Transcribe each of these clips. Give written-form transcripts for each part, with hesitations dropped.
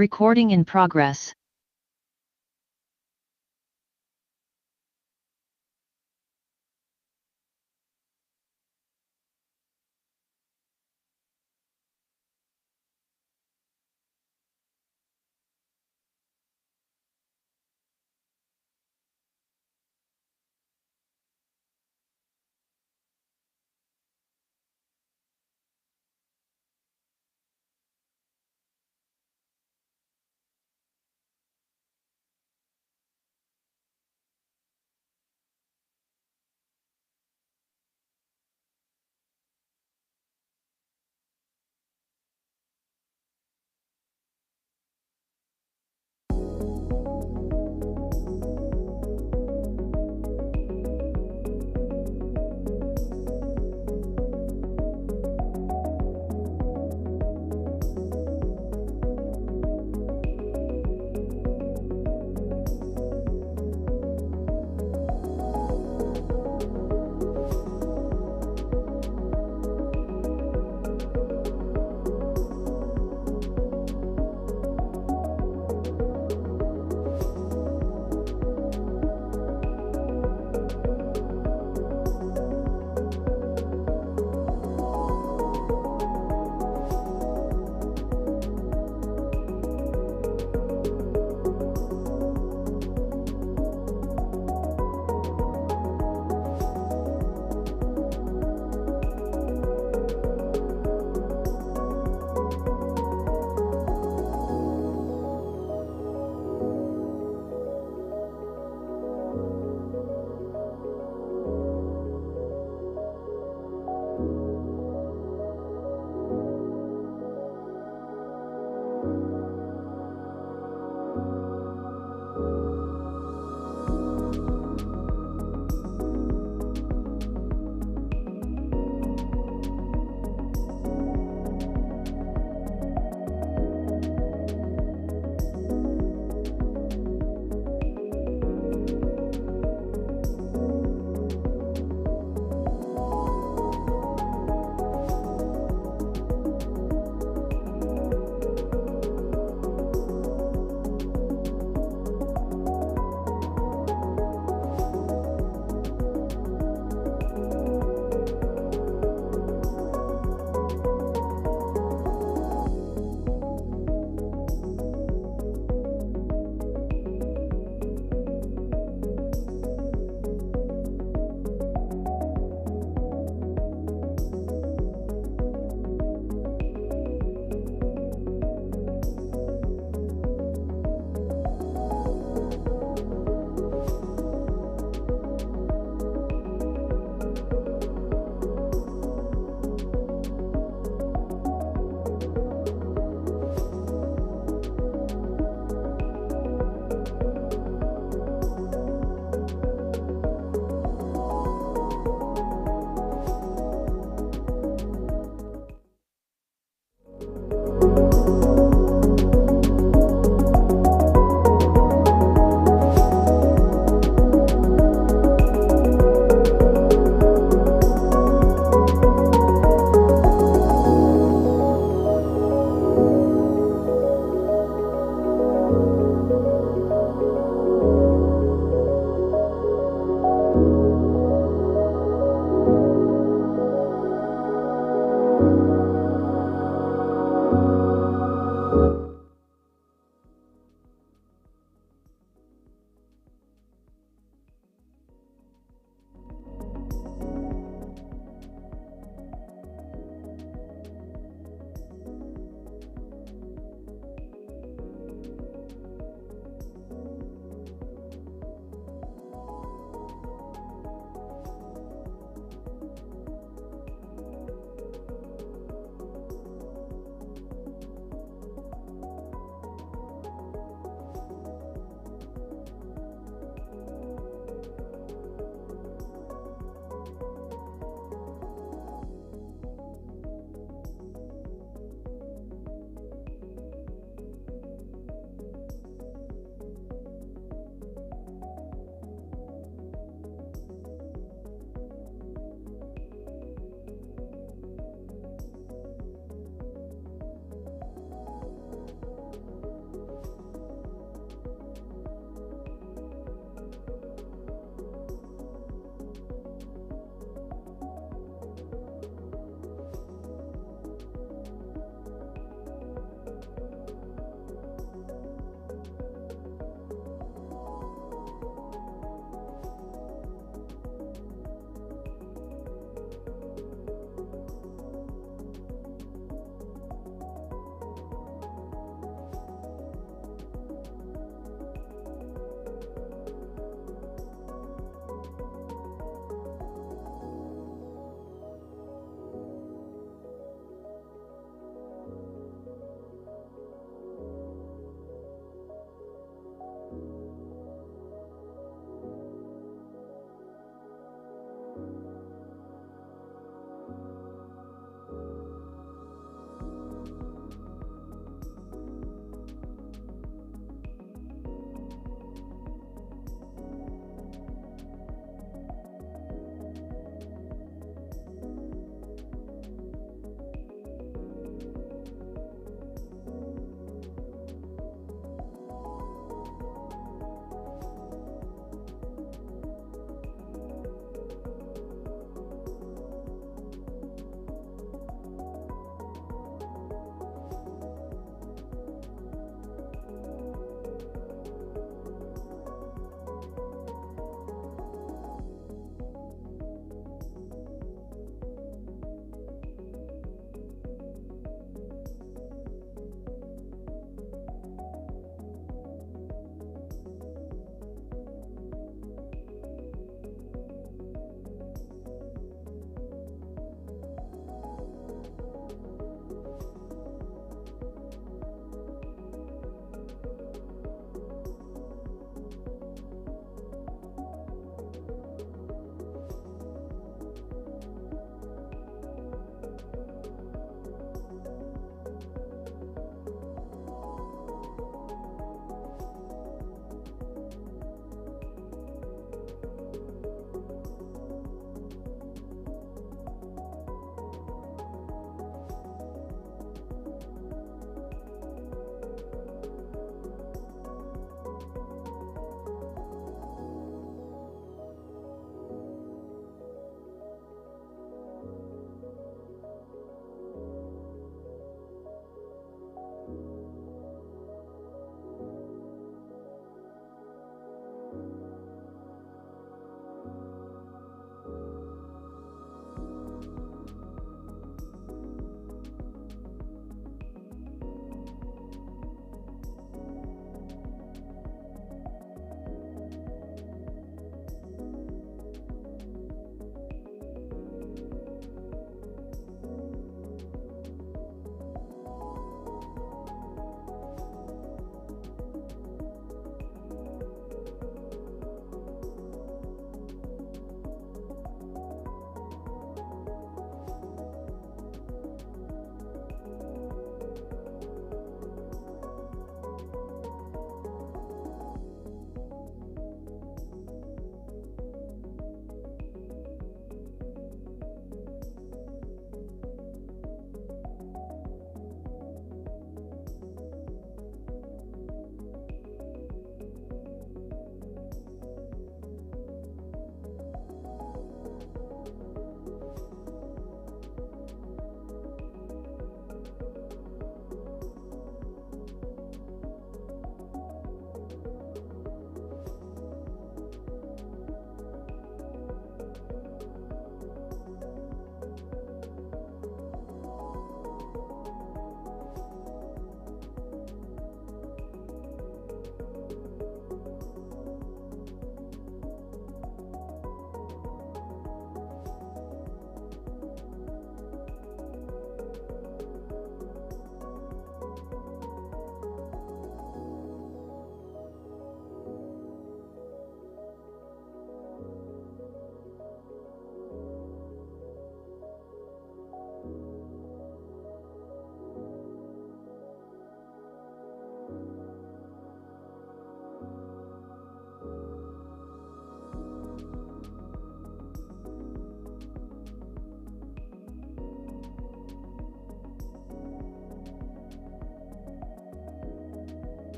Recording in progress.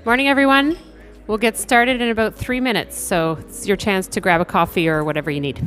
Morning, everyone. We'll get started in about 3 minutes, so it's your chance to grab a coffee or whatever you need.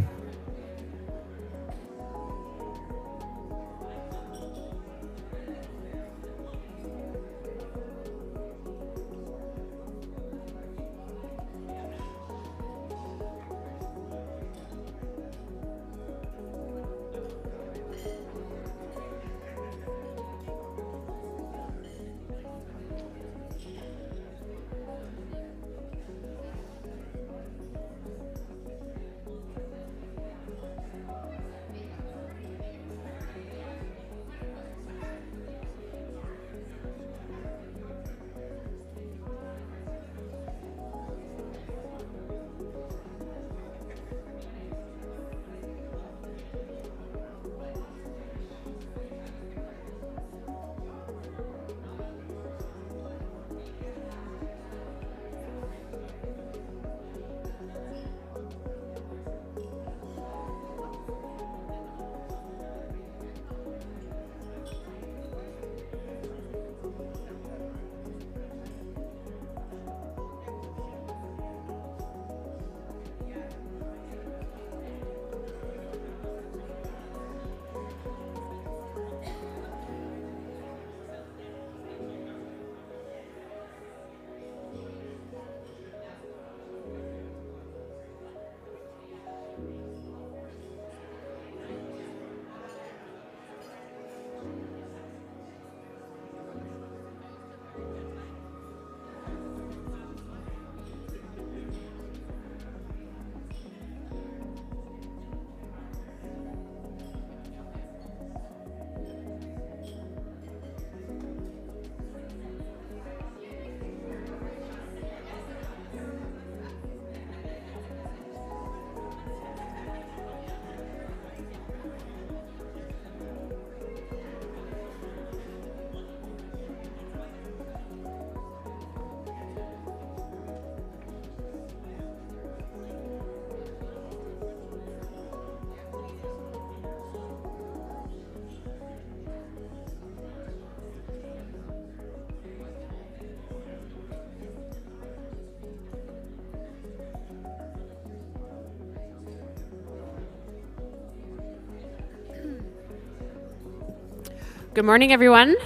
Good morning, everyone.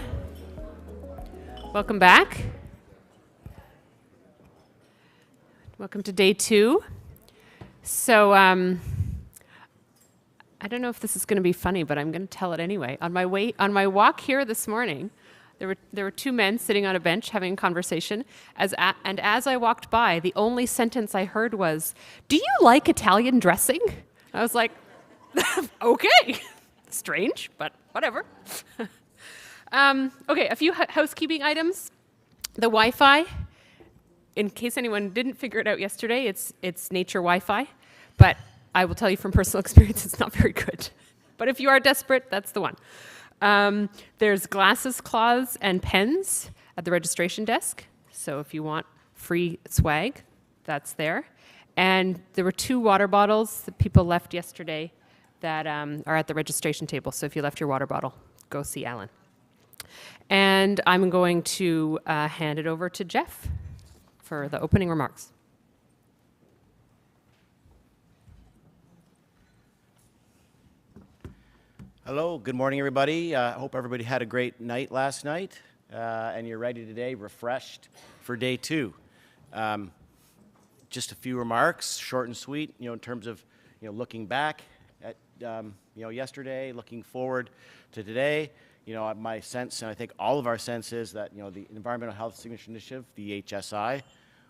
Welcome back. Welcome to day 2. So I don't know if this is going to be funny, but I'm going to tell it anyway. On my walk here this morning, there were 2 men sitting on a bench having a conversation. And as I walked by, the only sentence I heard was, "Do you like Italian dressing?" I was like, okay. Strange, but whatever. Okay, a few housekeeping items. The Wi-Fi, in case anyone didn't figure it out yesterday, it's nature Wi-Fi, but I will tell you from personal experience, it's not very good. But if you are desperate, that's the one. There's glasses, cloths, and pens at the registration desk. So if you want free swag, that's there. And there were 2 water bottles that people left yesterday that are at the registration table. So if you left your water bottle, go see Alan. And I'm going to hand it over to Jeff for the opening remarks. Hello, good morning, everybody. I hope everybody had a great night last night, and you're ready today, refreshed for day 2. Just a few remarks, short and sweet, in terms of, looking back at, yesterday, looking forward to today. My sense, and I think all of our sense is that, the Environmental Health Signature Initiative, the EHSI,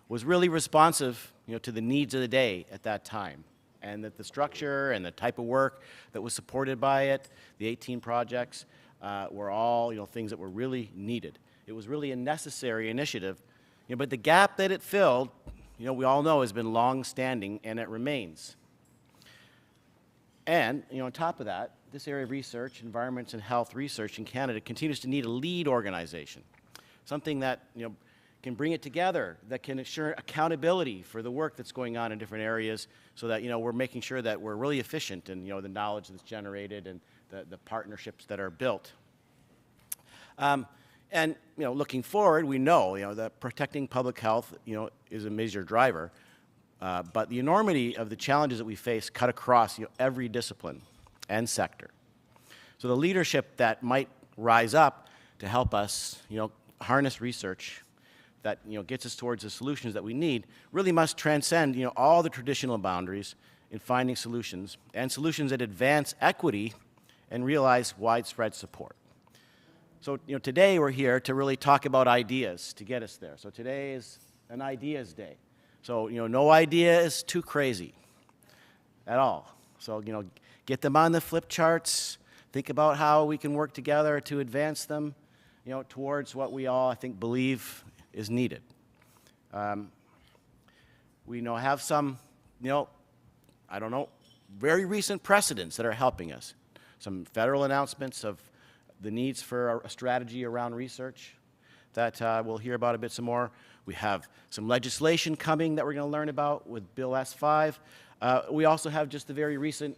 was really responsive, to the needs of the day at that time. And that the structure and the type of work that was supported by it, the 18 projects, were all, things that were really needed. It was really a necessary initiative, but the gap that it filled, we all know has been long-standing, and it remains. And, on top of that, this area of research, environments and health research in Canada, continues to need a lead organization, something that, can bring it together, that can ensure accountability for the work that's going on in different areas, so that, we're making sure that we're really efficient in, the knowledge that's generated and the partnerships that are built. And looking forward, we know that protecting public health is a major driver, but the enormity of the challenges that we face cut across every discipline and sector. So the leadership that might rise up to help us harness research that gets us towards the solutions that we need really must transcend all the traditional boundaries in finding solutions, and solutions that advance equity and realize widespread support. So today we're here to really talk about ideas to get us there. So today is an ideas day. So no idea is too crazy at all. So get them on the flip charts. Think about how we can work together to advance them towards what we all, I think, believe is needed. We have some, I don't know, very recent precedents that are helping us. Some federal announcements of the needs for a strategy around research that we'll hear about a bit some more. We have some legislation coming that we're going to learn about with Bill S5. We also have just the very recent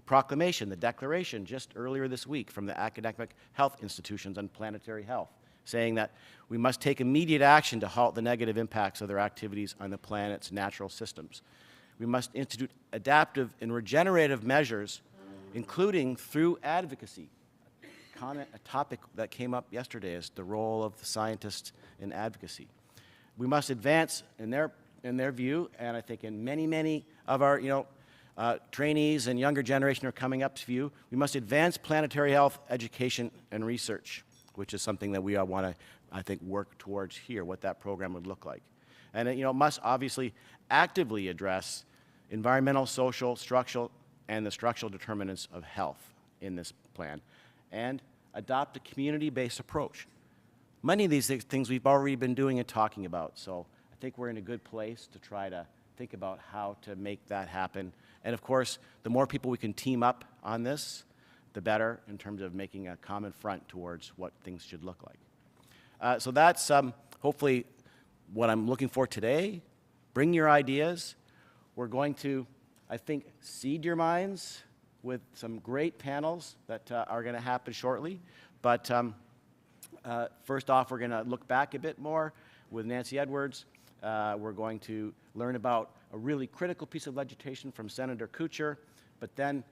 proclamation, the declaration just earlier this week from the academic health institutions on planetary health, saying that we must take immediate action to halt the negative impacts of their activities on the planet's natural systems. We must institute adaptive and regenerative measures, including through advocacy. A topic that came up yesterday is the role of the scientists in advocacy. We must advance, in their view, and I think in many of our trainees and younger generation are coming up to view, we must advance planetary health education and research, which is something that we all want to, I think, work towards here, what that program would look like. And it must obviously actively address environmental, social, structural, and the structural determinants of health in this plan, and adopt a community-based approach. Many of these things we've already been doing and talking about, so I think we're in a good place to try to think about how to make that happen. And of course, the more people we can team up on this, the better in terms of making a common front towards what things should look like. So that's hopefully what I'm looking for today. Bring your ideas. We're going to, I think, seed your minds with some great panels that are going to happen shortly. But first off, we're going to look back a bit more with Nancy Edwards. We're going to learn about a really critical piece of legislation from Senator Kuchar, but then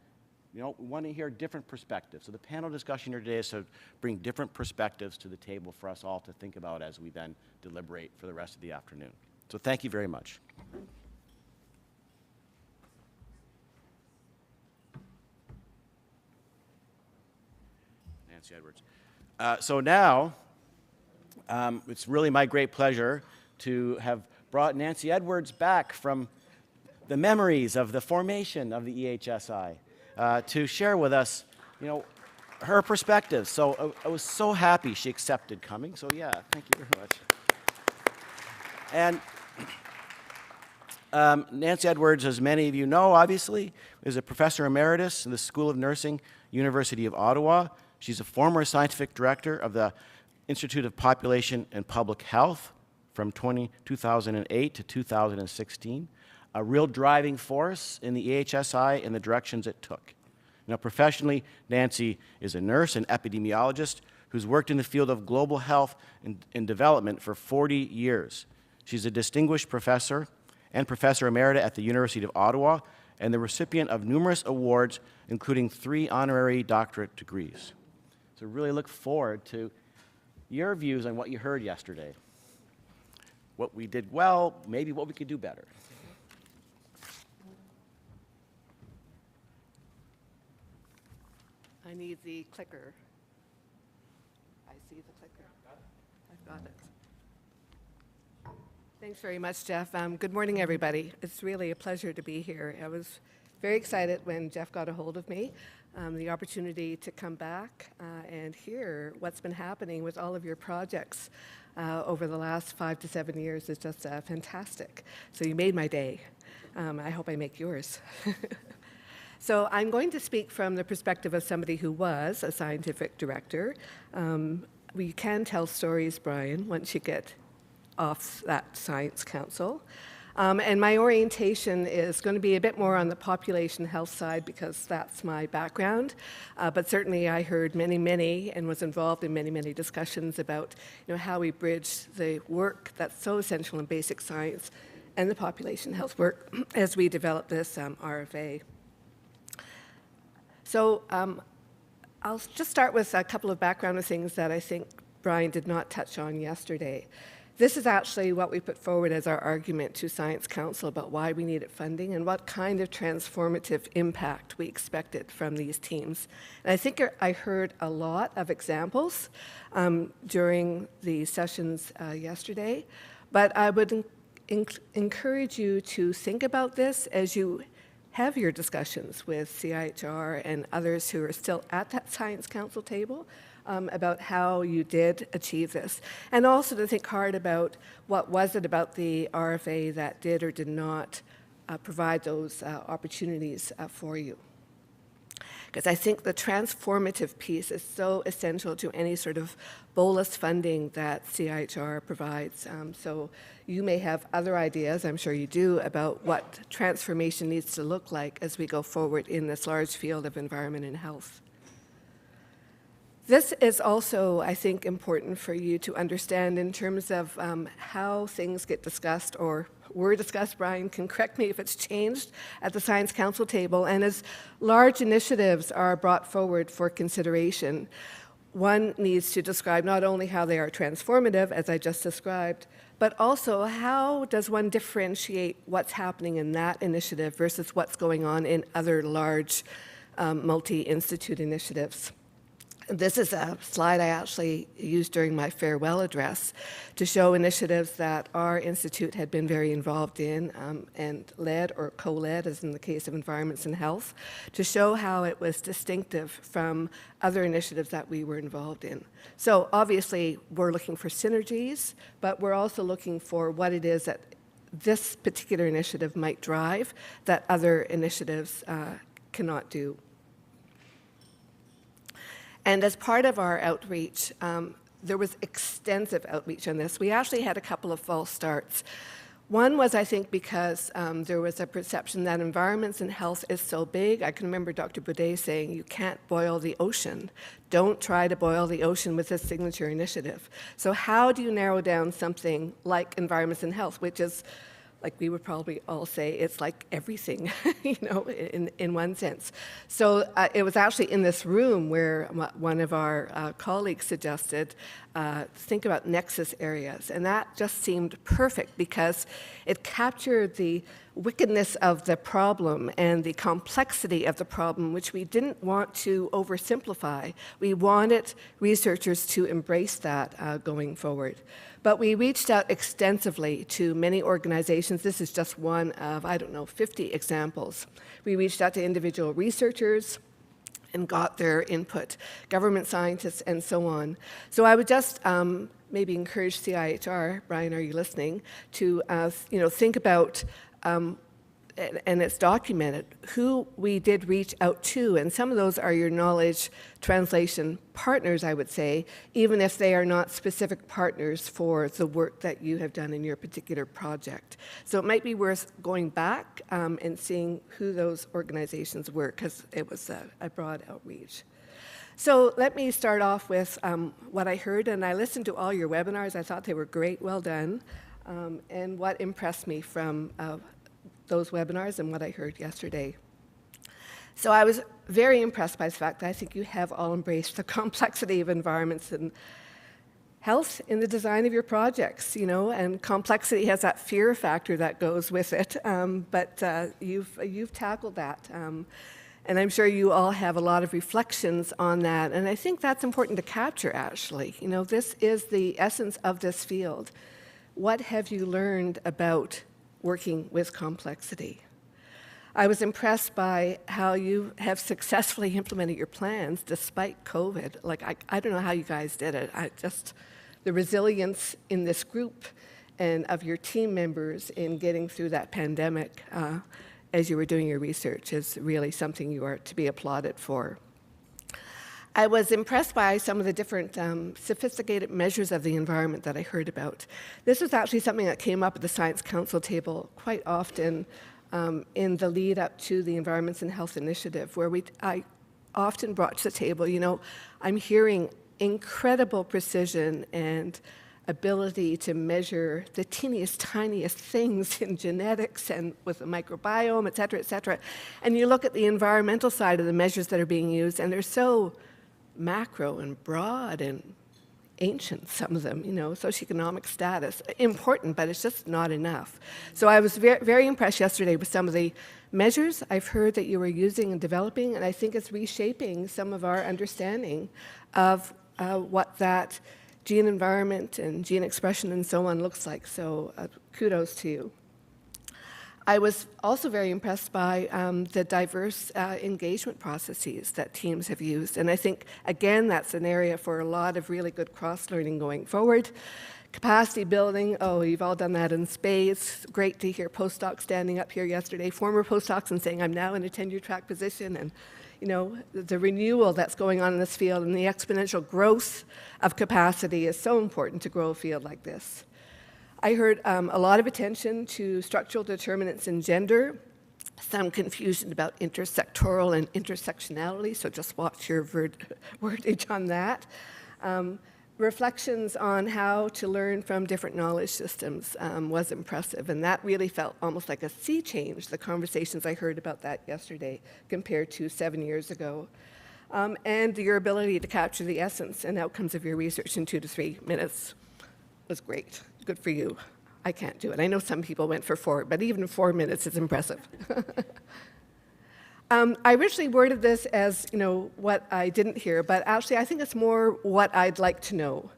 we want to hear different perspectives. So the panel discussion here today is to bring different perspectives to the table for us all to think about as we then deliberate for the rest of the afternoon. So thank you very much. Nancy Edwards. So now, it's really my great pleasure to have brought Nancy Edwards back from the memories of the formation of the EHSI to share with us, her perspective. So I was so happy she accepted coming. So yeah, thank you very much. And Nancy Edwards, as many of you know, obviously, is a professor emeritus in the School of Nursing, University of Ottawa. She's a former scientific director of the Institute of Population and Public Health from 2008 to 2016, a real driving force in the EHSI and the directions it took. Professionally, Nancy is a nurse and epidemiologist who's worked in the field of global health and development for 40 years. She's a distinguished professor and professor emerita at the University of Ottawa and the recipient of numerous awards, including 3 honorary doctorate degrees. So really look forward to your views on what you heard yesterday. What we did well, maybe what we could do better. I need the clicker. I see the clicker. I've got it. Thanks very much, Jeff. Good morning, everybody. It's really a pleasure to be here. I was very excited when Jeff got a hold of me. The opportunity to come back and hear what's been happening with all of your projects over the last 5 to 7 years is just fantastic. So you made my day. I hope I make yours. So I'm going to speak from the perspective of somebody who was a scientific director. We can tell stories, Brian, once you get off that science council. And my orientation is going to be a bit more on the population health side because that's my background. But certainly I heard many, and was involved in many discussions about how we bridge the work that's so essential in basic science and the population health work as we develop this RFA. So I'll just start with a couple of background things that I think Brian did not touch on yesterday. This is actually what we put forward as our argument to Science Council about why we needed funding and what kind of transformative impact we expected from these teams. And I think I heard a lot of examples during the sessions yesterday, but I would encourage you to think about this as you have your discussions with CIHR and others who are still at that Science Council table about how you did achieve this. And also to think hard about what was it about the RFA that did or did not provide those opportunities for you. Because I think the transformative piece is so essential to any sort of bolus funding that CIHR provides. So you may have other ideas, I'm sure you do, about what transformation needs to look like as we go forward in this large field of environment and health. This is also, I think, important for you to understand in terms of how things get discussed or were discussed. Brian can correct me if it's changed at the Science Council table. And as large initiatives are brought forward for consideration, one needs to describe not only how they are transformative, as I just described, but also how does one differentiate what's happening in that initiative versus what's going on in other large multi-institute initiatives. This is a slide I actually used during my farewell address to show initiatives that our institute had been very involved in and led or co-led, as in the case of environments and health, to show how it was distinctive from other initiatives that we were involved in. So obviously we're looking for synergies, but we're also looking for what it is that this particular initiative might drive that other initiatives cannot do. And as part of our outreach, there was extensive outreach on this. We actually had a couple of false starts. One was, I think, because there was a perception that environments and health is so big. I can remember Dr. Boudet saying, you can't boil the ocean. Don't try to boil the ocean with this signature initiative. So how do you narrow down something like environments and health, which is, like we would probably all say, it's like everything, in one sense. So it was actually in this room where one of our colleagues suggested, think about nexus areas. And that just seemed perfect because it captured the wickedness of the problem and the complexity of the problem, which we didn't want to oversimplify. We wanted researchers to embrace that going forward. But we reached out extensively to many organizations. This is just one of, 50 examples. We reached out to individual researchers and got their input, government scientists, and so on. So I would just maybe encourage CIHR, Brian, are you listening, to think about, and it's documented, who we did reach out to, and some of those are your knowledge translation partners, I would say, even if they are not specific partners for the work that you have done in your particular project. So it might be worth going back and seeing who those organizations were, because it was a broad outreach. So let me start off with what I heard, and I listened to all your webinars. I thought they were great, well done, and what impressed me from those webinars and what I heard yesterday. So I was very impressed by the fact that I think you have all embraced the complexity of environments and health in the design of your projects, and complexity has that fear factor that goes with it, but you've tackled that. And I'm sure you all have a lot of reflections on that, and I think that's important to capture, actually. This is the essence of this field. What have you learned about working with complexity? I was impressed by how you have successfully implemented your plans despite COVID. I don't know how you guys did it. The resilience in this group and of your team members in getting through that pandemic as you were doing your research is really something you are to be applauded for. I was impressed by some of the different sophisticated measures of the environment that I heard about. This was actually something that came up at the Science Council table quite often in the lead up to the Environments and Health Initiative, where I often brought to the table, I'm hearing incredible precision and ability to measure the teeniest, tiniest things in genetics and with the microbiome, et cetera, et cetera. And you look at the environmental side of the measures that are being used, and they're so macro and broad and ancient, some of them, socioeconomic status. Important, but it's just not enough. So I was very, very impressed yesterday with some of the measures I've heard that you were using and developing, and I think it's reshaping some of our understanding of what that gene environment and gene expression and so on looks like. So kudos to you. I was also very impressed by the diverse engagement processes that teams have used. And I think, again, that's an area for a lot of really good cross-learning going forward. Capacity building, you've all done that in spades. Great to hear postdocs standing up here yesterday, former postdocs, and saying, I'm now in a tenure track position. And the renewal that's going on in this field and the exponential growth of capacity is so important to grow a field like this. I heard a lot of attention to structural determinants in gender, some confusion about intersectoral and intersectionality, so just watch your wordage on that. Reflections on how to learn from different knowledge systems was impressive, and that really felt almost like a sea change, the conversations I heard about that yesterday compared to 7 years ago. And your ability to capture the essence and outcomes of your research in 2 to 3 minutes was great. Good for you. I can't do it. I know some people went for 4, but even 4 minutes is impressive. I originally worded this as, what I didn't hear, but actually I think it's more what I'd like to know.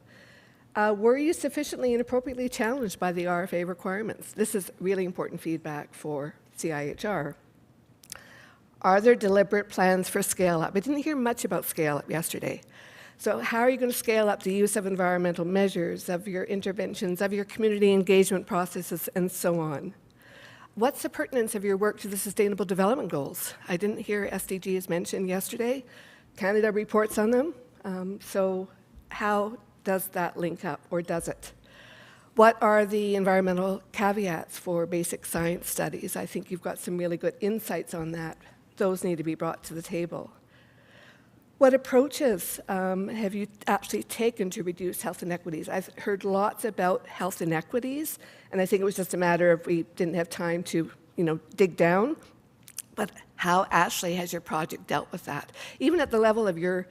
Were you sufficiently and appropriately challenged by the RFA requirements? This is really important feedback for CIHR. Are there deliberate plans for scale-up? I didn't hear much about scale-up yesterday. So how are you going to scale up the use of environmental measures, of your interventions, of your community engagement processes, and so on? What's the pertinence of your work to the Sustainable Development Goals? I didn't hear SDGs mentioned yesterday. Canada reports on them. So how does that link up, or does it? What are the environmental caveats for basic science studies? I think you've got some really good insights on that. Those need to be brought to the table. What approaches have you actually taken to reduce health inequities? I've heard lots about health inequities, and I think it was just a matter of we didn't have time to, dig down. But how actually has your project dealt with that? Even at the level of your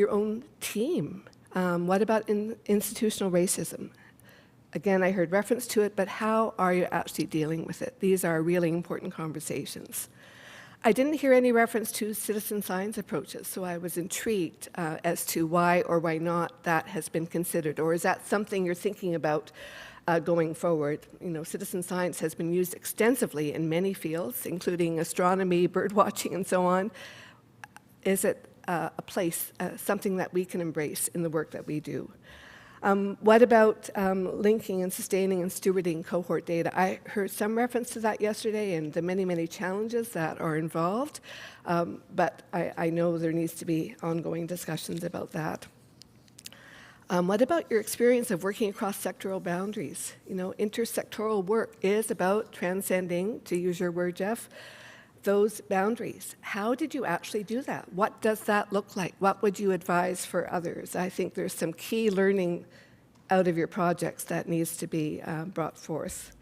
own team. What about institutional racism? Again, I heard reference to it, but how are you actually dealing with it? These are really important conversations. I didn't hear any reference to citizen science approaches, so I was intrigued as to why or why not that has been considered, or is that something you're thinking about going forward? Citizen science has been used extensively in many fields, including astronomy, bird watching, and so on. Is it a place, something that we can embrace in the work that we do? What about linking and sustaining and stewarding cohort data? I heard some reference to that yesterday and the many, many challenges that are involved, but I know there needs to be ongoing discussions about that. What about your experience of working across sectoral boundaries? Intersectoral work is about transcending, to use your word, Jeff, those boundaries. How did you actually do that? What does that look like? What would you advise for others? I think there's some key learning out of your projects that needs to be brought forth.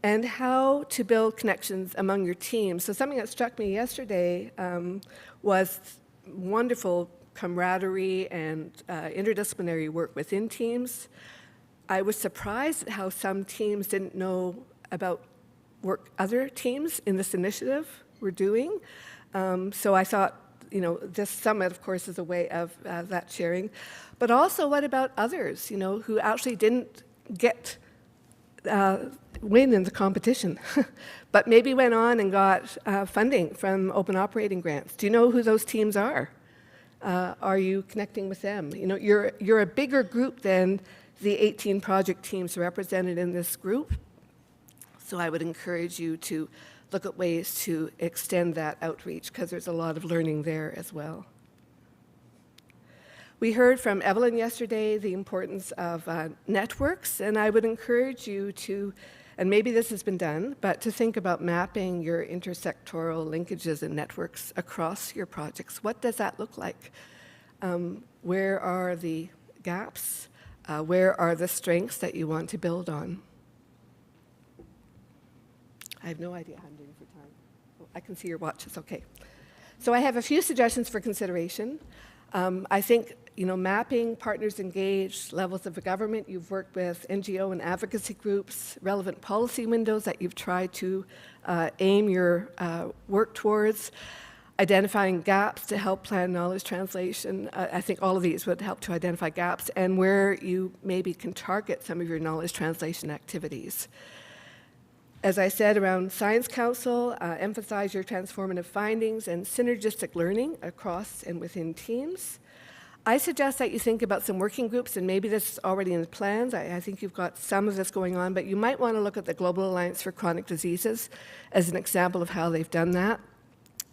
And how to build connections among your teams. So something that struck me yesterday was wonderful camaraderie and interdisciplinary work within teams. I was surprised at how some teams didn't know about work other teams in this initiative were doing. So I thought, this summit, of course, is a way of that sharing. But also, what about others, who actually didn't get win in the competition, but maybe went on and got funding from open operating grants? Do you know who those teams are? Are you connecting with them? You're a bigger group than the 18 project teams represented in this group. So I would encourage you to look at ways to extend that outreach, because there's a lot of learning there as well. We heard from Evelyn yesterday the importance of networks, and I would encourage you to, and maybe this has been done, but to think about mapping your intersectoral linkages and networks across your projects. What does that look like? Where are the gaps? Where are the strengths that you want to build on? I have no idea how I'm doing for time. Oh, I can see your watch, it's okay. So I have a few suggestions for consideration. I think, mapping partners engaged, levels of government you've worked with, NGO and advocacy groups, relevant policy windows that you've tried to aim your work towards, identifying gaps to help plan knowledge translation. I think all of these would help to identify gaps and where you maybe can target some of your knowledge translation activities. As I said, around Science Council, emphasize your transformative findings and synergistic learning across and within teams. I suggest that you think about some working groups, and maybe this is already in the plans. I think you've got some of this going on, but you might want to look at the Global Alliance for Chronic Diseases as an example of how they've done that.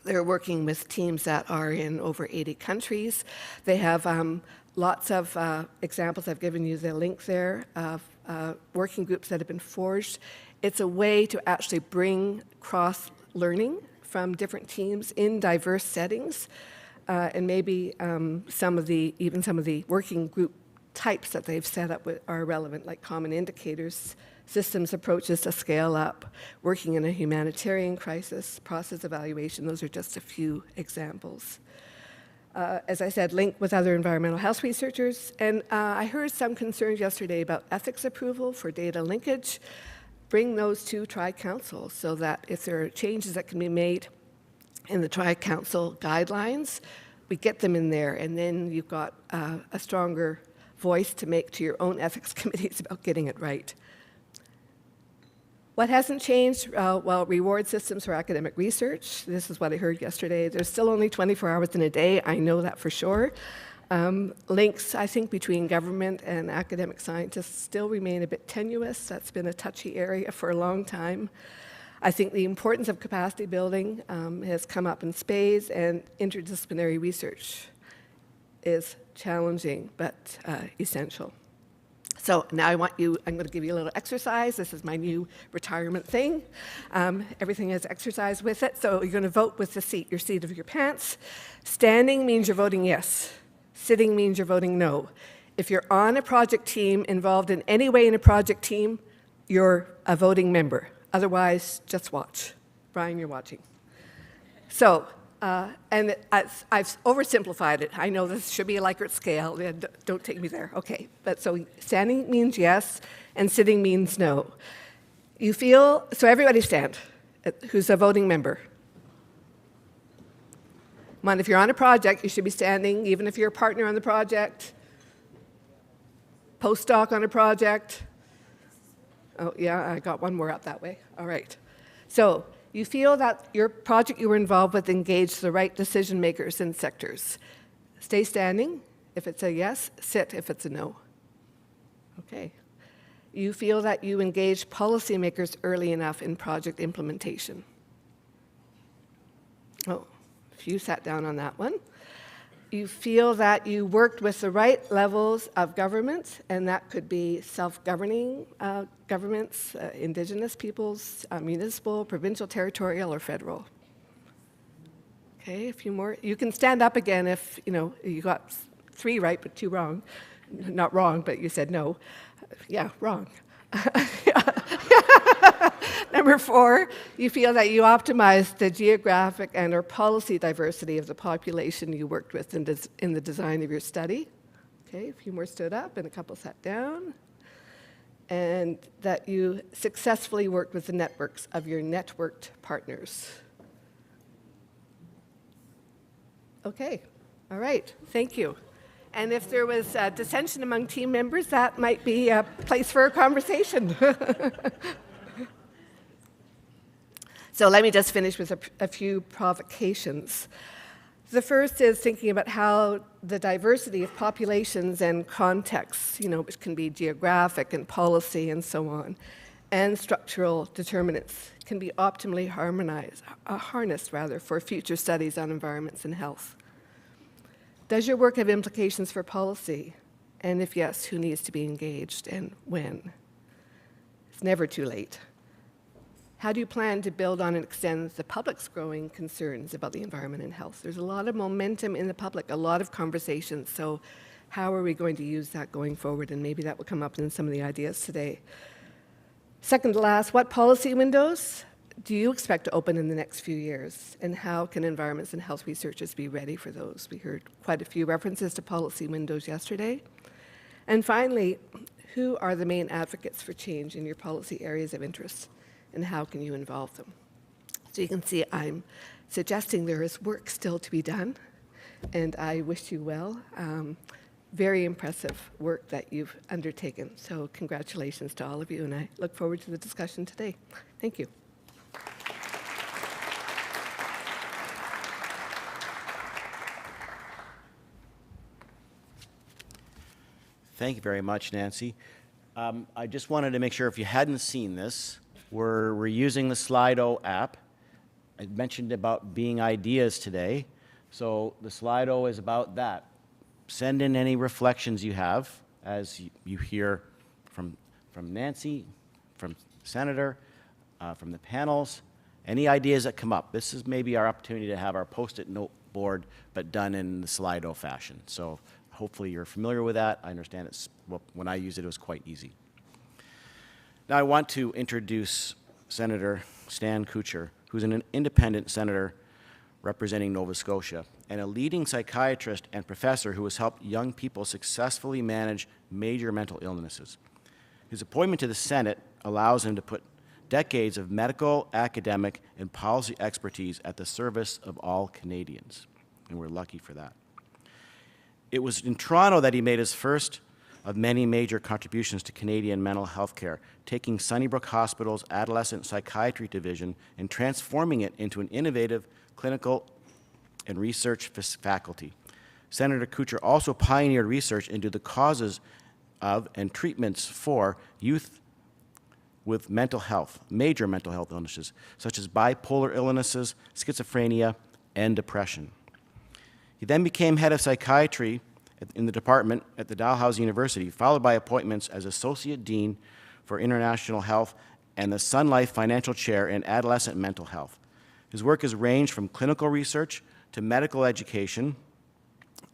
They're working with teams that are in over 80 countries. They have lots of examples. I've given you the link there of working groups that have been forged. It's a way to actually bring cross-learning from different teams in diverse settings, and maybe some of the working group types that they've set up are relevant, like common indicators, systems approaches to scale up, working in a humanitarian crisis, process evaluation. Those are just a few examples. As I said, link with other environmental health researchers. And I heard some concerns yesterday about ethics approval for data linkage. Bring those to Tri-Council so that if there are changes that can be made in the Tri-Council guidelines, we get them in there, and then you've got a stronger voice to make to your own ethics committees about getting it right. What hasn't changed? Well, reward systems for academic research. This is what I heard yesterday. There's still only 24 hours in a day. I know that for sure. Links, I think, between government and academic scientists still remain a bit tenuous. That's been a touchy area for a long time. I think the importance of capacity building has come up in spades, and interdisciplinary research is challenging but essential. So now I'm going to give you a little exercise. This is my new retirement thing. Everything has exercise with it, so you're going to vote with your seat of your pants. Standing means you're voting yes. Sitting means you're voting no. If you're on a project team, involved in any way in a project team, you're a voting member. Otherwise, just watch. Brian, you're watching. So, and I've oversimplified it. I know this should be a Likert scale. Don't take me there. Okay. But so standing means yes, and sitting means no. So everybody stand, who's a voting member. Come on, if you're on a project, you should be standing, even if you're a partner on the project, postdoc on a project. Oh, yeah, I got one more up that way. All right. So you feel that your project you were involved with engaged the right decision makers in sectors. Stay standing if it's a yes, sit if it's a no. Okay. You feel that you engaged policymakers early enough in project implementation. Oh, a few sat down on that one. You feel that you worked with the right levels of government, and that could be self-governing governments, Indigenous peoples, municipal, provincial, territorial, or federal. Okay, a few more. You can stand up again if, you got 3 right but 2 wrong. Not wrong, but you said no. Yeah, wrong. Number 4, you feel that you optimized the geographic and or policy diversity of the population you worked with in the design of your study. Okay, a few more stood up and a couple sat down. And that you successfully worked with the networks of your networked partners. Okay, all right, thank you. And if there was dissension among team members, that might be a place for a conversation. So let me just finish with a few provocations. The first is thinking about how the diversity of populations and contexts, which can be geographic and policy and so on, and structural determinants can be optimally harnessed for future studies on environments and health. Does your work have implications for policy? And if yes, who needs to be engaged and when? It's never too late. How do you plan to build on and extend the public's growing concerns about the environment and health? There's a lot of momentum in the public, a lot of conversations, so how are we going to use that going forward? And maybe that will come up in some of the ideas today. Second to last, what policy windows do you expect to open in the next few years? And how can environments and health researchers be ready for those? We heard quite a few references to policy windows yesterday. And finally, who are the main advocates for change in your policy areas of interest? And how can you involve them? So you can see I'm suggesting there is work still to be done, and I wish you well. Very impressive work that you've undertaken. So congratulations to all of you, and I look forward to the discussion today. Thank you. Thank you very much, Nancy. I just wanted to make sure if you hadn't seen this, we're using the Slido app. I mentioned about being ideas today. So the Slido is about that. Send in any reflections you have as you hear from Nancy, from Senator, from the panels, any ideas that come up. This is maybe our opportunity to have our Post-it note board, but done in the Slido fashion. So hopefully you're familiar with that. I understand well, when I used it, it was quite easy. Now I want to introduce Senator Stan Kuchar, who's an independent senator representing Nova Scotia, and a leading psychiatrist and professor who has helped young people successfully manage major mental illnesses. His appointment to the Senate allows him to put decades of medical, academic, and policy expertise at the service of all Canadians, and we're lucky for that. It was in Toronto that he made his first of many major contributions to Canadian mental health care, taking Sunnybrook Hospital's adolescent psychiatry division and transforming it into an innovative clinical and research faculty. Senator Kuchar also pioneered research into the causes of and treatments for youth with mental health, major mental health illnesses, such as bipolar illnesses, schizophrenia, and depression. He then became head of psychiatry in the department at the Dalhousie University, followed by appointments as Associate Dean for International Health and the Sun Life Financial Chair in Adolescent Mental Health. His work has ranged from clinical research to medical education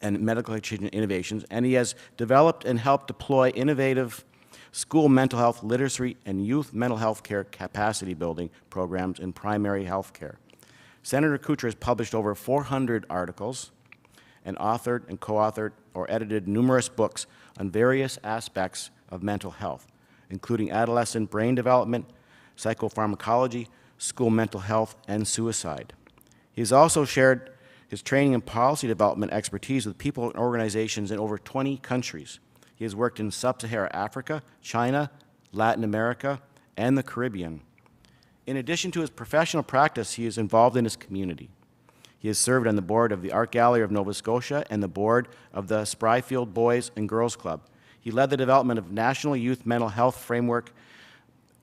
and medical education innovations, and he has developed and helped deploy innovative school mental health literacy and youth mental health care capacity building programs in primary health care. Senator Kuchar has published over 400 articles and authored and co-authored or edited numerous books on various aspects of mental health, including adolescent brain development, psychopharmacology, school mental health, and suicide. He has also shared his training and policy development expertise with people and organizations in over 20 countries. He has worked in sub-Saharan Africa, China, Latin America, and the Caribbean. In addition to his professional practice, he is involved in his community. He has served on the board of the Art Gallery of Nova Scotia and the board of the Spryfield Boys and Girls Club. He led the development of National Youth Mental Health Framework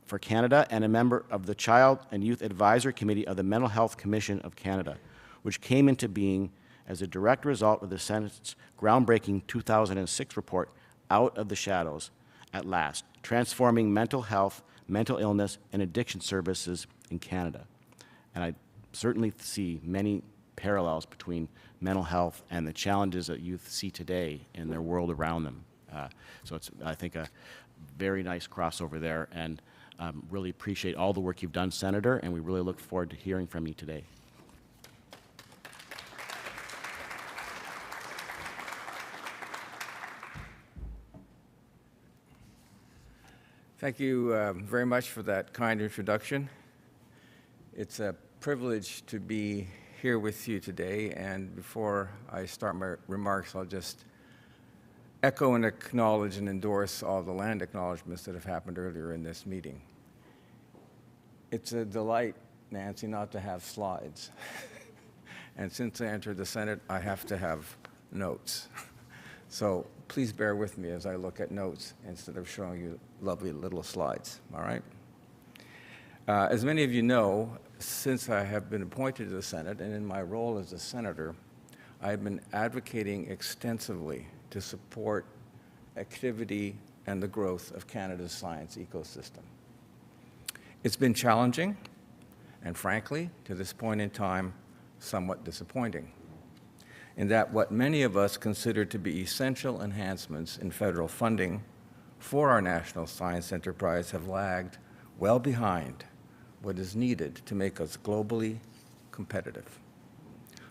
for Canada and a member of the Child and Youth Advisory Committee of the Mental Health Commission of Canada, which came into being as a direct result of the Senate's groundbreaking 2006 report, Out of the Shadows at Last, Transforming Mental Health, Mental Illness, and Addiction Services in Canada. And I certainly see many parallels between mental health and the challenges that youth see today in their world around them. So it's, I think, a very nice crossover there, and really appreciate all the work you've done, Senator, and we really look forward to hearing from you today. Thank you very much for that kind introduction. It's a privilege to be here with you today, and before I start my remarks, I'll just echo and acknowledge and endorse all the land acknowledgements that have happened earlier in this meeting. It's a delight, Nancy, not to have slides. And since I entered the Senate, I have to have notes. So please bear with me as I look at notes instead of showing you lovely little slides, all right? As many of you know, since I have been appointed to the Senate and in my role as a senator, I've been advocating extensively to support activity and the growth of Canada's science ecosystem. It's been challenging, and frankly, to this point in time, somewhat disappointing, in that what many of us consider to be essential enhancements in federal funding for our national science enterprise have lagged well behind what is needed to make us globally competitive.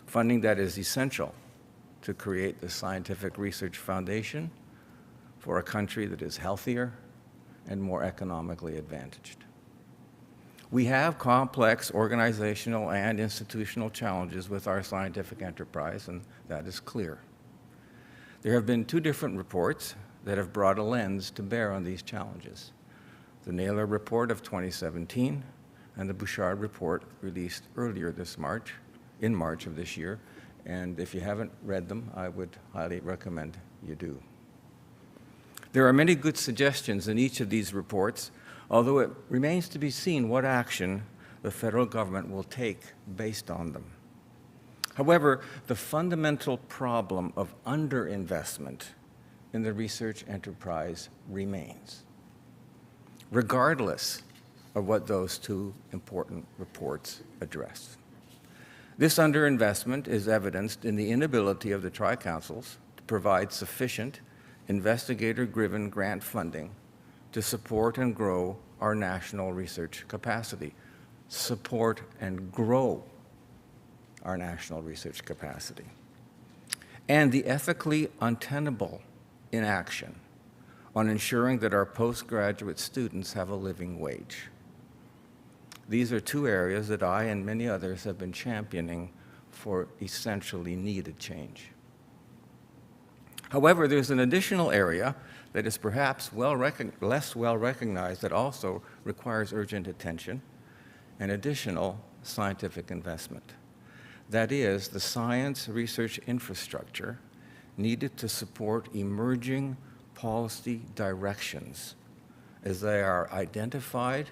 Funding that is essential to create the scientific research foundation for a country that is healthier and more economically advantaged. We have complex organizational and institutional challenges with our scientific enterprise, and that is clear. There have been two different reports that have brought a lens to bear on these challenges: the Naylor report of 2017 and the Bouchard report released earlier in March of this year. And if you haven't read them, I would highly recommend you do. There are many good suggestions in each of these reports, although it remains to be seen what action the federal government will take based on them. However, the fundamental problem of underinvestment in the research enterprise remains, regardless of what those two important reports address. This underinvestment is evidenced in the inability of the Tri-Councils to provide sufficient investigator-driven grant funding to support and grow our national research capacity. Support and grow our national research capacity. And the ethically untenable inaction on ensuring that our postgraduate students have a living wage. These are two areas that I and many others have been championing for essentially needed change. However, there's an additional area that is perhaps less well recognized that also requires urgent attention and additional scientific investment. That is, the science research infrastructure needed to support emerging policy directions as they are identified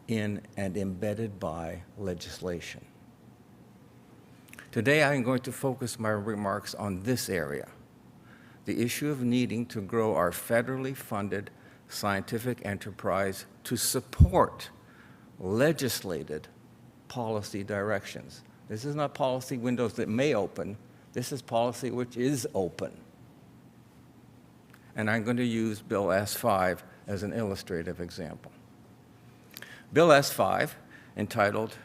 in and embedded by legislation. Today, I am going to focus my remarks on this area, the issue of needing to grow our federally funded scientific enterprise to support legislated policy directions. This is not policy windows that may open. This is policy which is open. And I'm going to use Bill S5 as an illustrative example. Bill S5, entitled,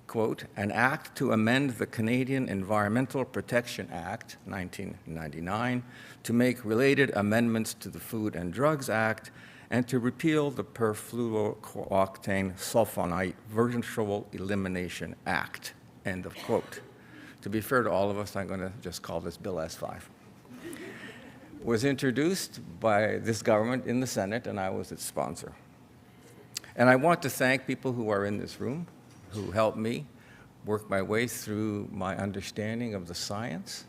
quote, "An Act to Amend the Canadian Environmental Protection Act, 1999, to make related amendments to the Food and Drugs Act, and to repeal the perfluorooctane sulfonate Virtual Elimination Act," end of quote. To be fair to all of us, I'm going to just call this Bill S5. Was introduced by this government in the Senate, and I was its sponsor. And I want to thank people who are in this room who helped me work my way through my understanding of the science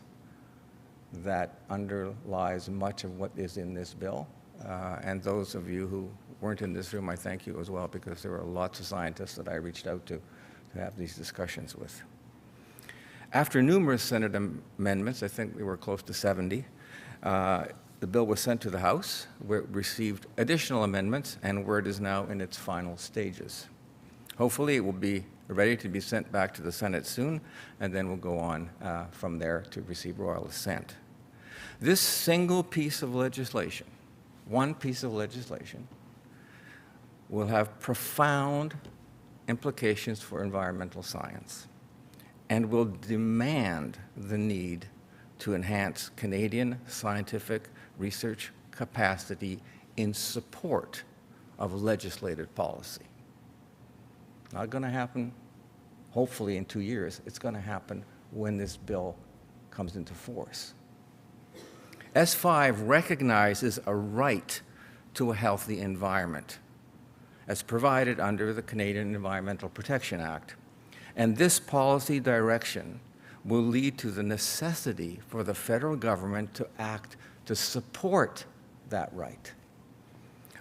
that underlies much of what is in this bill. And those of you who weren't in this room, I thank you as well, because there were lots of scientists that I reached out to have these discussions with. After numerous Senate amendments, I think we were close to 70, the bill was sent to the House, where it received additional amendments, and where it is now in its final stages. Hopefully, it will be ready to be sent back to the Senate soon, and then we'll go on from there to receive royal assent. This single piece of legislation, one piece of legislation, will have profound implications for environmental science and will demand the need to enhance Canadian scientific research capacity in support of legislated policy. Not going to happen, hopefully, in 2 years. It's going to happen when this bill comes into force. S5 recognizes a right to a healthy environment as provided under the Canadian Environmental Protection Act. And this policy direction will lead to the necessity for the federal government to act to support that right.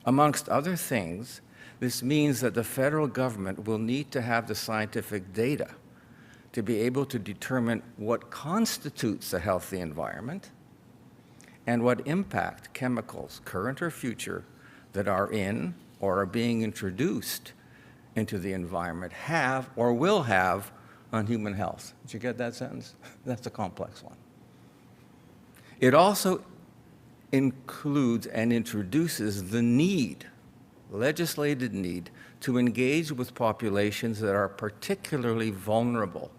Amongst other things, this means that the federal government will need to have the scientific data to be able to determine what constitutes a healthy environment and what impact chemicals, current or future, that are in or are being introduced into the environment have or will have on human health. Did you get that sentence? That's a complex one. It also includes and introduces the need, legislated need, to engage with populations that are particularly vulnerable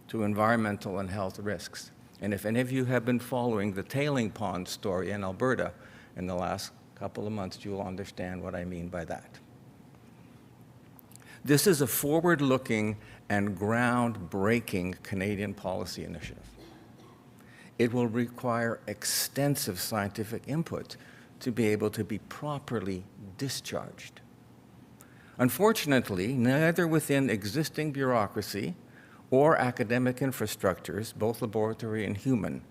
to environmental and health risks. And if any of you have been following the tailing pond story in Alberta in the last couple of months, you'll understand what I mean by that. This is a forward-looking and groundbreaking Canadian policy initiative. It will require extensive scientific input to be able to be properly discharged. Unfortunately, neither within existing bureaucracy or academic infrastructures, both laboratory and human,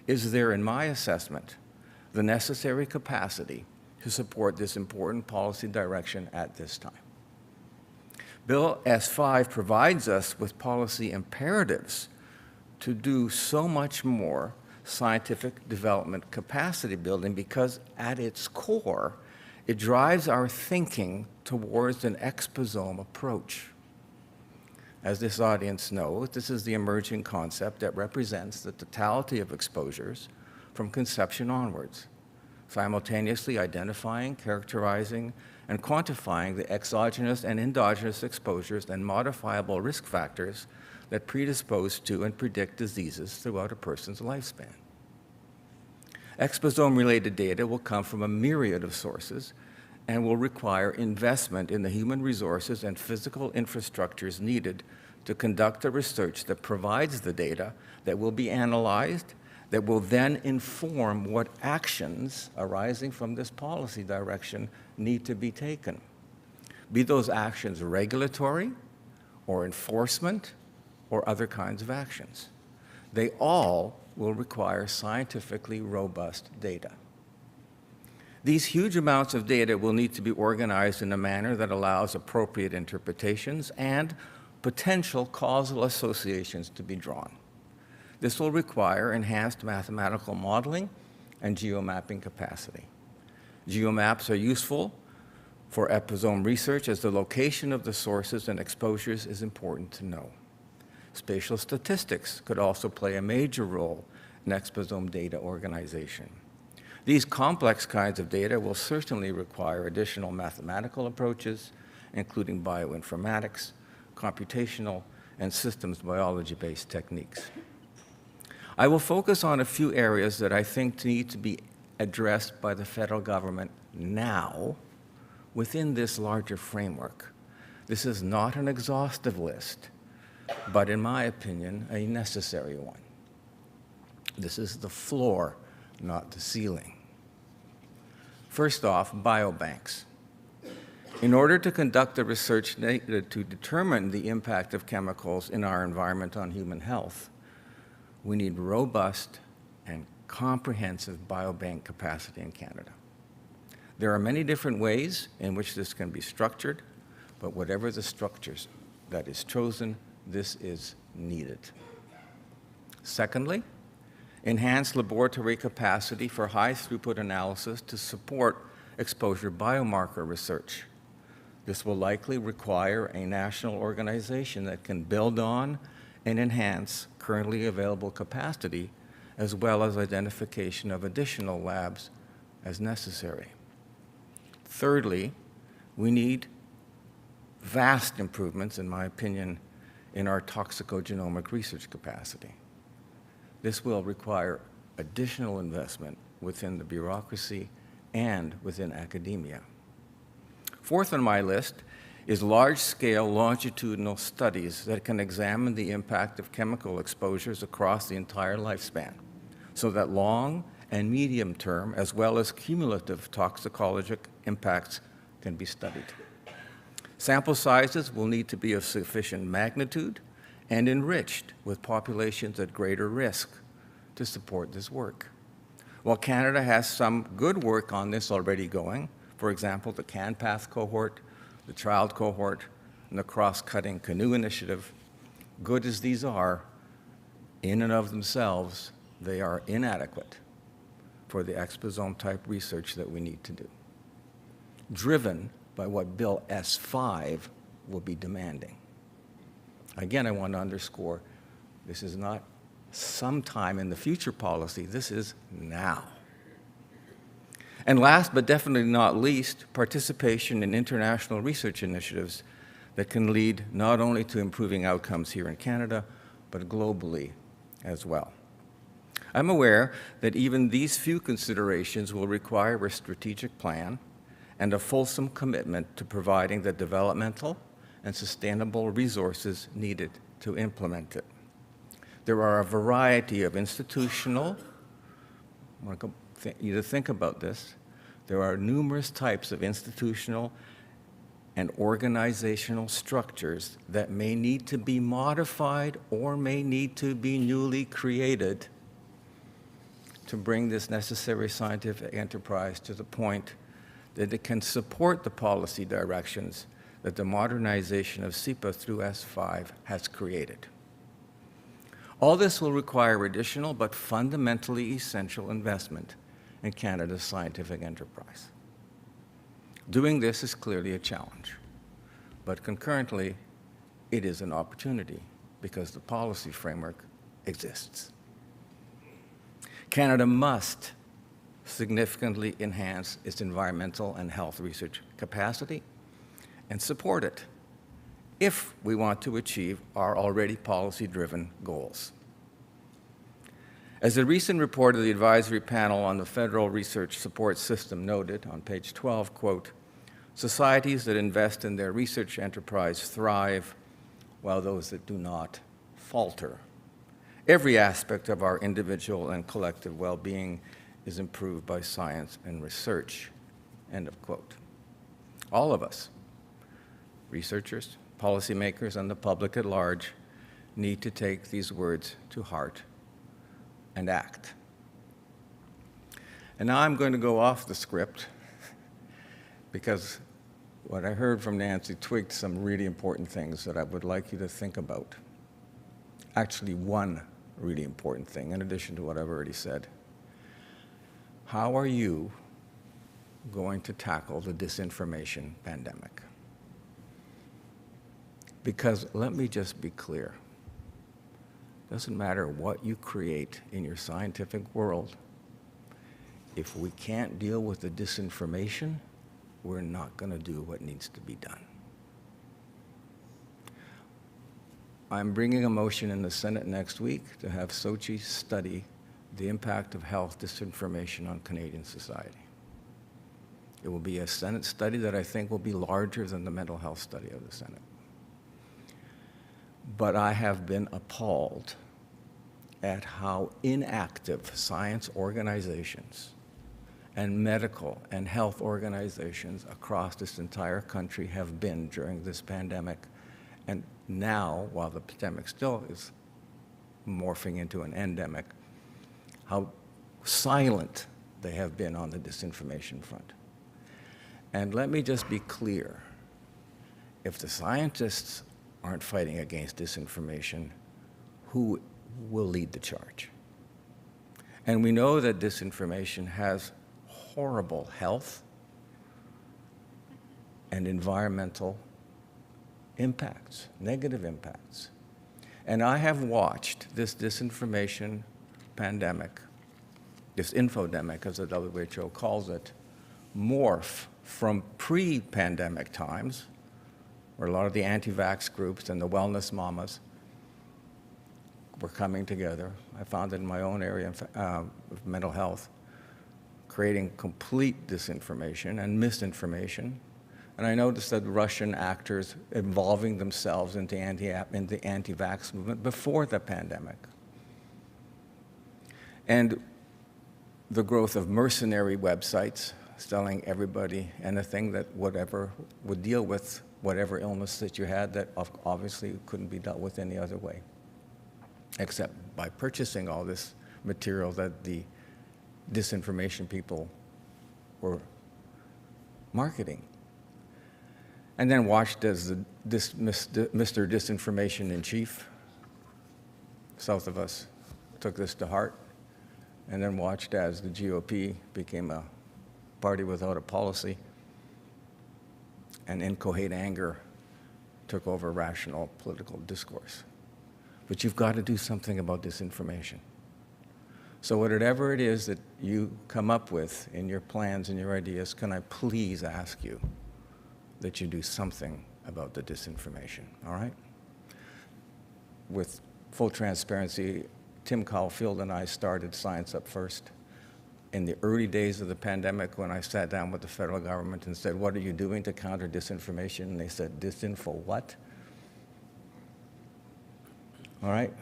is there, in my assessment, the necessary capacity to support this important policy direction at this time. Bill S5 provides us with policy imperatives to do so much more scientific development capacity building because at its core, it drives our thinking towards an exposome approach. As this audience knows, this is the emerging concept that represents the totality of exposures from conception onwards, simultaneously identifying, characterizing, and quantifying the exogenous and endogenous exposures and modifiable risk factors that predispose to and predict diseases throughout a person's lifespan. Exposome-related data will come from a myriad of sources and will require investment in the human resources and physical infrastructures needed to conduct the research that provides the data that will be analyzed, that will then inform what actions arising from this policy direction need to be taken. Be those actions regulatory or enforcement or other kinds of actions. They all will require scientifically robust data. These huge amounts of data will need to be organized in a manner that allows appropriate interpretations and potential causal associations to be drawn. This will require enhanced mathematical modeling and geomapping capacity. Geomaps are useful for episome research as the location of the sources and exposures is important to know. Spatial statistics could also play a major role in exposome data organization. These complex kinds of data will certainly require additional mathematical approaches, including bioinformatics, computational, and systems biology-based techniques. I will focus on a few areas that I think need to be addressed by the federal government now within this larger framework. This is not an exhaustive list, but in my opinion, a necessary one. This is the floor, not the ceiling. First off, biobanks. In order to conduct the research needed to determine the impact of chemicals in our environment on human health, we need robust and comprehensive biobank capacity in Canada. There are many different ways in which this can be structured, but whatever the structures that is chosen, this is needed. Secondly, enhanced laboratory capacity for high-throughput analysis to support exposure biomarker research. This will likely require a national organization that can build on and enhance currently available capacity, as well as identification of additional labs as necessary. Thirdly, we need vast improvements, in my opinion, in our toxicogenomic research capacity. This will require additional investment within the bureaucracy and within academia. Fourth on my list is large-scale longitudinal studies that can examine the impact of chemical exposures across the entire lifespan, so that long and medium-term, as well as cumulative toxicologic impacts can be studied. Sample sizes will need to be of sufficient magnitude and enriched with populations at greater risk to support this work. While Canada has some good work on this already going, for example, the CANPath cohort, the child cohort, and the cross-cutting CANUE initiative, good as these are, in and of themselves, they are inadequate for the exposome-type research that we need to do, driven by what Bill S5 will be demanding. Again, I want to underscore, this is not sometime in the future policy, this is now. And last but definitely not least, participation in international research initiatives that can lead not only to improving outcomes here in Canada, but globally as well. I'm aware that even these few considerations will require a strategic plan and a fulsome commitment to providing the developmental and sustainable resources needed to implement it. There are a variety of institutional, I want you to think about this, there are numerous types of institutional and organizational structures that may need to be modified or may need to be newly created to bring this necessary scientific enterprise to the point that it can support the policy directions that the modernization of SIPA through S5 has created. All this will require additional but fundamentally essential investment in Canada's scientific enterprise. Doing this is clearly a challenge, but concurrently, it is an opportunity because the policy framework exists. Canada must significantly enhance its environmental and health research capacity and support it if we want to achieve our already policy-driven goals. As a recent report of the advisory panel on the Federal Research Support System noted on page 12, quote, societies that invest in their research enterprise thrive, while those that do not falter. Every aspect of our individual and collective well-being is improved by science and research, end of quote. All of us, researchers, policymakers, and the public at large, need to take these words to heart and act. And now I'm going to go off the script because what I heard from Nancy twigged some really important things that I would like you to think about. Actually, one really important thing, in addition to what I've already said. How are you going to tackle the disinformation pandemic? Because let me just be clear. Doesn't matter what you create in your scientific world. If we can't deal with the disinformation, we're not going to do what needs to be done. I'm bringing a motion in the Senate next week to have Sochi study the impact of health disinformation on Canadian society. It will be a Senate study that I think will be larger than the mental health study of the Senate. But I have been appalled at how inactive science organizations and medical and health organizations across this entire country have been during this pandemic. And now, while the pandemic still is morphing into an endemic, how silent they have been on the disinformation front. And let me just be clear. If the scientists aren't fighting against disinformation, who will lead the charge? And we know that disinformation has horrible health and environmental impacts, negative impacts. And I have watched this disinformation pandemic, this infodemic, as the WHO calls it, morph from pre-pandemic times, where a lot of the anti-vax groups and the wellness mamas were coming together. I found it in my own area of mental health, creating complete disinformation and misinformation. And I noticed that Russian actors involving themselves in the anti-vax movement before the pandemic. And the growth of mercenary websites selling everybody anything that would deal with whatever illness that you had that obviously couldn't be dealt with any other way, except by purchasing all this material that the disinformation people were marketing. And then watched as Mr. Disinformation in Chief, south of us took this to heart and then watched as the GOP became a party without a policy, and incoherent anger took over rational political discourse. But you've got to do something about disinformation. So whatever it is that you come up with in your plans and your ideas, can I please ask you that you do something about the disinformation, all right? With full transparency, Tim Caulfield and I started Science Up First in the early days of the pandemic when I sat down with the federal government and said, what are you doing to counter disinformation? And they said, disinfo what? All right?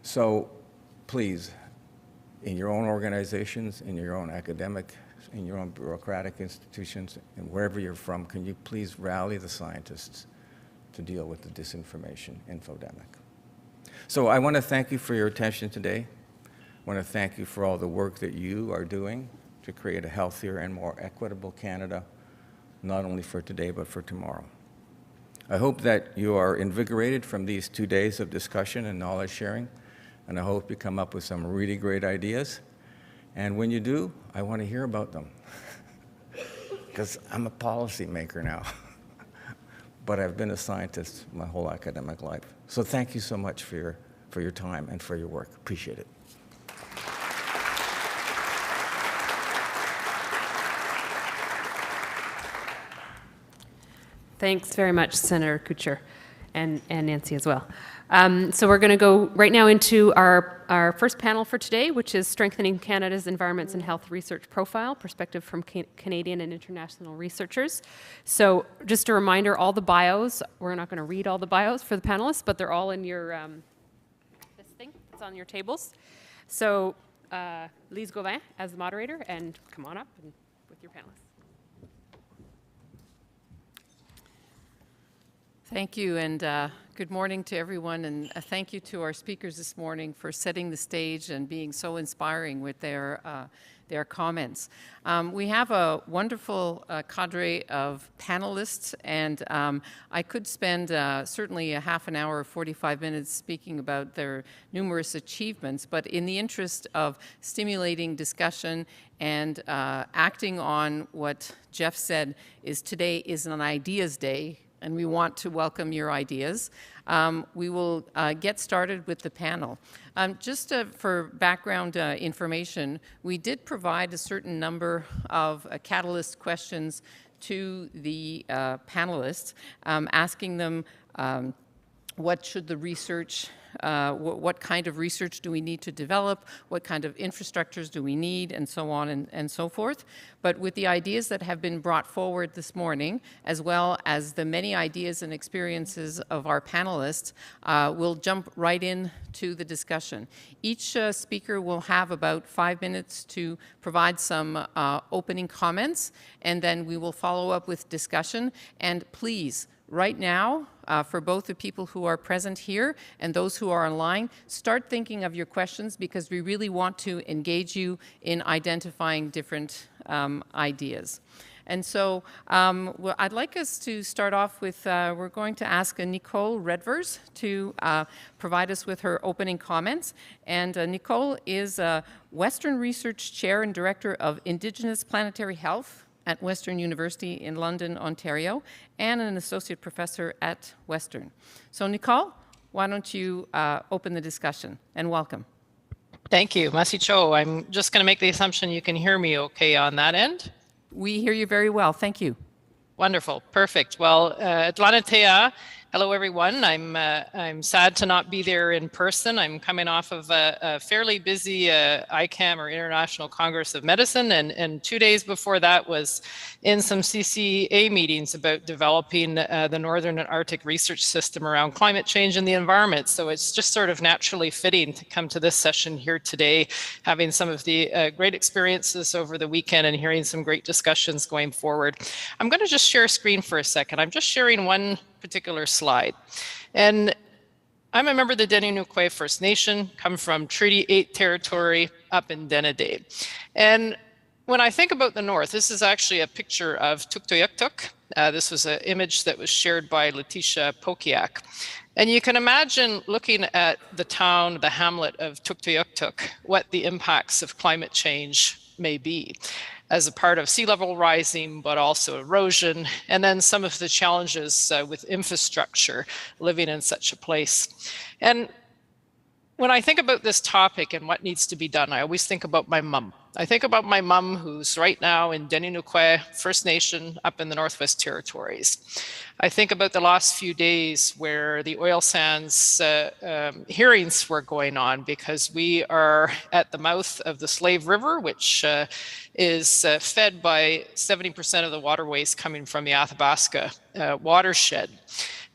So please, in your own organizations, in your own academic, in your own bureaucratic institutions, and wherever you're from, can you please rally the scientists to deal with the disinformation infodemic? So I want to thank you for your attention today. I want to thank you for all the work that you are doing to create a healthier and more equitable Canada, not only for today, but for tomorrow. I hope that you are invigorated from these 2 days of discussion and knowledge sharing, and I hope you come up with some really great ideas. And when you do, I want to hear about them, because I'm a policymaker now, but I've been a scientist my whole academic life. So thank you so much for your time and for your work. Appreciate it. Thanks very much, Senator Couture, and Nancy as well. So we're going to go right now into our first panel for today, which is Strengthening Canada's Environments and Health Research Profile, Perspective from Canadian and International Researchers. So just a reminder, all the bios, we're not going to read all the bios for the panelists, but they're all in your, this thing, it's on your tables. So Lise Gauvin as the moderator, and come on up and with your panelists. Thank you, and good morning to everyone, and thank you to our speakers this morning for setting the stage and being so inspiring with their comments. We have a wonderful cadre of panelists, and I could spend certainly a half an hour or 45 minutes speaking about their numerous achievements, but in the interest of stimulating discussion and acting on what Jeff said is today is an ideas day, and we want to welcome your ideas. We will get started with the panel. Just for background information, we did provide a certain number of catalyst questions to the panelists, asking them what should the research, what kind of research do we need to develop, what kind of infrastructures do we need, and so on and so forth. But with the ideas that have been brought forward this morning, as well as the many ideas and experiences of our panelists, we'll jump right into the discussion. Each speaker will have about 5 minutes to provide some opening comments, and then we will follow up with discussion. And please, right now, for both the people who are present here and those who are online, start thinking of your questions, because we really want to engage you in identifying different ideas. And so well, I'd like us to start off with, we're going to ask Nicole Redvers to provide us with her opening comments. And Nicole is a Western Research Chair and Director of Indigenous Planetary Health at Western University in London, Ontario, and an associate professor at Western. So Nicole, why don't you open the discussion, and welcome. Thank you, Masi Cho. I'm just going to make the assumption you can hear me okay on that end. We hear you very well, thank you. Wonderful, perfect. Well, Atlanatea, hello everyone. I'm sad to not be there in person. I'm coming off of a fairly busy ICAM, or International Congress of Medicine, and 2 days before that was in some CCA meetings about developing the Northern and Arctic research system around climate change and the environment. So it's just sort of naturally fitting to come to this session here today, having some of the great experiences over the weekend and hearing some great discussions going forward. I'm going to just share a screen for a second. I'm just sharing one particular slide. And I'm a member of the Dene-Nukwe First Nation, come from Treaty 8 territory up in Denedeh. And when I think about the North, this is actually a picture of Tuktoyaktuk. This was an image that was shared by Letitia Pokiak. And you can imagine looking at the town, the hamlet of Tuktoyaktuk, what the impacts of climate change may be as a part of sea level rising, but also erosion, and then some of the challenges with infrastructure living in such a place. And when I think about this topic and what needs to be done, I always think about my mum. I think about my mum, who's right now in Denunukwe First Nation up in the Northwest Territories. I think about the last few days where the oil sands hearings were going on, because we are at the mouth of the Slave River, which is fed by 70% of the waterways coming from the Athabasca watershed.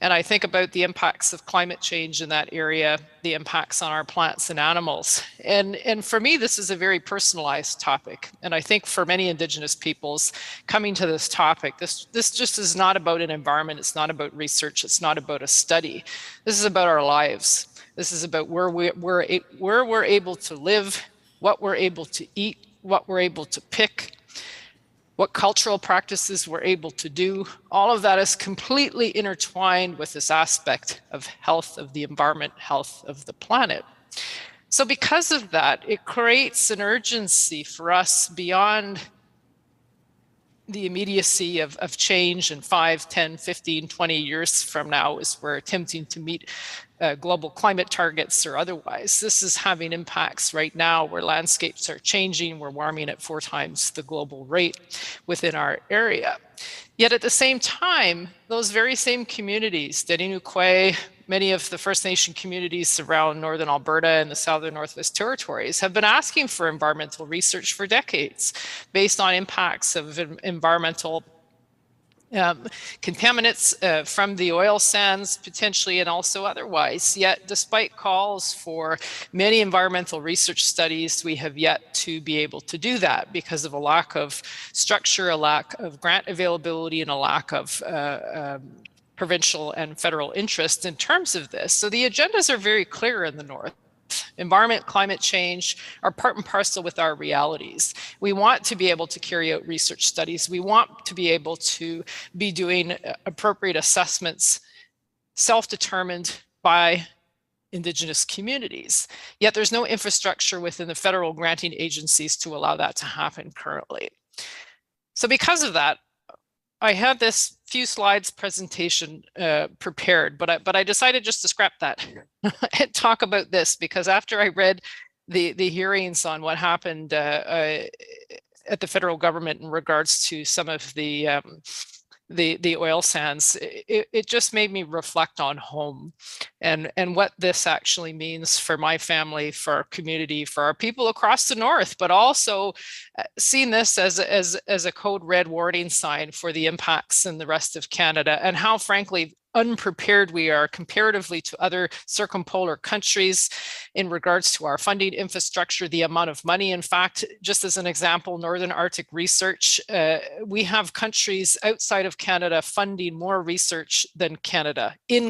And I think about the impacts of climate change in that area, the impacts on our plants and animals. And for me, this is a very personalized topic. And I think for many Indigenous peoples coming to this topic, this just is not about an environment. It's not about research. It's not about a study. This is about our lives. This is about where we're able to live, what we're able to eat, what we're able to pick, what cultural practices we're able to do. All of that is completely intertwined with this aspect of health of the environment, health of the planet. So because of that, it creates an urgency for us beyond the immediacy of change in 5, 10, 15, 20 years from now as we're attempting to meet global climate targets or otherwise. This is having impacts right now where landscapes are changing. We're warming at 4 times the global rate within our area. Yet at the same time, those very same communities, Denunukwe, many of the First Nation communities around Northern Alberta and the Southern Northwest Territories have been asking for environmental research for decades based on impacts of environmental contaminants from the oil sands potentially and also otherwise. Yet despite calls for many environmental research studies, we have yet to be able to do that because of a lack of structure, a lack of grant availability, and a lack of provincial and federal interest in terms of this. So the agendas are very clear in the North. Environment, climate change are part and parcel with our realities. We want to be able to carry out research studies. We want to be able to be doing appropriate assessments, self-determined by Indigenous communities. Yet there's no infrastructure within the federal granting agencies to allow that to happen currently. So because of that, I had this few slides presentation prepared, but I decided just to scrap that and talk about this, because after I read the hearings on what happened at the federal government in regards to some of the oil sands, it just made me reflect on home and what this actually means for my family, for our community, for our people across the North, but also seeing this as a code red warning sign for the impacts in the rest of Canada, and how frankly unprepared we are comparatively to other circumpolar countries in regards to our funding infrastructure, the amount of money. In fact, just as an example, Northern Arctic research, we have countries outside of Canada funding more research than Canada in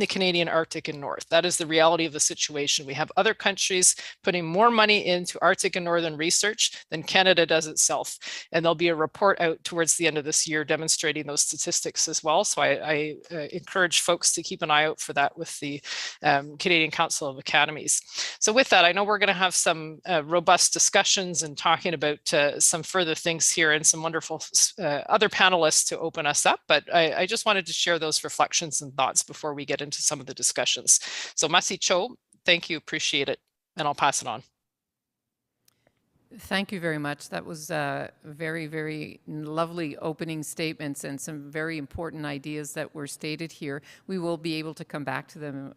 the Canadian Arctic and North. That is the reality of the situation. We have other countries putting more money into Arctic and Northern research than Canada does itself. And there'll be a report out towards the end of this year demonstrating those statistics as well. So I encourage folks to keep an eye out for that with the Canadian Council of Academies. So with that, I know we're going to have some robust discussions and talking about some further things here and some wonderful other panelists to open us up. But I just wanted to share those reflections and thoughts before we get into some of the discussions. So Masi Cho, thank you, appreciate it, and I'll pass it on. Thank you very much. That was very, very lovely opening statements and some very important ideas that were stated here. We will be able to come back to them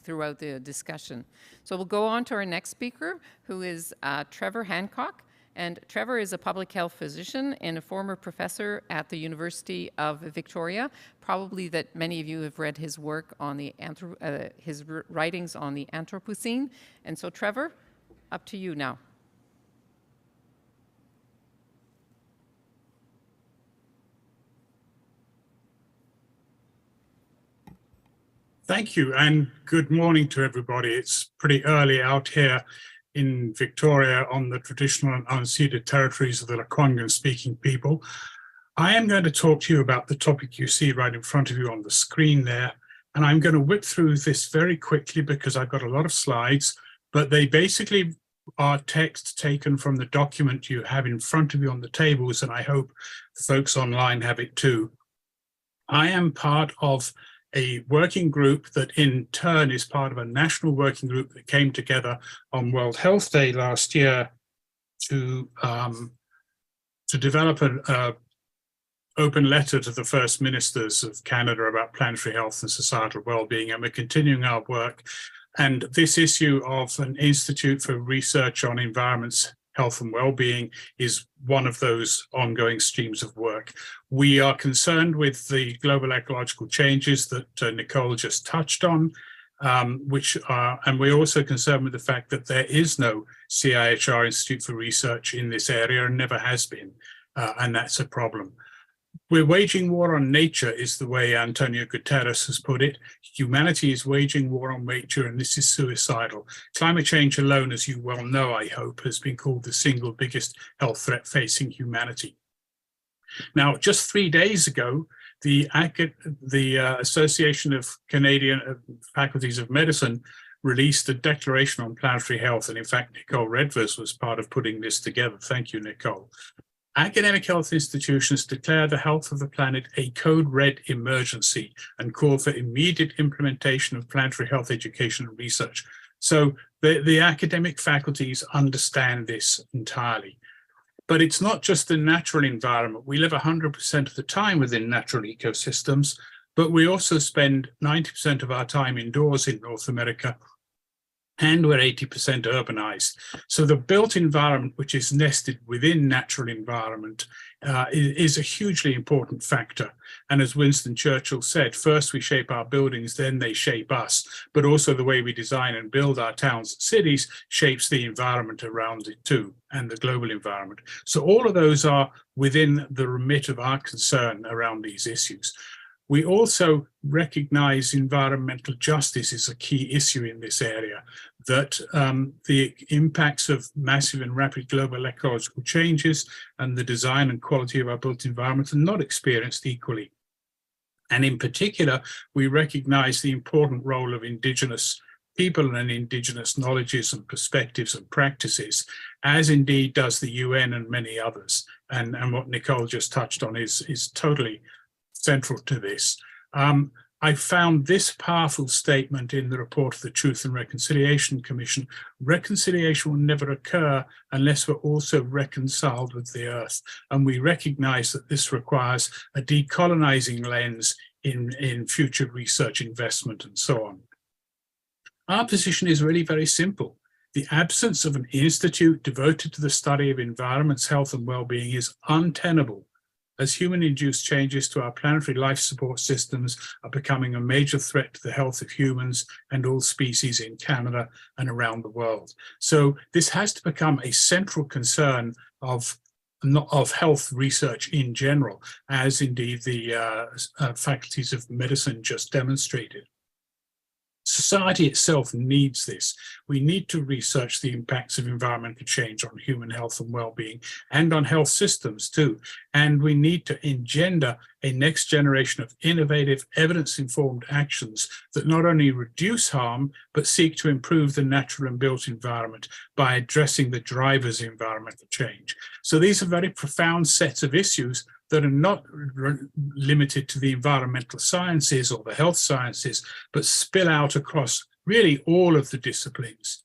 throughout the discussion. So we'll go on to our next speaker, who is Trevor Hancock. And Trevor is a public health physician and a former professor at the University of Victoria. Probably that many of you have read his work on the his writings on the Anthropocene. And so Trevor, up to you now. Thank you, and good morning to everybody. It's pretty early out here in Victoria on the traditional and unceded territories of the Lekwungen-speaking people. I am going to talk to you about the topic you see right in front of you on the screen there, And I'm going to whip through this very quickly because I've got a lot of slides, but they basically are text taken from the document you have in front of you on the tables, and I hope folks online have it too. I am part of a working group that in turn is part of a national working group that came together on World Health Day last year to develop an open letter to the First Ministers of Canada about planetary health and societal well-being, and we're continuing our work. And this issue of an Institute for Research on Environment's Health and Well-being is one of those ongoing streams of work. We are concerned with the global ecological changes that Nicole just touched on, and we're also concerned with the fact that there is no CIHR Institute for Research in this area and never has been, and that's a problem. We're waging war on nature is the way Antonio Guterres has put it. Humanity is waging war on nature, and this is suicidal. Climate change alone, as you well know, I hope, has been called the single biggest health threat facing humanity. Now, just 3 days ago, the Association of Canadian Faculties of Medicine released a declaration on planetary health, and in fact, Nicole Redvers was part of putting this together. Thank you, Nicole. Academic health institutions declare the health of the planet a code red emergency and call for immediate implementation of planetary health education and research. So the academic faculties understand this entirely. But it's not just the natural environment. We live 100% of the time within natural ecosystems, but we also spend 90% of our time indoors in North America, and we're 80% urbanized. So the built environment, which is nested within natural environment, is a hugely important factor. And as Winston Churchill said, first we shape our buildings, then they shape us. But also the way we design and build our towns and cities shapes the environment around it too, and the global environment. So all of those are within the remit of our concern around these issues. We also recognize environmental justice is a key issue in this area, that the impacts of massive and rapid global ecological changes and the design and quality of our built environment are not experienced equally. And in particular, we recognize the important role of Indigenous people and Indigenous knowledges and perspectives and practices, as indeed does the UN and many others. And what Nicole just touched on is totally central to this. I found this powerful statement in the report of the Truth and Reconciliation Commission. Reconciliation will never occur unless we're also reconciled with the earth. And we recognize that this requires a decolonizing lens in future research investment and so on. Our position is really very simple. The absence of an institute devoted to the study of environment's health and well-being is untenable, as human-induced changes to our planetary life support systems are becoming a major threat to the health of humans and all species in Canada and around the world. So this has to become a central concern of health research in general, as indeed the faculties of medicine just demonstrated. Society itself needs this. We need to research the impacts of environmental change on human health and well-being and on health systems too. And we need to engender a next generation of innovative, evidence-informed actions that not only reduce harm, but seek to improve the natural and built environment by addressing the drivers of environmental change. So these are very profound sets of issues that are not limited to the environmental sciences or the health sciences, but spill out across really all of the disciplines.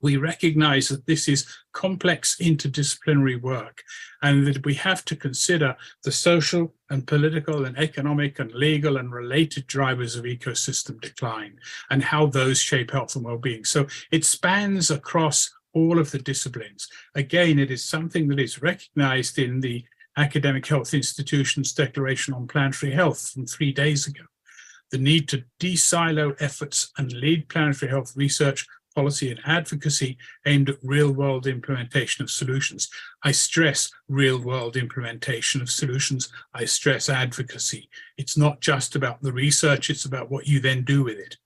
We recognize that this is complex interdisciplinary work and that we have to consider the social and political and economic and legal and related drivers of ecosystem decline and how those shape health and well-being. So it spans across all of the disciplines. Again, it is something that is recognized in the Academic Health Institutions Declaration on Planetary Health from 3 days ago. The need to de-silo efforts and lead planetary health research, policy and advocacy aimed at real-world implementation of solutions. I stress real-world implementation of solutions. I stress advocacy. It's not just about the research, it's about what you then do with it.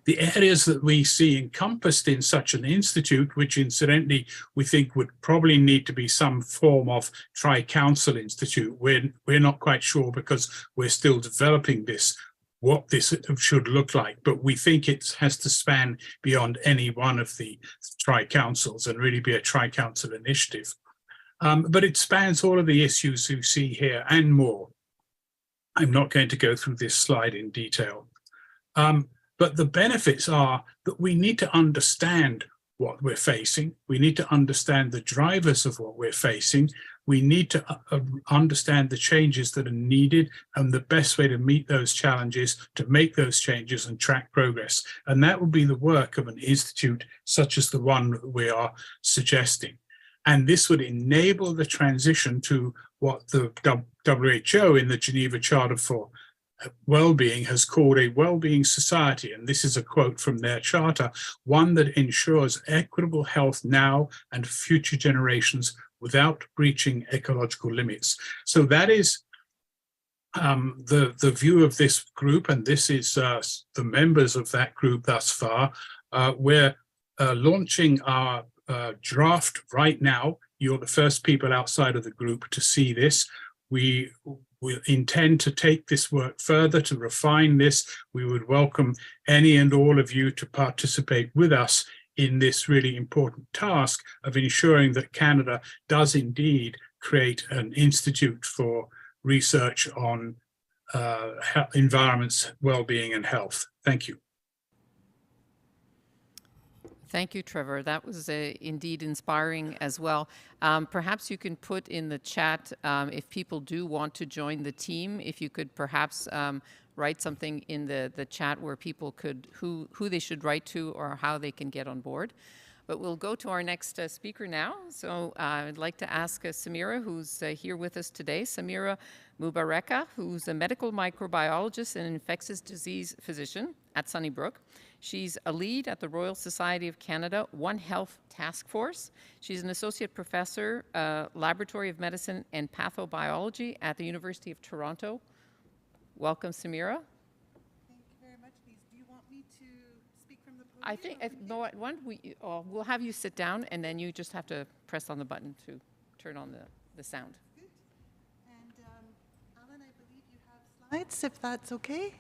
The areas that we see encompassed in such an institute, which incidentally we think would probably need to be some form of tri-council institute, we're not quite sure because we're still developing this, what this should look like, but we think it has to span beyond any one of the tri-councils and really be a tri-council initiative. But it spans all of the issues you see here and more. I'm not going to go through this slide in detail. But the benefits are that we need to understand what we're facing. We need to understand the drivers of what we're facing. We need to understand the changes that are needed and the best way to meet those challenges, to make those changes and track progress. And that will be the work of an institute such as the one that we are suggesting. And this would enable the transition to what the WHO in the Geneva Charter for Wellbeing has called a well-being society. And this is a quote from their charter, one that ensures equitable health now and future generations without breaching ecological limits. So that is the view of this group, and this is the members of that group thus far. We're launching our draft right now. You're the first people outside of the group to see this. We intend to take this work further, to refine this. We would welcome any and all of you to participate with us in this really important task of ensuring that Canada does indeed create an institute for research on environments, well-being and health. Thank you. Thank you, Trevor. That was indeed inspiring as well. Perhaps you can put in the chat if people do want to join the team, if you could perhaps write something in the chat where people could, who they should write to or how they can get on board. But we'll go to our next speaker now. So I'd like to ask Samira, who's here with us today. Samira Mubareka, who's a medical microbiologist and infectious disease physician at Brook. She's a lead at the Royal Society of Canada One Health Task Force. She's an associate professor, Laboratory of Medicine and Pathobiology at the University of Toronto. Welcome, Samira. Thank you very much, Lise. Do you want me to speak from the podium? I think we'll have you sit down, and then you just have to press on the button to turn on the sound. Good. And Alan, I believe you have slides, if that's okay.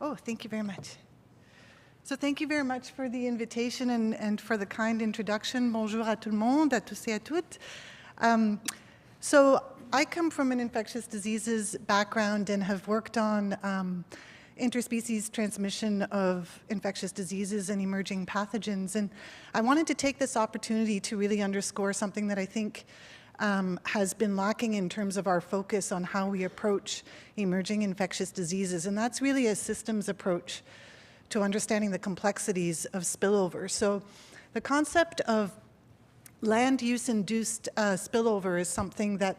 Oh, thank you very much. So thank you very much for the invitation and for the kind introduction. Bonjour à tout le monde, à tous et à toutes. So I come from an infectious diseases background and have worked on interspecies transmission of infectious diseases and emerging pathogens. And I wanted to take this opportunity to really underscore something that I think has been lacking in terms of our focus on how we approach emerging infectious diseases. And that's really a systems approach to understanding the complexities of spillover. So the concept of land use-induced spillover is something that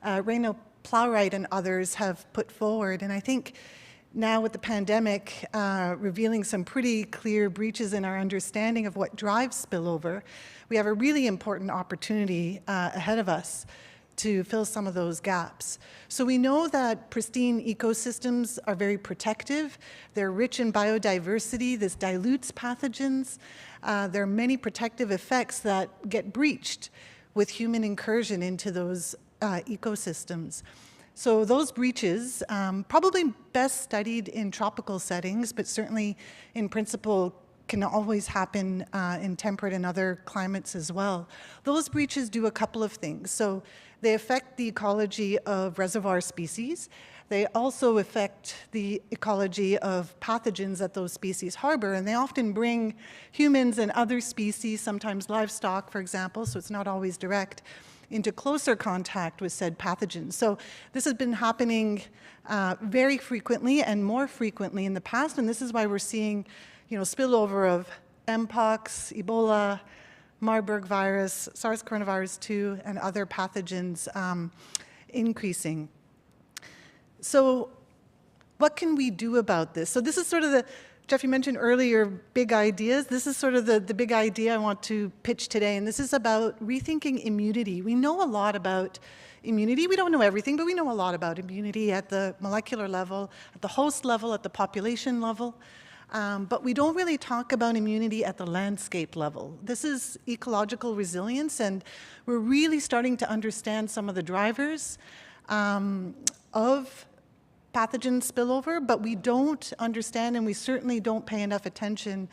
Reino Plowright and others have put forward. And I think now with the pandemic revealing some pretty clear breaches in our understanding of what drives spillover, we have a really important opportunity ahead of us to fill some of those gaps. So we know that pristine ecosystems are very protective. They're rich in biodiversity. This dilutes pathogens. There are many protective effects that get breached with human incursion into those ecosystems. So those breaches, probably best studied in tropical settings, but certainly in principle can always happen in temperate and other climates as well. Those breaches do a couple of things. So they affect the ecology of reservoir species. They also affect the ecology of pathogens that those species harbor, and they often bring humans and other species, sometimes livestock, for example, so it's not always direct, into closer contact with said pathogens. So this has been happening very frequently and more frequently in the past, and this is why we're seeing, spillover of Mpox, Ebola, Marburg virus, SARS coronavirus 2, and other pathogens increasing. So what can we do about this? So this is sort of the, Jeff, you mentioned earlier big ideas. This is sort of the big idea I want to pitch today, and this is about rethinking immunity. We know a lot about immunity. We don't know everything, but we know a lot about immunity at the molecular level, at the host level, at the population level. But we don't really talk about immunity at the landscape level. This is ecological resilience, and we're really starting to understand some of the drivers of pathogen spillover, but we don't understand, and we certainly don't pay enough attention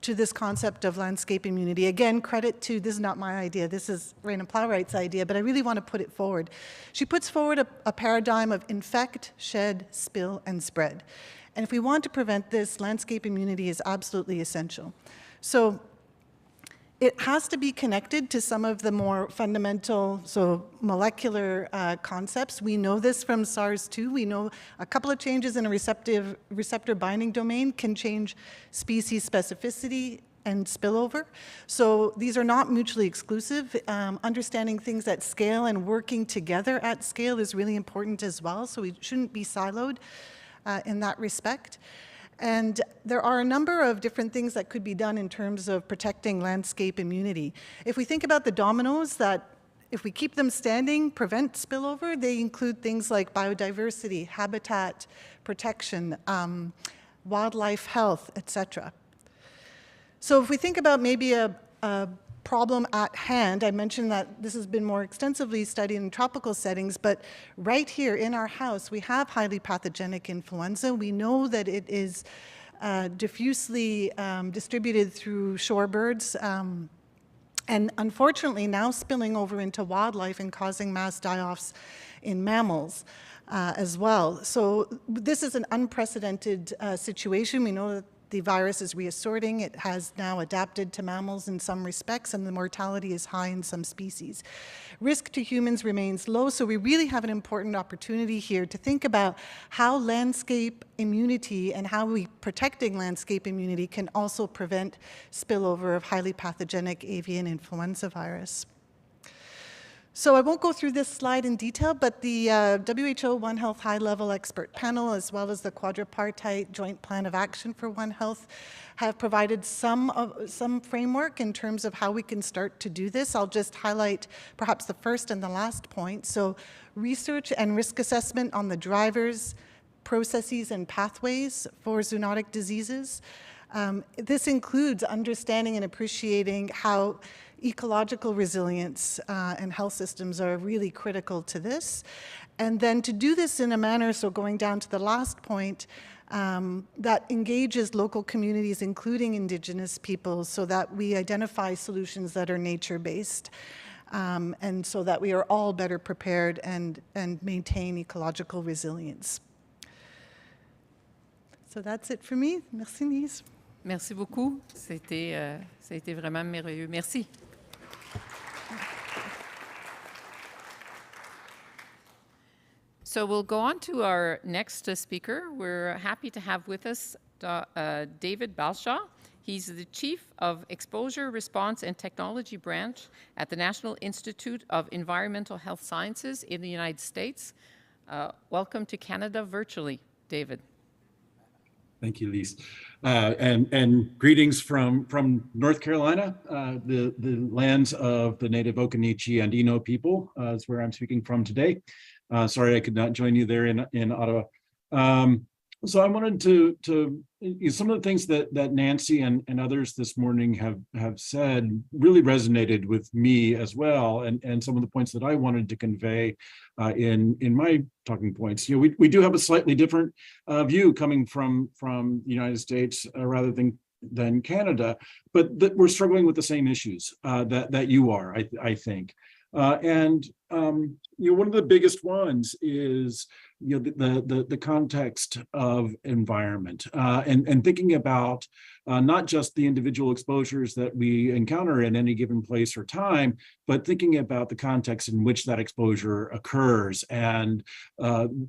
to this concept of landscape immunity. Again, credit to, this is not my idea, this is Raina Plowright's idea, but I really want to put it forward. She puts forward a paradigm of infect, shed, spill, and spread. And if we want to prevent this, landscape immunity is absolutely essential. So it has to be connected to some of the more fundamental, so molecular concepts. We know this from SARS-2. We know a couple of changes in a receptor binding domain can change species specificity and spillover. So these are not mutually exclusive. Understanding things at scale and working together at scale is really important as well. So we shouldn't be siloed in that respect. And there are a number of different things that could be done in terms of protecting landscape immunity. If we think about the dominoes that, if we keep them standing, prevent spillover, they include things like biodiversity, habitat protection, wildlife health, etc. So if we think about maybe a problem at hand, I mentioned that this has been more extensively studied in tropical settings, but right here in our house, we have highly pathogenic influenza. We know that it is diffusely distributed through shorebirds, and unfortunately now spilling over into wildlife and causing mass die-offs in mammals as well. So this is an unprecedented situation. We know that the virus is reassorting. It has now adapted to mammals in some respects, and the mortality is high in some species. Risk to humans remains low, so we really have an important opportunity here to think about how landscape immunity and how we protecting landscape immunity can also prevent spillover of highly pathogenic avian influenza virus. So I won't go through this slide in detail, but the WHO One Health high-level expert panel, as well as the quadripartite joint plan of action for One Health, have provided some framework in terms of how we can start to do this. I'll just highlight perhaps the first and the last point. So research and risk assessment on the drivers, processes, and pathways for zoonotic diseases. This includes understanding and appreciating how ecological resilience and health systems are really critical to this. And then to do this in a manner, so going down to the last point, that engages local communities, including Indigenous peoples, so that we identify solutions that are nature-based, and so that we are all better prepared and maintain ecological resilience. So that's it for me. Merci, Lise. Merci beaucoup. Ça a été vraiment merveilleux. Merci. So we'll go on to our next speaker. We're happy to have with us David Balshaw. He's the Chief of Exposure Response and Technology Branch at the National Institute of Environmental Health Sciences in the United States. Welcome to Canada virtually, David. Thank you, Lise. And greetings from North Carolina, the lands of the native Occaneechi and Eno people is where I'm speaking from today. Sorry I could not join you there in Ottawa. So I wanted to some of the things that Nancy and others this morning have said really resonated with me as well, and some of the points that I wanted to convey in my talking points. You know, we do have a slightly different view coming from the United States rather than Canada, but that we're struggling with the same issues that you are, I think. You know, one of the biggest ones is, you know, the context of environment and thinking about not just the individual exposures that we encounter in any given place or time, but thinking about the context in which that exposure occurs and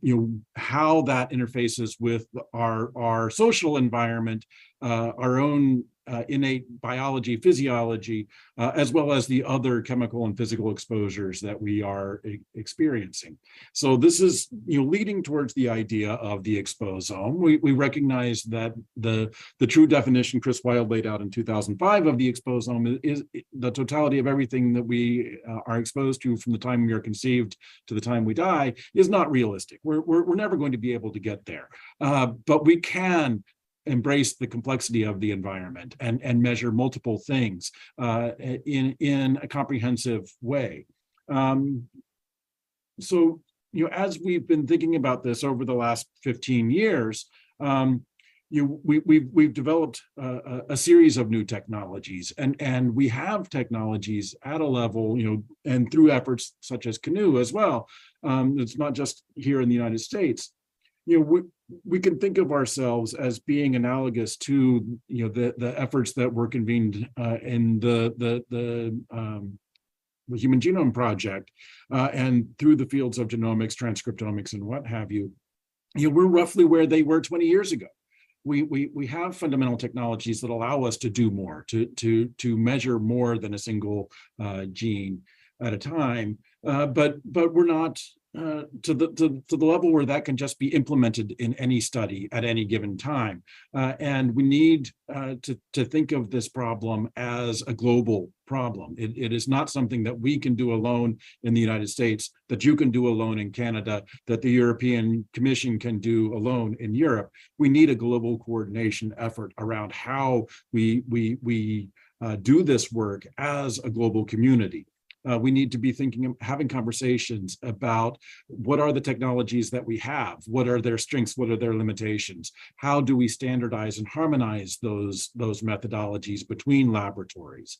you know, how that interfaces with our social environment, our own innate biology, physiology, as well as the other chemical and physical exposures that we are experiencing. So this is, you know, leading towards the idea of the exposome. We recognize that the true definition Chris Wilde laid out in 2005 of the exposome is the totality of everything that we are exposed to from the time we are conceived to the time we die is not realistic. We're never going to be able to get there, but we can embrace the complexity of the environment and measure multiple things in a comprehensive way. So as we've been thinking about this over the last 15 years, we've developed a series of new technologies, and we have technologies at a level, and through efforts such as CANUE as well. It's not just here in the United States. We can think of ourselves as being analogous to the efforts that were convened in the Human Genome Project and through the fields of genomics, transcriptomics, and what have you. We're roughly where they were 20 years ago. We have fundamental technologies that allow us to do more, to measure more than a single gene at a time, but we're not to the level where that can just be implemented in any study at any given time. And we need to think of this problem as a global problem. It is not something that we can do alone in the United States, that you can do alone in Canada, that the European Commission can do alone in Europe. We need a global coordination effort around how we do this work as a global community. We need to be having conversations about what are the technologies that we have, what are their strengths, what are their limitations, how do we standardize and harmonize those methodologies between laboratories.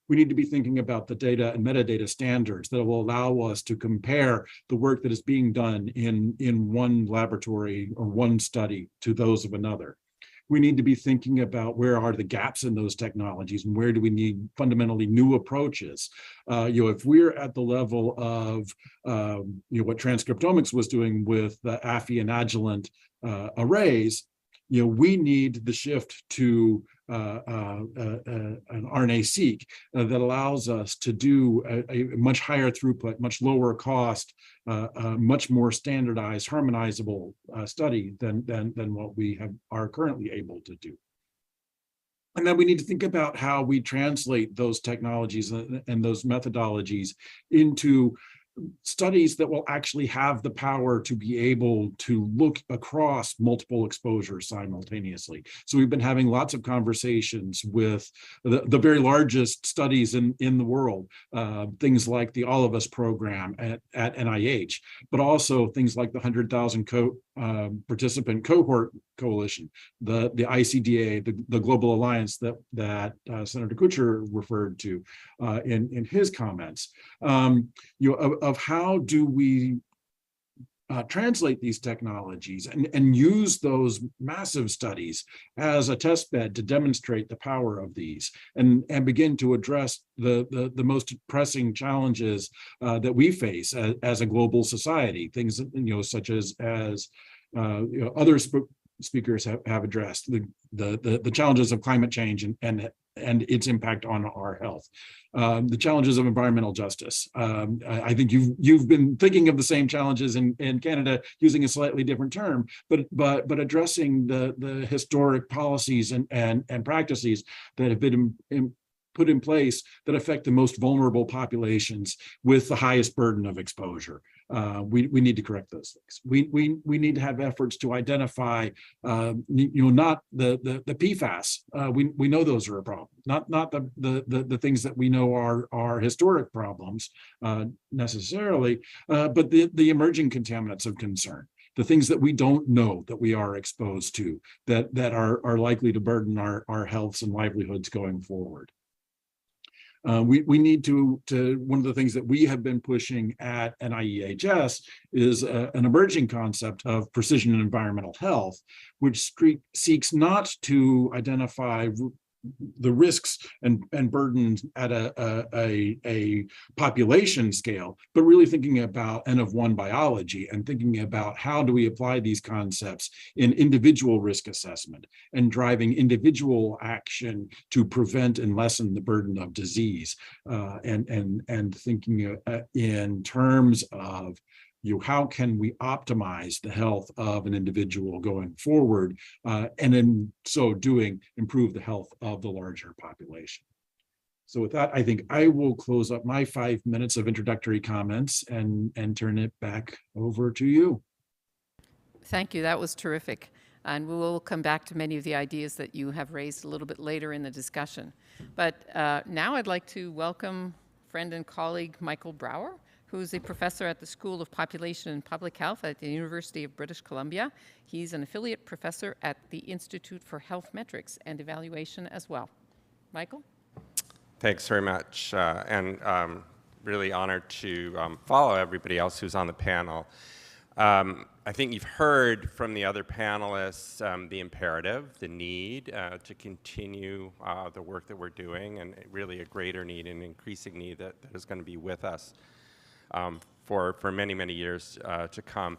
We need to be thinking about the data and metadata standards that will allow us to compare the work that is being done in one laboratory or one study to those of another. We need to be thinking about where are the gaps in those technologies and where do we need fundamentally new approaches. If we're at the level of what transcriptomics was doing with the Affy and Agilent arrays, we need the shift to an RNA-seq that allows us to do a much higher throughput, much lower cost, much more standardized, harmonizable study than what we are currently able to do. And then we need to think about how we translate those technologies and those methodologies into studies that will actually have the power to be able to look across multiple exposures simultaneously. So we've been having lots of conversations with the very largest studies in the world, things like the All of Us program at NIH, but also things like the 100,000 participant cohort coalition, the ICDA, the Global Alliance that Senator Kutcher referred to in his comments, of how do we translate these technologies and use those massive studies as a test bed to demonstrate the power of these and begin to address the most pressing challenges that we face as a global society, things such as other speakers have addressed, the challenges of climate change and its impact on our health, the challenges of environmental justice. I think you've been thinking of the same challenges in Canada using a slightly different term, but addressing the historic policies and practices that have been put in place that affect the most vulnerable populations with the highest burden of exposure. We need to correct those things. We need to have efforts to identify, not the PFAS. We know those are a problem. Not the things that we know are historic problems necessarily, but the emerging contaminants of concern. The things that we don't know that we are exposed to that are likely to burden our healths and livelihoods going forward. We need to one of the things that we have been pushing at NIEHS is an emerging concept of precision and environmental health, which seeks not to identify the risks and burdens at a population scale, but really thinking about N of 1 biology and thinking about how do we apply these concepts in individual risk assessment and driving individual action to prevent and lessen the burden of disease, and thinking in terms of how can we optimize the health of an individual going forward, and in so doing, improve the health of the larger population. So with that, I think I will close up my 5 minutes of introductory comments and turn it back over to you. Thank you. That was terrific. And we will come back to many of the ideas that you have raised a little bit later in the discussion. But now I'd like to welcome friend and colleague Michael Brower, who's a professor at the School of Population and Public Health at the University of British Columbia. He's an affiliate professor at the Institute for Health Metrics and Evaluation as well. Michael? Thanks very much, and really honored to follow everybody else who's on the panel. I think you've heard from the other panelists the imperative, the need to continue the work that we're doing, and really a greater need, an increasing need that is going to be with us for many, many years to come.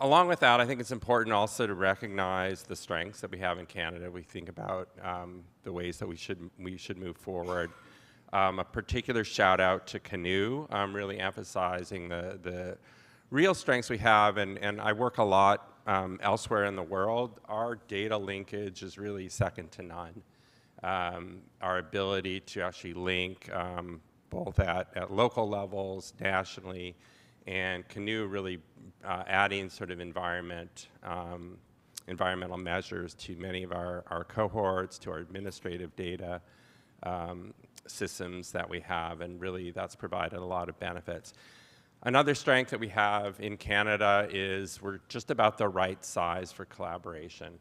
Along with that, I think it's important also to recognize the strengths that we have in Canada. We think about the ways that we should move forward. A particular shout out to CANUE, really emphasizing the real strengths we have, and I work a lot elsewhere in the world. Our data linkage is really second to none. Our ability to actually link both at local levels, nationally, and CANUE really adding sort of environmental measures to many of our cohorts, to our administrative data systems that we have, and really that's provided a lot of benefits. Another strength that we have in Canada is we're just about the right size for collaboration.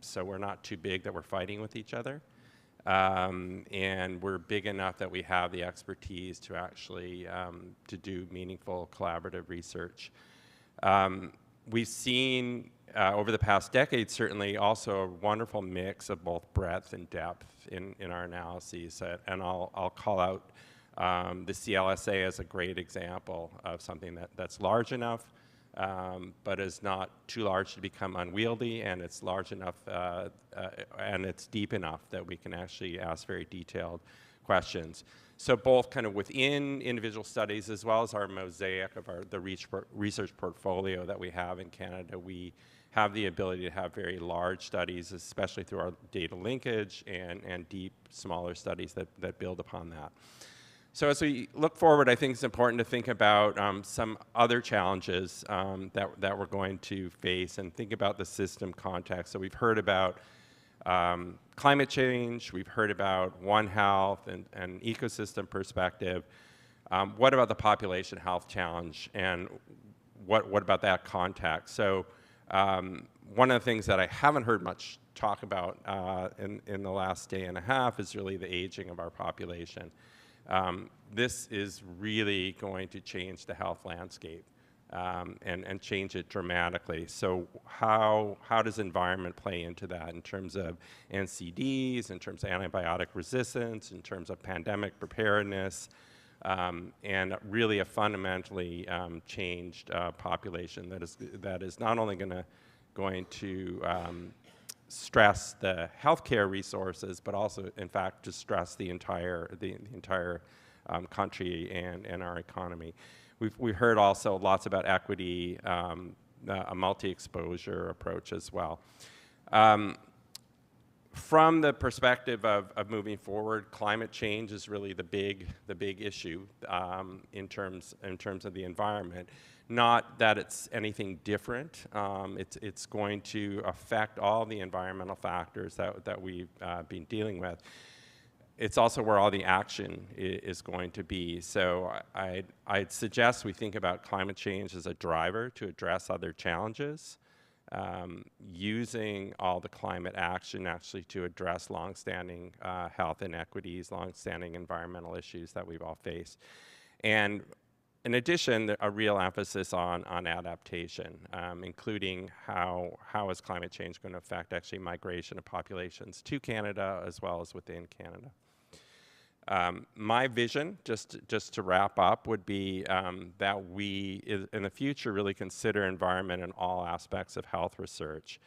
So we're not too big that we're fighting with each other. And we're big enough that we have the expertise to actually to do meaningful collaborative research. We've seen over the past decade certainly also a wonderful mix of both breadth and depth in our analyses, and I'll call out the CLSA as a great example of something that's large enough but is not too large to become unwieldy, and it's large enough and it's deep enough that we can actually ask very detailed questions. So both kind of within individual studies as well as our mosaic of the research portfolio that we have in Canada, we have the ability to have very large studies, especially through our data linkage, and deep, smaller studies that build upon that. So as we look forward, I think it's important to think about some other challenges that we're going to face, and think about the system context. So we've heard about climate change, we've heard about One Health and ecosystem perspective. What about the population health challenge, and what about that context? So one of the things that I haven't heard much talk about in the last day and a half is really the aging of our population. This is really going to change the health landscape and change it dramatically. So how does environment play into that in terms of NCDs, in terms of antibiotic resistance, in terms of pandemic preparedness, and really a fundamentally changed population that is not only going to stress the healthcare resources, but also, in fact, to stress the entire country and our economy. We've heard also lots about equity, a multi-exposure approach as well. From the perspective of moving forward, climate change is really the big issue in terms of the environment. Not that it's anything different. It's going to affect all the environmental factors that we've been dealing with. It's also where all the action is going to be. So I'd suggest we think about climate change as a driver to address other challenges, using all the climate action actually to address longstanding health inequities, longstanding environmental issues that we've all faced. And in addition, a real emphasis on adaptation, including how is climate change going to affect actually migration of populations to Canada as well as within Canada. My vision, just to wrap up, would be that we, in the future, really consider environment in all aspects of health research.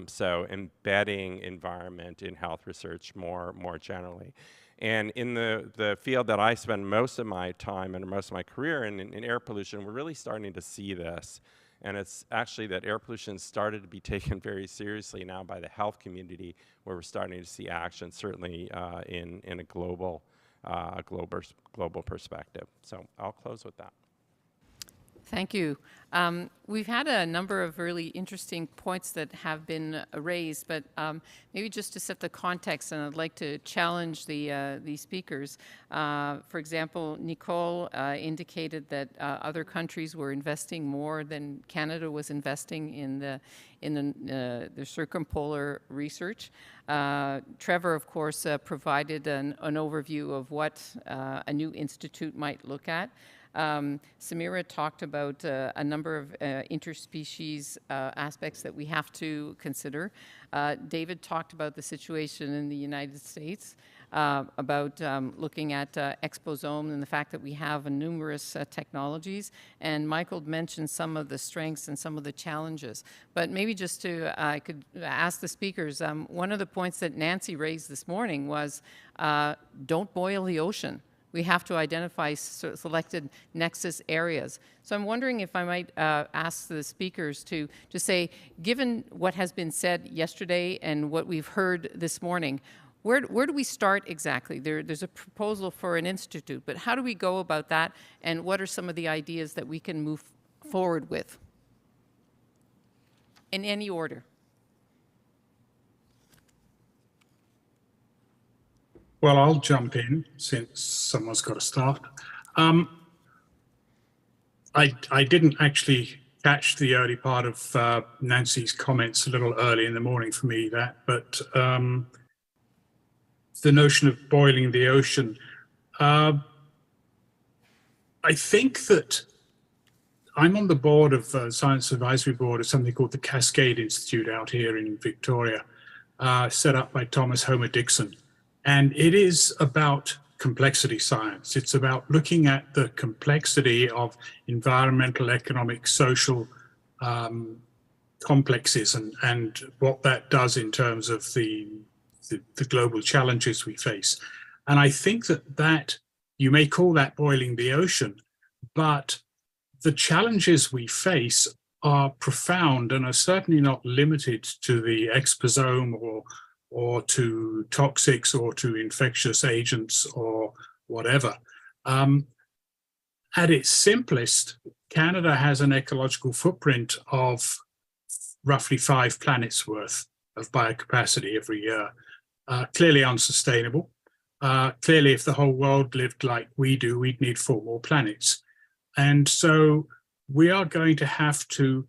So embedding environment in health research more generally. And in the field that I spend most of my time and most of my career in air pollution, we're really starting to see this. And it's actually that air pollution started to be taken very seriously now by the health community, where we're starting to see action, certainly in a global perspective. So I'll close with that. Thank you. We've had a number of really interesting points that have been raised, but maybe just to set the context, and I'd like to challenge the speakers. For example, Nicole indicated that other countries were investing more than Canada was investing in the circumpolar research. Trevor, of course, provided an overview of what a new institute might look at. Samira talked about a number of interspecies aspects that we have to consider. David talked about the situation in the United States, about looking at exposome and the fact that we have numerous technologies. And Michael mentioned some of the strengths and some of the challenges. But maybe just to, I could ask the speakers, one of the points that Nancy raised this morning was don't boil the ocean. We have to identify selected nexus areas. So I'm wondering if I might ask the speakers to say, given what has been said yesterday and what we've heard this morning, where do we start exactly? There's a proposal for an institute, but how do we go about that, and what are some of the ideas that we can move forward with? In any order. Well, I'll jump in since someone's got to start. I didn't actually catch the early part of Nancy's comments, a little early in the morning for me, but the notion of boiling the ocean. I think that I'm on the board of Science Advisory Board of something called the Cascade Institute out here in Victoria, set up by Thomas Homer Dixon. And it is about complexity science. It's about looking at the complexity of environmental, economic, social complexes and what that does in terms of the global challenges we face. And I think that you may call that boiling the ocean, but the challenges we face are profound and are certainly not limited to the exposome or to toxics or to infectious agents or whatever. At its simplest, Canada has an ecological footprint of roughly 5 planets worth of biocapacity every year. Clearly unsustainable. Clearly, if the whole world lived like we do, we'd need 4 more planets. And so we are going to have to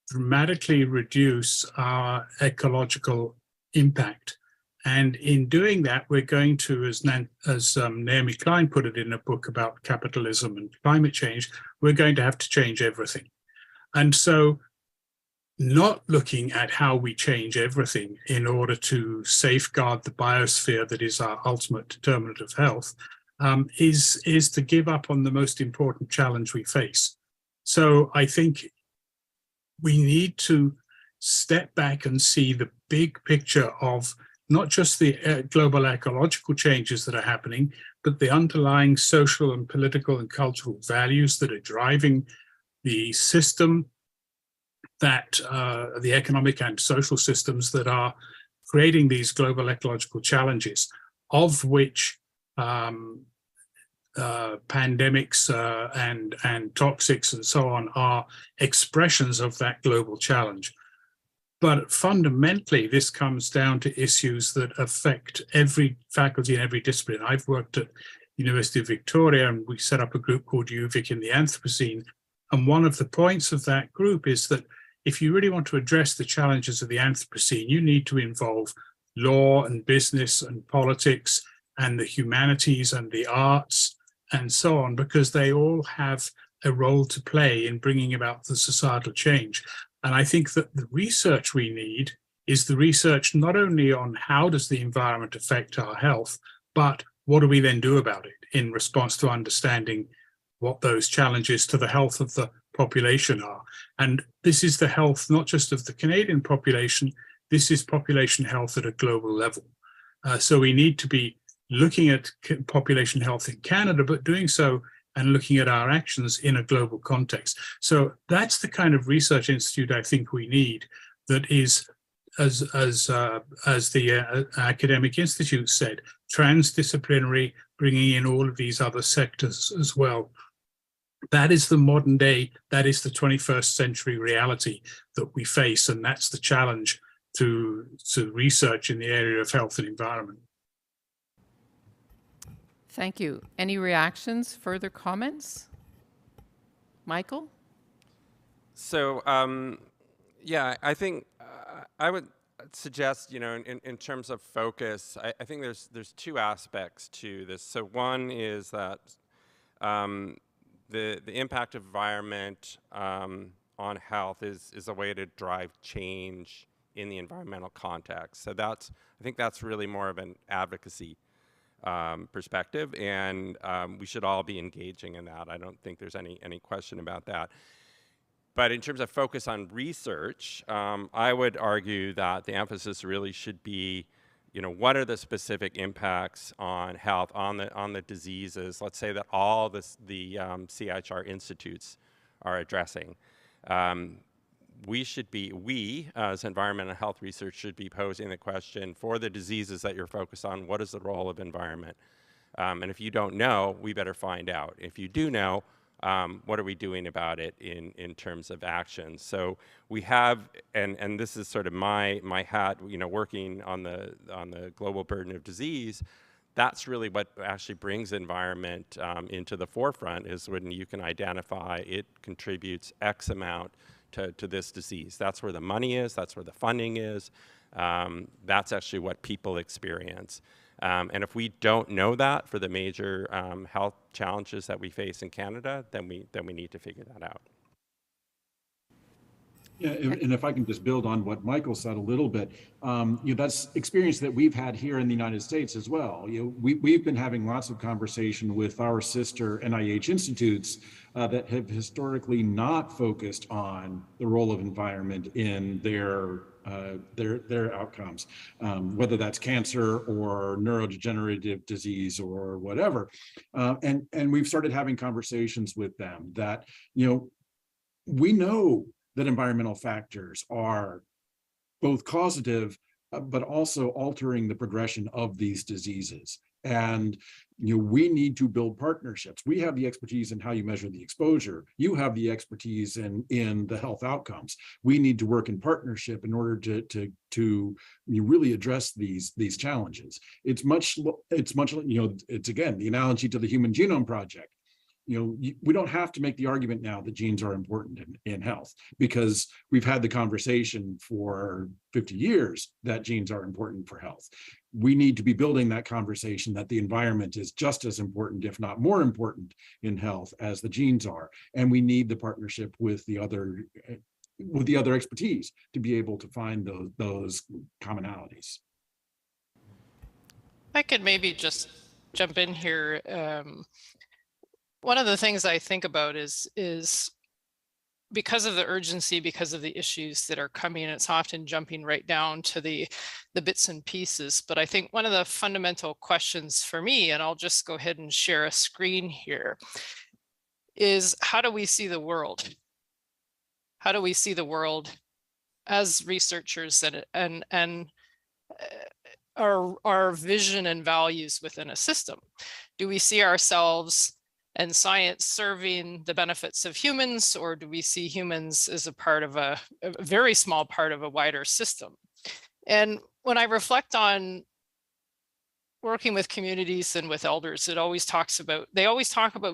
dramatically reduce our ecological impact. And in doing that, we're going to, as Naomi Klein put it in a book about capitalism and climate change, we're going to have to change everything. And so not looking at how we change everything in order to safeguard the biosphere that is our ultimate determinant of health is to give up on the most important challenge we face. So I think we need to step back and see the big picture of not just the global ecological changes that are happening, but the underlying social and political and cultural values that are driving the system, that the economic and social systems that are creating these global ecological challenges, of which pandemics and toxics and so on are expressions of that global challenge. But fundamentally, this comes down to issues that affect every faculty and every discipline. I've worked at the University of Victoria, and we set up a group called UVic in the Anthropocene. And one of the points of that group is that if you really want to address the challenges of the Anthropocene, you need to involve law and business and politics and the humanities and the arts and so on, because they all have a role to play in bringing about the societal change. And I think that the research we need is the research not only on how does the environment affect our health, but what do we then do about it in response to understanding what those challenges to the health of the population are. And this is the health not just of the Canadian population, this is population health at a global level. So we need to be looking at population health in Canada, but doing so and looking at our actions in a global context. So that's the kind of research institute I think we need, that is, as the academic institute said, transdisciplinary, bringing in all of these other sectors as well. That is the modern day, that is the 21st century reality that we face, and that's the challenge to research in the area of health and environment. Thank you. Any reactions, further comments? Michael? So, yeah, I think I would suggest, in terms of focus, I think there's two aspects to this. So one is that the impact of environment on health is a way to drive change in the environmental context. So I think that's really more of an advocacy perspective, and we should all be engaging in that. I don't think there's any question about that. But in terms of focus on research, I would argue that the emphasis really should be, what are the specific impacts on health, on the diseases, let's say that all the CIHR institutes are addressing. We as environmental health research should be posing the question, for the diseases that you're focused on, what is the role of environment? And if you don't know, we better find out. If you do know, what are we doing about it in terms of action? So we have, and this is sort of my hat, working on the global burden of disease. That's really what actually brings environment into the forefront, is when you can identify it contributes X amount to this disease. That's where the money is, that's where the funding is. That's actually what people experience. And if we don't know that for the major health challenges that we face in Canada, then we need to figure that out. Yeah, and if I can just build on what Michael said a little bit, that's experience that we've had here in the United States as well. We've been having lots of conversation with our sister NIH institutes that have historically not focused on the role of environment in their outcomes, whether that's cancer or neurodegenerative disease or whatever. And we've started having conversations with them that, we know that environmental factors are both causative, but also altering the progression of these diseases. And we need to build partnerships. We have the expertise in how you measure the exposure. You have the expertise in the health outcomes. We need to work in partnership in order to really address these challenges. It's again the analogy to the Human Genome Project. We don't have to make the argument now that genes are important in health, because we've had the conversation for 50 years that genes are important for health. We need to be building that conversation that the environment is just as important, if not more important, in health as the genes are. And we need the partnership with the other expertise to be able to find those commonalities. I could maybe just jump in here. One of the things I think about is because of the urgency, because of the issues that are coming, it's often jumping right down to the bits and pieces. But I think one of the fundamental questions for me, and I'll just go ahead and share a screen here, is how do we see the world? How do we see the world as researchers and our vision and values within a system? Do we see ourselves and science serving the benefits of humans, or do we see humans as a part of a very small part of a wider system? And when I reflect on working with communities and with elders, they always talk about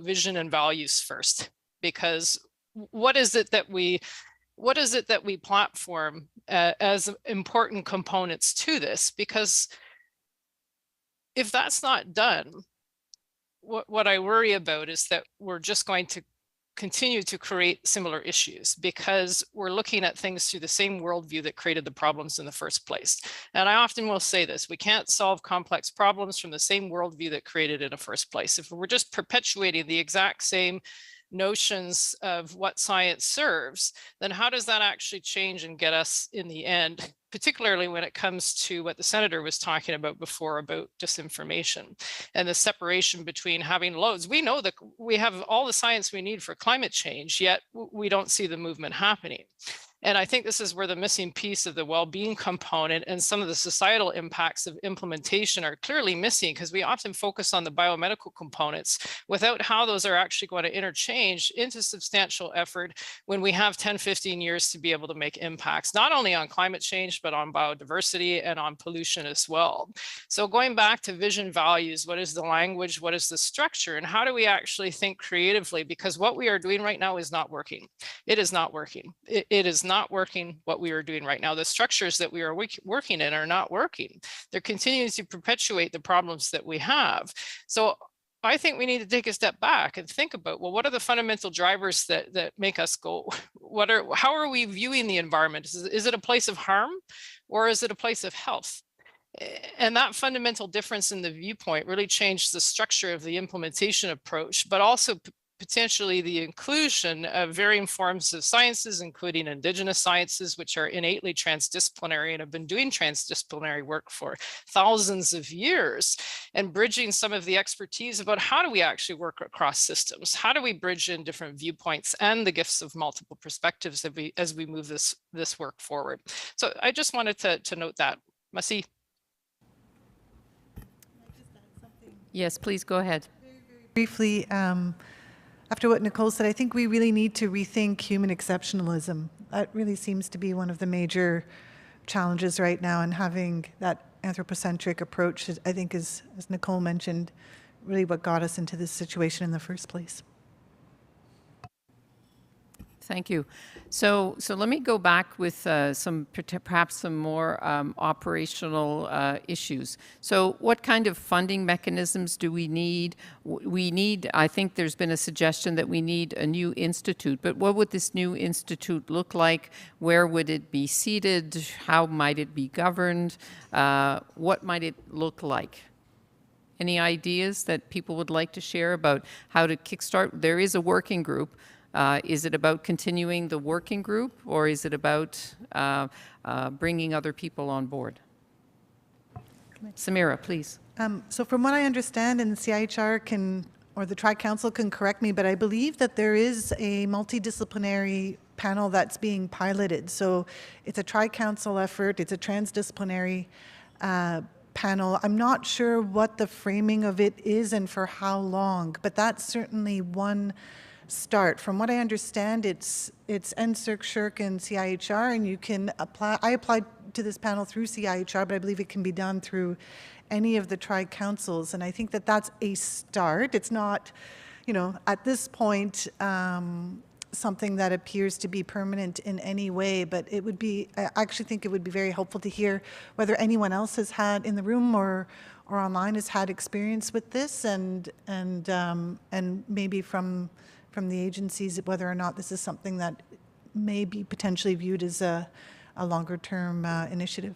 vision and values first, because what is it that we platform as important components to this? Because if that's not done, what I worry about is that we're just going to continue to create similar issues, because we're looking at things through the same worldview that created the problems in the first place. And I often will say this: we can't solve complex problems from the same worldview that created it in the first place. If we're just perpetuating the exact same notions of what science serves, then how does that actually change and get us in the end, particularly when it comes to what the senator was talking about before, about disinformation and the separation between having loads. We know that we have all the science we need for climate change, yet we don't see the movement happening. And I think this is where the missing piece of the well-being component and some of the societal impacts of implementation are clearly missing, because we often focus on the biomedical components without how those are actually going to interchange into substantial effort when we have 10, 15 years to be able to make impacts, not only on climate change, but on biodiversity and on pollution as well. So going back to vision, values, what is the language, what is the structure, and how do we actually think creatively? Because what we are doing right now is not working. It is not working. It is not working what we are doing right now. The structures that we are working in are not working. They're continuing to perpetuate the problems that we have. So I think we need to take a step back and think about, well, what are the fundamental drivers that make us go? How are we viewing the environment? Is it a place of harm, or is it a place of health? And that fundamental difference in the viewpoint really changed the structure of the implementation approach, but also potentially the inclusion of varying forms of sciences, including Indigenous sciences, which are innately transdisciplinary and have been doing transdisciplinary work for thousands of years, and bridging some of the expertise about how do we actually work across systems? How do we bridge in different viewpoints and the gifts of multiple perspectives as we move this work forward? So I just wanted to note that. Masi. Yes, please go ahead. Briefly, after what Nicole said, I think we really need to rethink human exceptionalism. That really seems to be one of the major challenges right now, and having that anthropocentric approach, I think, is, as Nicole mentioned, really what got us into this situation in the first place. Thank you. So let me go back with perhaps some more operational issues. So what kind of funding mechanisms do we need? I think there's been a suggestion that we need a new institute, but what would this new institute look like? Where would it be seated? How might it be governed? What might it look like? Any ideas that people would like to share about how to kickstart? There is a working group. Is it about continuing the working group, or is it about bringing other people on board? Samira, please. So from what I understand, and the CIHR or the Tri-Council can correct me, but I believe that there is a multidisciplinary panel that's being piloted. So it's a Tri-Council effort, it's a transdisciplinary panel. I'm not sure what the framing of it is and for how long, but that's certainly one start. From what I understand, it's NSERC, SHRC, and CIHR, and you can apply. I applied to this panel through CIHR, but I believe it can be done through any of the tri-councils, and I think that that's a start. It's not, at this point, something that appears to be permanent in any way, but it would be, I actually think it would be very helpful to hear whether anyone else has had in the room or online has had experience with this, and maybe from the agencies, whether or not this is something that may be potentially viewed as a longer-term initiative.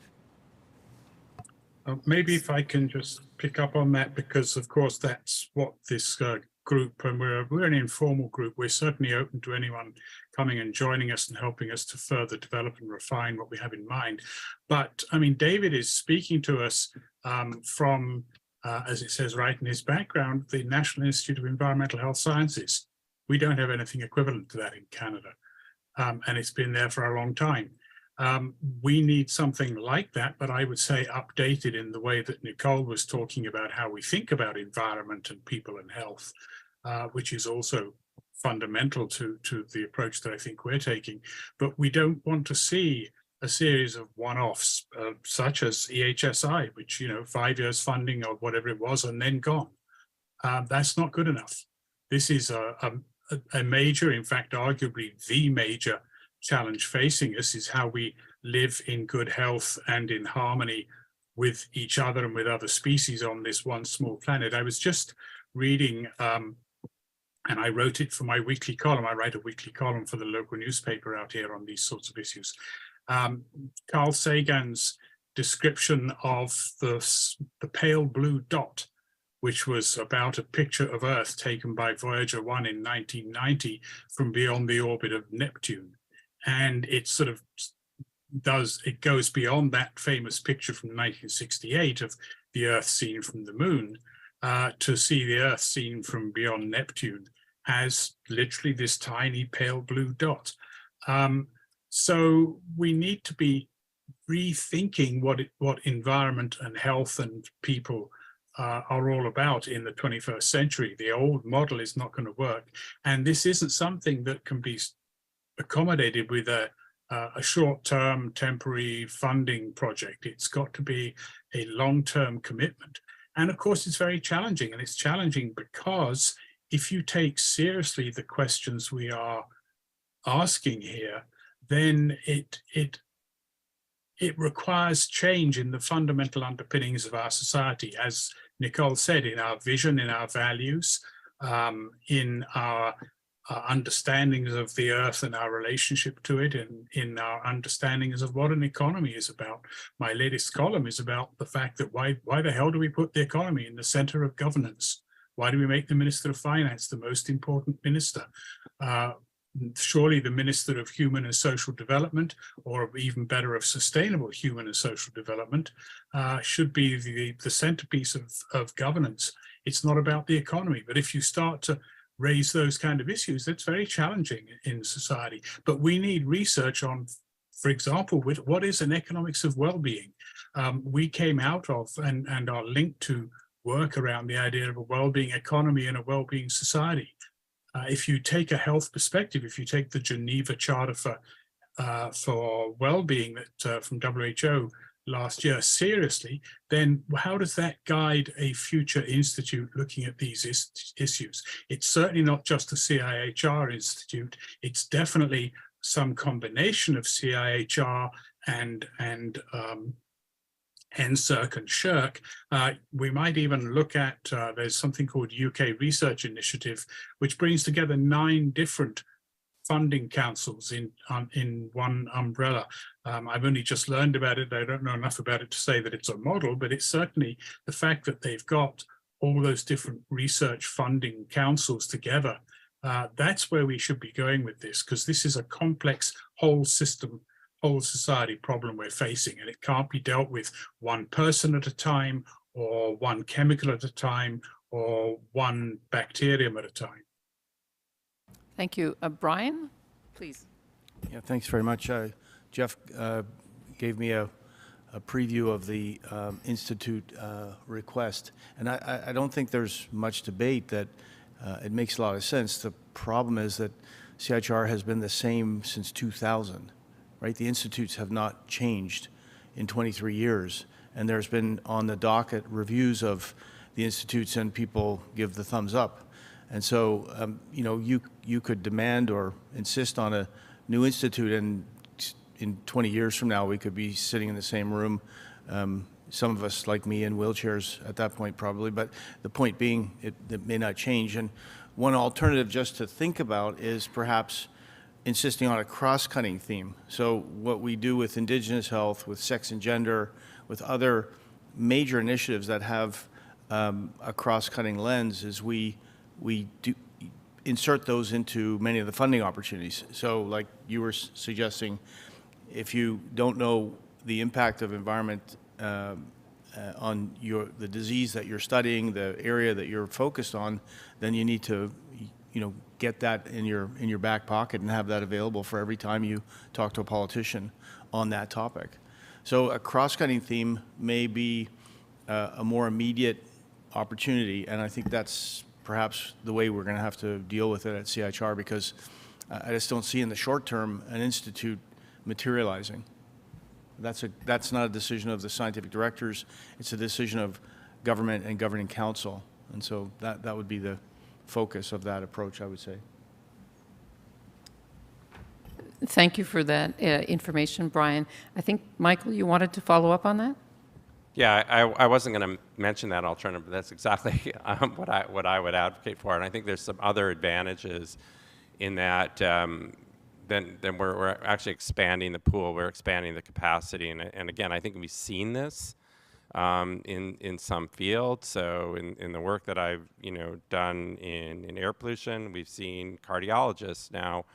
Maybe if I can just pick up on that, because of course that's what this group, and we're an informal group, we're certainly open to anyone coming and joining us and helping us to further develop and refine what we have in mind. But I mean, David is speaking to us from, as it says right in his background, the National Institute of Environmental Health Sciences. We don't have anything equivalent to that in Canada, and it's been there for a long time. We need something like that, but I would say updated in the way that Nicole was talking about how we think about environment and people and health, which is also fundamental to the approach that I think we're taking. But we don't want to see a series of one-offs such as EHSI, which, 5 years funding or whatever it was and then gone. That's not good enough. This is a major, in fact, arguably the major challenge facing us, is how we live in good health and in harmony with each other and with other species on this one small planet. I was just reading, and I wrote it for my weekly column. I write a weekly column for the local newspaper out here on these sorts of issues. Carl Sagan's description of the pale blue dot, which was about a picture of Earth taken by Voyager 1 in 1990 from beyond the orbit of Neptune. And it sort of goes beyond that famous picture from 1968 of the Earth seen from the moon to see the Earth seen from beyond Neptune as literally this tiny pale blue dot. So we need to be rethinking what environment and health and people are all about in the 21st century. The old model is not going to work. And this isn't something that can be accommodated with a short-term temporary funding project. It's got to be a long-term commitment. And of course, it's very challenging. And it's challenging because if you take seriously the questions we are asking here, then it requires change in the fundamental underpinnings of our society, as Nicole said, in our vision, in our values, in our understandings of the earth and our relationship to it, and in our understandings of what an economy is about. My latest column is about the fact that why the hell do we put the economy in the center of governance? Why do we make the Minister of Finance the most important minister? Surely the Minister of Human and Social Development, or even better, of Sustainable Human and Social Development, should be the centerpiece of governance. It's not about the economy. But if you start to raise those kind of issues, that's very challenging in society. But we need research on, for example, with what is an economics of well-being. We came out of and are linked to work around the idea of a well-being economy and a well-being society. If you take a health perspective, if you take the Geneva Charter for well-being that from WHO last year seriously, then how does that guide a future institute looking at these issues? It's certainly not just a CIHR institute. It's definitely some combination of CIHR and NSERC and SHIRC. We might even look at, there's something called UK Research Initiative, which brings together 9 different funding councils in one umbrella. I've only just learned about it. I don't know enough about it to say that it's a model, but it's certainly the fact that they've got all those different research funding councils together. That's where we should be going with this, because this is a complex whole system, whole society problem we're facing, and it can't be dealt with one person at a time, or one chemical at a time, or one bacterium at a time. Thank you. Brian, please. Yeah, thanks very much. Jeff gave me a preview of the Institute request, and I don't think there's much debate that it makes a lot of sense. The problem is that CIHR has been the same since 2000. Right? The institutes have not changed in 23 years, and there's been on the docket reviews of the institutes, and people give the thumbs up. And so, you know, you could demand or insist on a new institute, and in 20 years from now, we could be sitting in the same room. Some of us, like me, in wheelchairs at that point, probably. But the point being, it may not change. And one alternative just to think about is perhaps insisting on a cross-cutting theme. So what we do with Indigenous health, with sex and gender, with other major initiatives that have a cross-cutting lens is we do insert those into many of the funding opportunities. So like you were suggesting, if you don't know the impact of environment on the disease that you're studying, the area that you're focused on, then you need to, you know, get that in your back pocket and have that available for every time you talk to a politician on that topic. So a cross-cutting theme may be a more immediate opportunity, and I think that's perhaps the way we're going to have to deal with it at CIHR, because I just don't see in the short term an institute materializing. That's not a decision of the scientific directors. It's a decision of government and governing council, and so that would be the focus of that approach, I would say. Thank you for that information, Brian. I think, Michael, you wanted to follow up on that? Yeah, I wasn't going to mention that alternative, but that's exactly what I would advocate for. And I think there's some other advantages in that then we're actually expanding the pool, we're expanding the capacity. And again, I think we've seen this in some fields. So in the work that I've done in air pollution, we've seen cardiologists now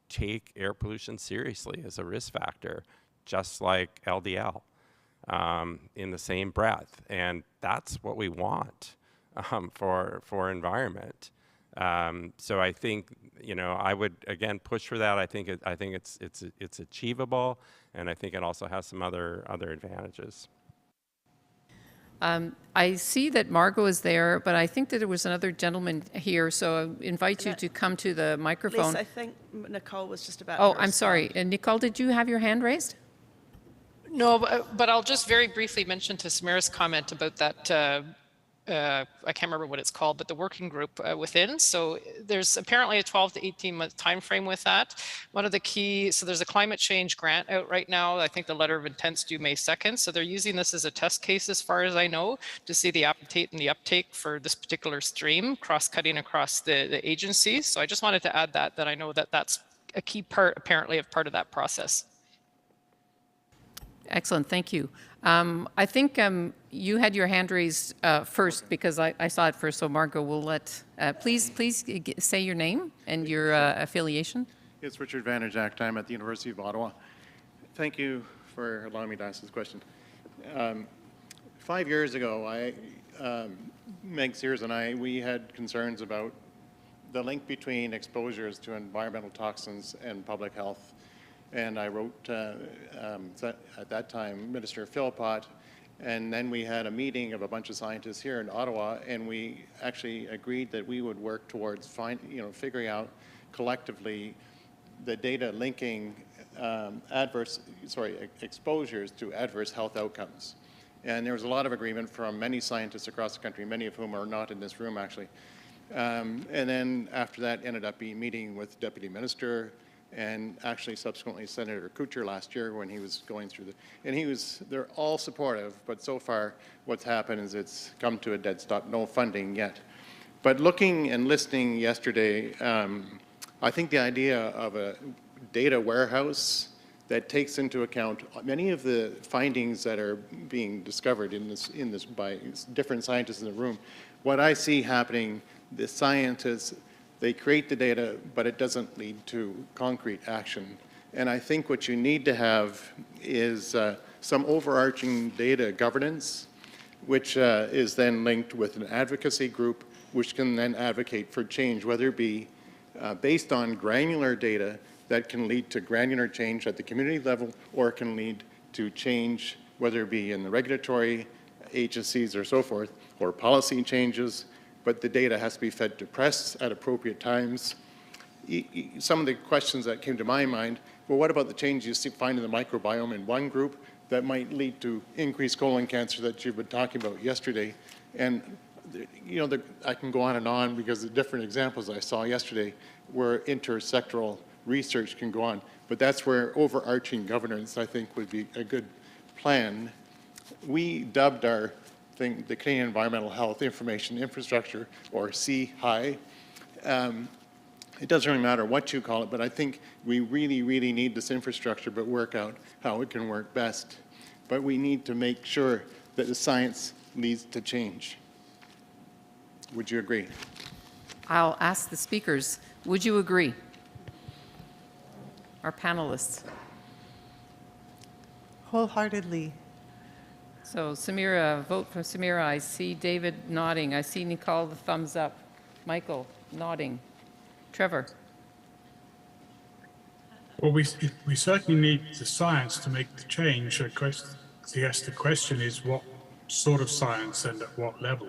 take air pollution seriously as a risk factor, just like LDL, in the same breath. And that's what we want for environment. So I think, I would again push for that. I think it's achievable, and I think it also has some other advantages. I see that Margot is there, but I think that there was another gentleman here, so I invite you to come to the microphone. Lisa, I think Nicole was just about Oh, to I'm sorry. respond. And Nicole, did you have your hand raised? No, but I'll just very briefly mention to Samira's comment about that, I can't remember what it's called, but the working group within. So there's apparently a 12 to 18 month time frame with that. One of the key, so there's a climate change grant out right now. I think the letter of intent's due May 2nd. So they're using this as a test case, as far as I know, to see the appetite and the uptake for this particular stream, cross-cutting across the agencies. So I just wanted to add that I know that that's a key part, apparently, of part of that process. Excellent, thank you. I think you had your hand raised first because I saw it first, so Margot will let, please say your name and your affiliation. It's Richard Vanderjack. I'm at the University of Ottawa. Thank you for allowing me to ask this question. 5 years ago, Meg Sears and we had concerns about the link between exposures to environmental toxins and public health. And I wrote, at that time, Minister Philpott, and then we had a meeting of a bunch of scientists here in Ottawa, and we actually agreed that we would work towards figuring out collectively the data linking exposures to adverse health outcomes. And there was a lot of agreement from many scientists across the country, many of whom are not in this room, actually. And then after that, ended up being meeting with Deputy Minister, and actually subsequently Senator Kuchar last year when he was going through they're all supportive, but so far what's happened is it's come to a dead stop, no funding yet. But looking and listening yesterday, I think the idea of a data warehouse that takes into account many of the findings that are being discovered in this by different scientists in the room, what I see happening, the scientists, they create the data, but it doesn't lead to concrete action. And I think what you need to have is some overarching data governance, which is then linked with an advocacy group, which can then advocate for change, whether it be based on granular data that can lead to granular change at the community level, or it can lead to change, whether it be in the regulatory agencies or so forth, or policy changes. But the data has to be fed to press at appropriate times. Some of the questions that came to my mind, well, what about the changes you find in the microbiome in one group that might lead to increased colon cancer that you've been talking about yesterday? And I can go on because the different examples I saw yesterday where intersectoral research can go on. But that's where overarching governance, I think, would be a good plan. We dubbed our the Canadian Environmental Health Information Infrastructure, or CIHR. It doesn't really matter what you call it, but I think we really, really need this infrastructure, but work out how it can work best. But we need to make sure that the science leads to change. Would you agree? I'll ask the speakers, would you agree? Our panelists. Wholeheartedly. So Samira, vote for Samira. I see David nodding. I see Nicole, the thumbs up. Michael, nodding. Trevor. Well, we certainly need the science to make the change. Yes, the question is what sort of science and at what level?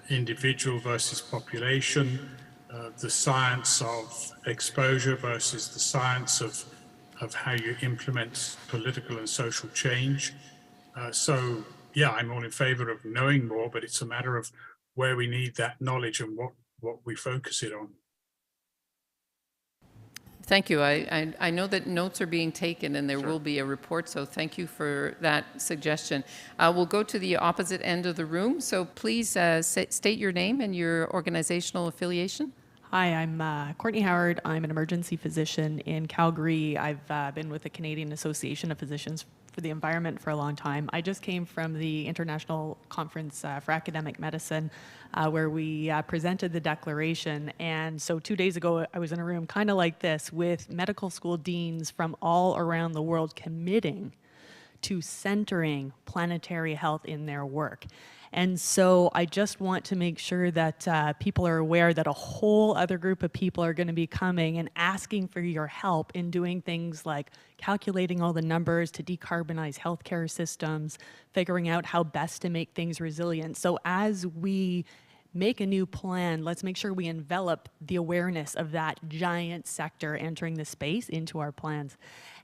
Individual versus population, the science of exposure versus the science of how you implement political and social change. So, yeah, I'm all in favor of knowing more, but it's a matter of where we need that knowledge and what we focus it on. Thank you. I know that notes are being taken and there will be a report, so thank you for that suggestion. We'll go to the opposite end of the room, so please state your name and your organizational affiliation. Hi, I'm Courtney Howard. I'm an emergency physician in Calgary. I've been with the Canadian Association of Physicians for the Environment for a long time. I just came from the International Conference for Academic Medicine where we presented the declaration. And so 2 days ago, I was in a room kind of like this with medical school deans from all around the world committing to centering planetary health in their work. And so I just want to make sure that people are aware that a whole other group of people are going to be coming and asking for your help in doing things like calculating all the numbers to decarbonize healthcare systems, figuring out how best to make things resilient. So as we make a new plan, let's make sure we envelop the awareness of that giant sector entering the space into our plans.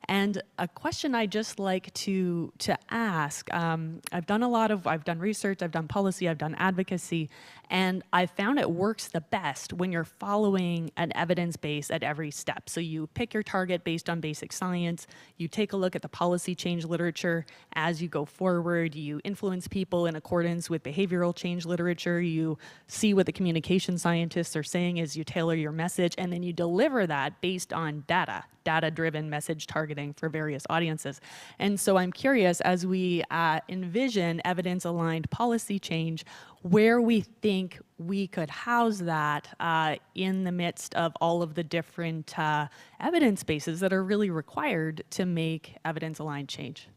And a question I just like to ask, I've done research, I've done policy, I've done advocacy, and I've found it works the best when you're following an evidence base at every step. So you pick your target based on basic science, you take a look at the policy change literature as you go forward, you influence people in accordance with behavioral change literature, you see what the communication scientists are saying as you tailor your message, and then you deliver that based on data-driven message targeting for various audiences. And so I'm curious, as we envision evidence-aligned policy change, where we think we could house that in the midst of all of the different evidence bases that are really required to make evidence-aligned change.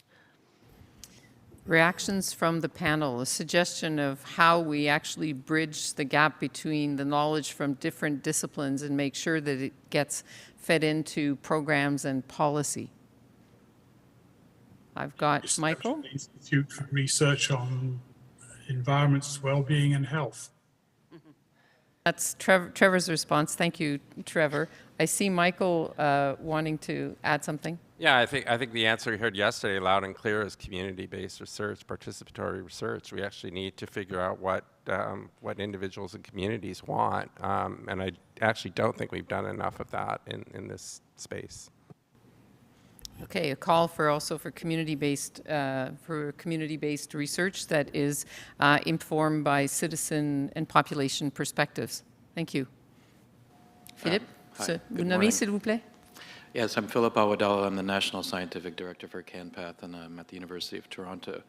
Reactions from the panel, a suggestion of how we actually bridge the gap between the knowledge from different disciplines and make sure that it gets fed into programs and policy. I've got Michael. Institute for Research on Environment's Wellbeing and Health. That's Trevor's response. Thank you, Trevor. I see Michael wanting to add something. Yeah, I think the answer we heard yesterday loud and clear is community-based research, participatory research. We actually need to figure out what individuals and communities want, and I actually don't think we've done enough of that in this space. Okay, a call for community-based research that is informed by citizen and population perspectives. Thank you. Philippe, vous nommez s'il vous plaît? Yes, I'm Philip Awadala. I'm the National Scientific Director for CanPath, and I'm at the University of Toronto.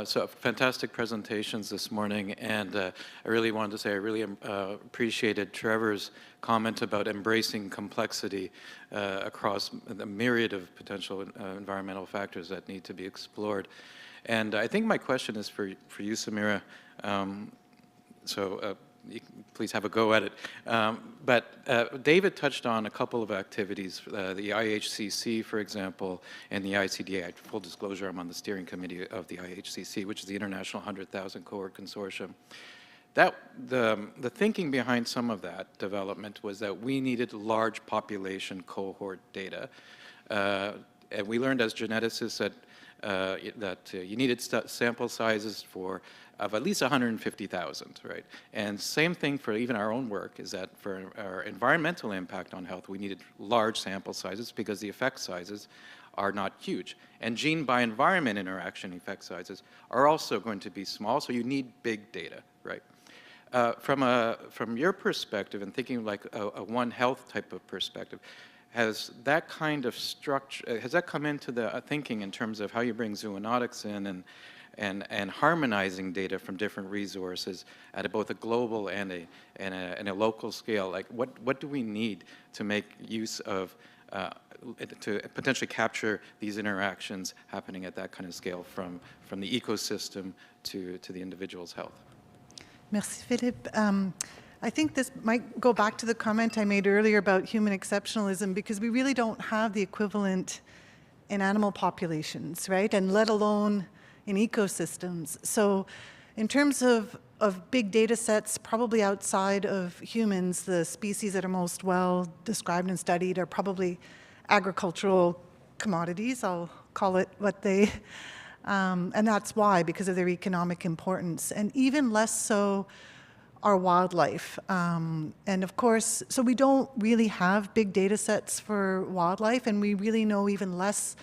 So fantastic presentations this morning, and I really wanted to say I really appreciated Trevor's comment about embracing complexity across the myriad of potential environmental factors that need to be explored. And I think my question is for you, Samira. You can please have a go at it. But David touched on a couple of activities, the IHCC, for example, and the ICDA. Full disclosure, I'm on the steering committee of the IHCC, which is the International 100,000 Cohort Consortium. The thinking behind some of that development was that we needed large population cohort data. And we learned as geneticists that you needed sample sizes of at least 150,000, right? And same thing for even our own work is that for our environmental impact on health, we needed large sample sizes because the effect sizes are not huge. And gene by environment interaction effect sizes are also going to be small, so you need big data, right? From your perspective and thinking like a One Health type of perspective, has that kind of structure, has that come into the thinking in terms of how you bring zoonotics in and harmonizing data from different resources at both a global and a local scale? Like what do we need to make use of, to potentially capture these interactions happening at that kind of scale from the ecosystem to the individual's health? Merci, Philippe. I think this might go back to the comment I made earlier about human exceptionalism, because we really don't have the equivalent in animal populations, right? And let alone in ecosystems. So in terms of big data sets, probably outside of humans, the species that are most well described and studied are probably agricultural commodities, I'll call it what they, and that's why, because of their economic importance, and even less so our wildlife. And of course, so we don't really have big data sets for wildlife, and we really know even less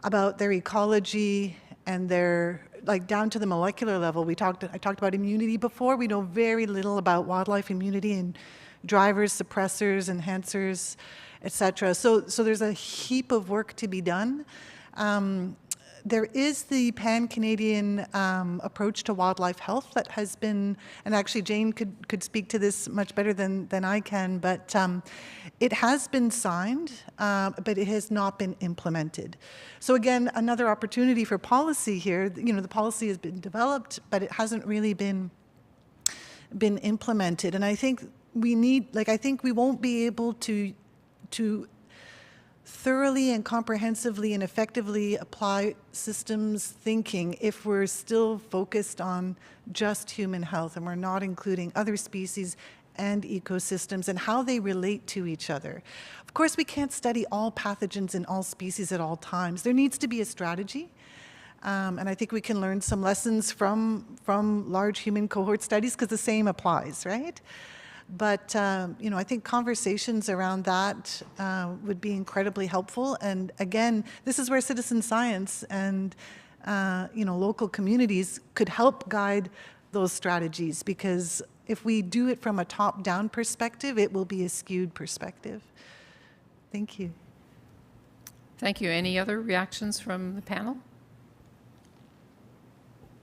about their ecology and their, like down to the molecular level. I talked about immunity before. We know very little about wildlife immunity and drivers, suppressors, enhancers, et cetera. So there's a heap of work to be done. There is the pan-Canadian approach to wildlife health that has been, and actually Jane could speak to this much better than I can, but It has been signed, but it has not been implemented. So again, another opportunity for policy here. You know, the policy has been developed, but it hasn't really been implemented. And I think we need, like, I think we won't be able to thoroughly and comprehensively and effectively apply systems thinking if we're still focused on just human health and we're not including other species and ecosystems and how they relate to each other. Of course, we can't study all pathogens in all species at all times. There needs to be a strategy. And I think we can learn some lessons from large human cohort studies because the same applies, right? But, you know, I think conversations around that would be incredibly helpful. And again, this is where citizen science and, you know, local communities could help guide those strategies, because if we do it from a top-down perspective, it will be a skewed perspective. Thank you. Thank you. Any other reactions from the panel?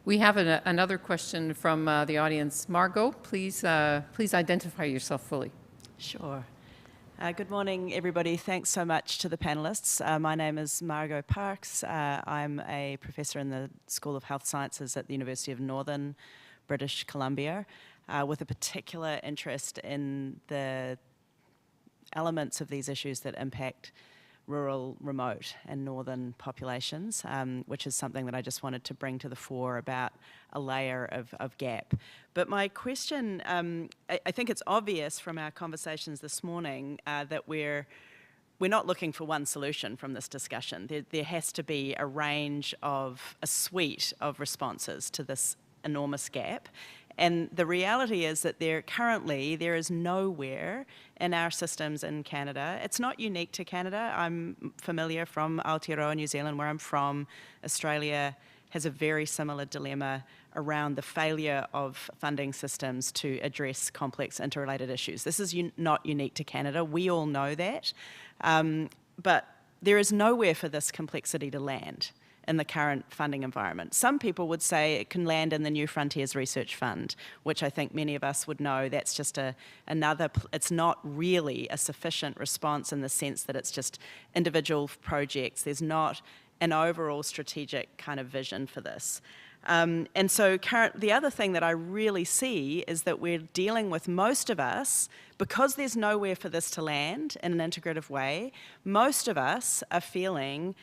We have another question from the audience. Margot, please identify yourself fully. Sure. Good morning, everybody. Thanks so much to the panelists. My name is Margot Parks. I'm a professor in the School of Health Sciences at the University of Northern British Columbia, with a particular interest in the elements of these issues that impact rural, remote and northern populations, which is something that I just wanted to bring to the fore about a layer of gap. But my question, I think it's obvious from our conversations this morning that we're not looking for one solution from this discussion. There has to be a suite of responses to this enormous gap. And the reality is that there is nowhere in our systems in Canada. It's not unique to Canada. I'm familiar from Aotearoa, New Zealand, where I'm from. Australia has a very similar dilemma around the failure of funding systems to address complex interrelated issues. This is not unique to Canada. We all know that. But there is nowhere for this complexity to land in the current funding environment. Some people would say it can land in the New Frontiers Research Fund, which I think many of us would know that's just it's not really a sufficient response in the sense that it's just individual projects. There's not an overall strategic kind of vision for this. And so the other thing that I really see is that we're dealing with, most of us, because there's nowhere for this to land in an integrative way, most of us are feeling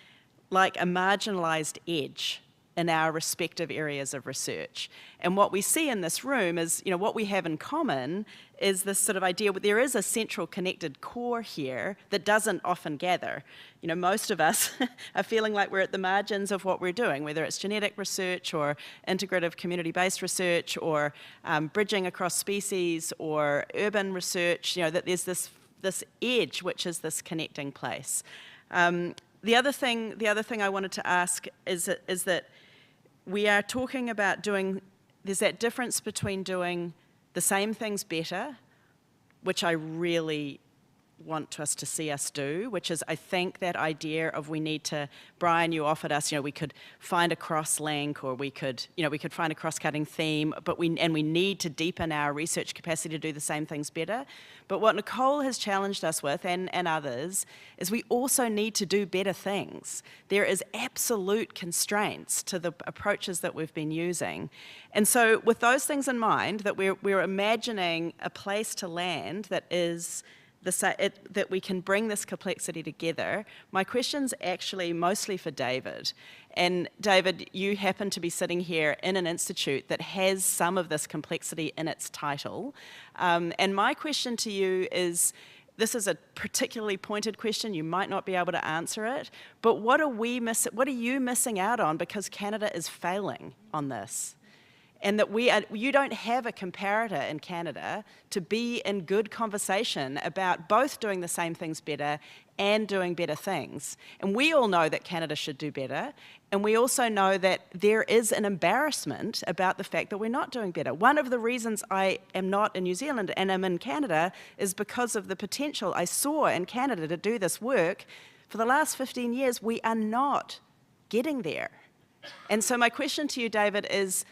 like a marginalized edge in our respective areas of research. And what we see in this room is, you know, what we have in common is this sort of idea that there is a central connected core here that doesn't often gather. You know, most of us are feeling like we're at the margins of what we're doing, whether it's genetic research or integrative community-based research or bridging across species or urban research, you know, that there's this edge which is this connecting place. The other thing I wanted to ask is that we are talking about there's that difference between doing the same things better, which I really want us to see us do, which is, I think, that idea of we need to, Brian, you offered us, you know, we could find a cross-link or we could find a cross-cutting theme, but we need to deepen our research capacity to do the same things better. But what Nicole has challenged us with, and others, is we also need to do better things. There is absolute constraints to the approaches that we've been using. And so with those things in mind, that we're imagining a place to land that is that we can bring this complexity together. My question's actually mostly for David. And David, you happen to be sitting here in an institute that has some of this complexity in its title. And my question to you is, this is a particularly pointed question, you might not be able to answer it, but what are you missing out on because Canada is failing on this? And that you don't have a comparator in Canada to be in good conversation about both doing the same things better and doing better things. And we all know that Canada should do better, and we also know that there is an embarrassment about the fact that we're not doing better. One of the reasons I am not in New Zealand and am in Canada is because of the potential I saw in Canada to do this work. For the last 15 years, we are not getting there. And so my question to you, David, is,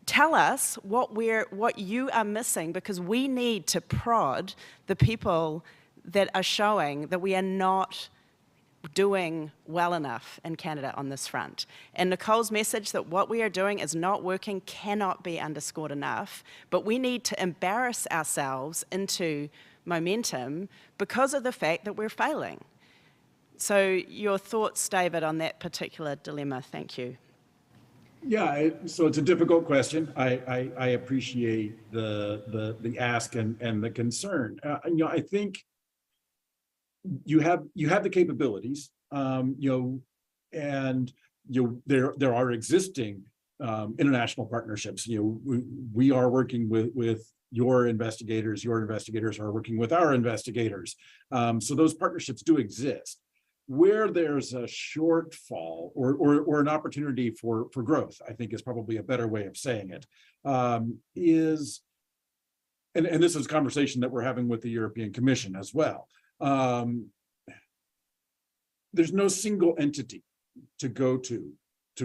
tell us what you are missing, because we need to prod the people that are showing that we are not doing well enough in Canada on this front. And Nicole's message that what we are doing is not working cannot be underscored enough, but we need to embarrass ourselves into momentum because of the fact that we're failing. So your thoughts, David, on that particular dilemma? Thank you. Yeah, so it's a difficult question. I appreciate the ask and the concern. I think you have the capabilities, and there are existing international partnerships. We are working with your investigators are working with our investigators. So those partnerships do exist. Where there's a shortfall or an opportunity for growth, I think is probably a better way of saying it, is, and this is a conversation that we're having with the European Commission as well. There's no single entity to go to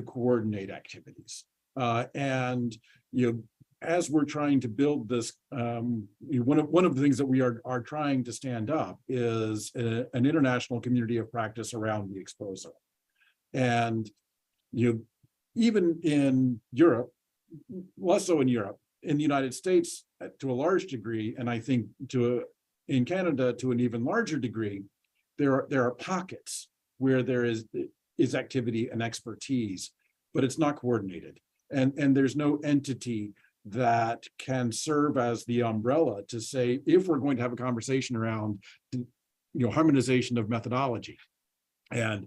coordinate activities. And as we're trying to build this, one of the things that we are trying to stand up is an international community of practice around the exposure. And even in Europe, less so in Europe, in the United States to a large degree, and I think in Canada to an even larger degree, there are pockets where there is activity and expertise, but it's not coordinated. And there's no entity that can serve as the umbrella to say, if we're going to have a conversation around harmonization of methodology, and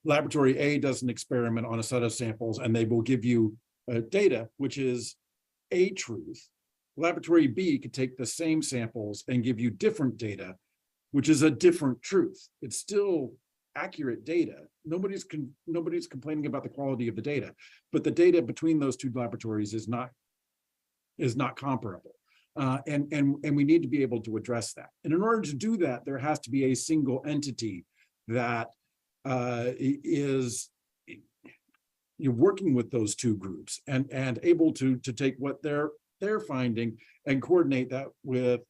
laboratory A does an experiment on a set of samples and they will give you data which is a truth. Laboratory B could take the same samples and give you different data which is a different truth. It's still accurate data. Nobody's complaining about the quality of the data, but the data between those two laboratories is not comparable. And we need to be able to address that. And in order to do that, there has to be a single entity that is working with those two groups and able to take what they're finding and coordinate that with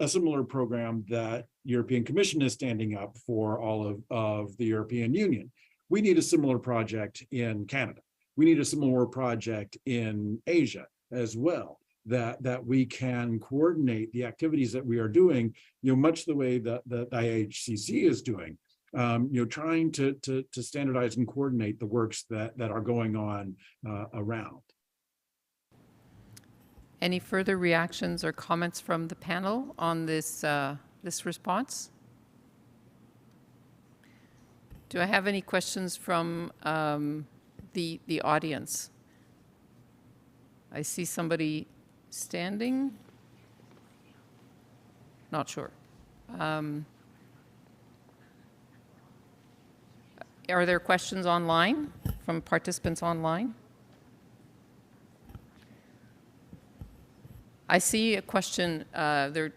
a similar program that European Commission is standing up for all of the European Union. We need a similar project in Canada. We need a similar project in Asia as well, that we can coordinate the activities that we are doing, much the way that the IHCC is doing, trying to standardize and coordinate the works that are going on around. Any further reactions or comments from the panel on this response? Do I have any questions from the audience? I see somebody standing. Not sure. Are there questions online from participants online? I see a question there.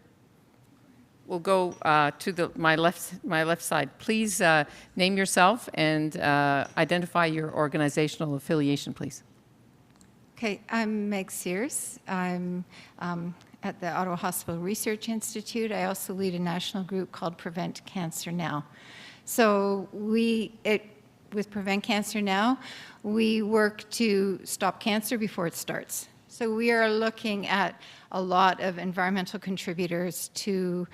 We'll go to my left side. Please name yourself and identify your organizational affiliation, please. Okay, I'm Meg Sears. I'm at the Ottawa Hospital Research Institute. I also lead a national group called Prevent Cancer Now. So with Prevent Cancer Now, we work to stop cancer before it starts. So we are looking at a lot of environmental contributors to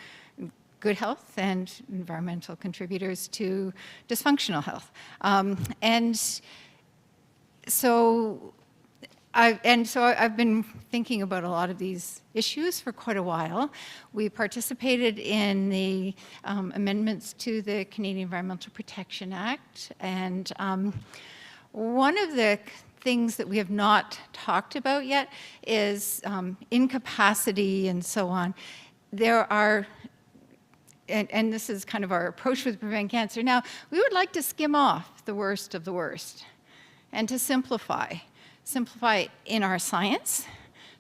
good health and environmental contributors to dysfunctional health. So I've been thinking about a lot of these issues for quite a while. We participated in the amendments to the Canadian Environmental Protection Act, and one of the things that we have not talked about yet is incapacity and so on. There are, and this is kind of our approach with Prevent Cancer Now, we would like to skim off the worst of the worst and to simplify. Simplify in our science,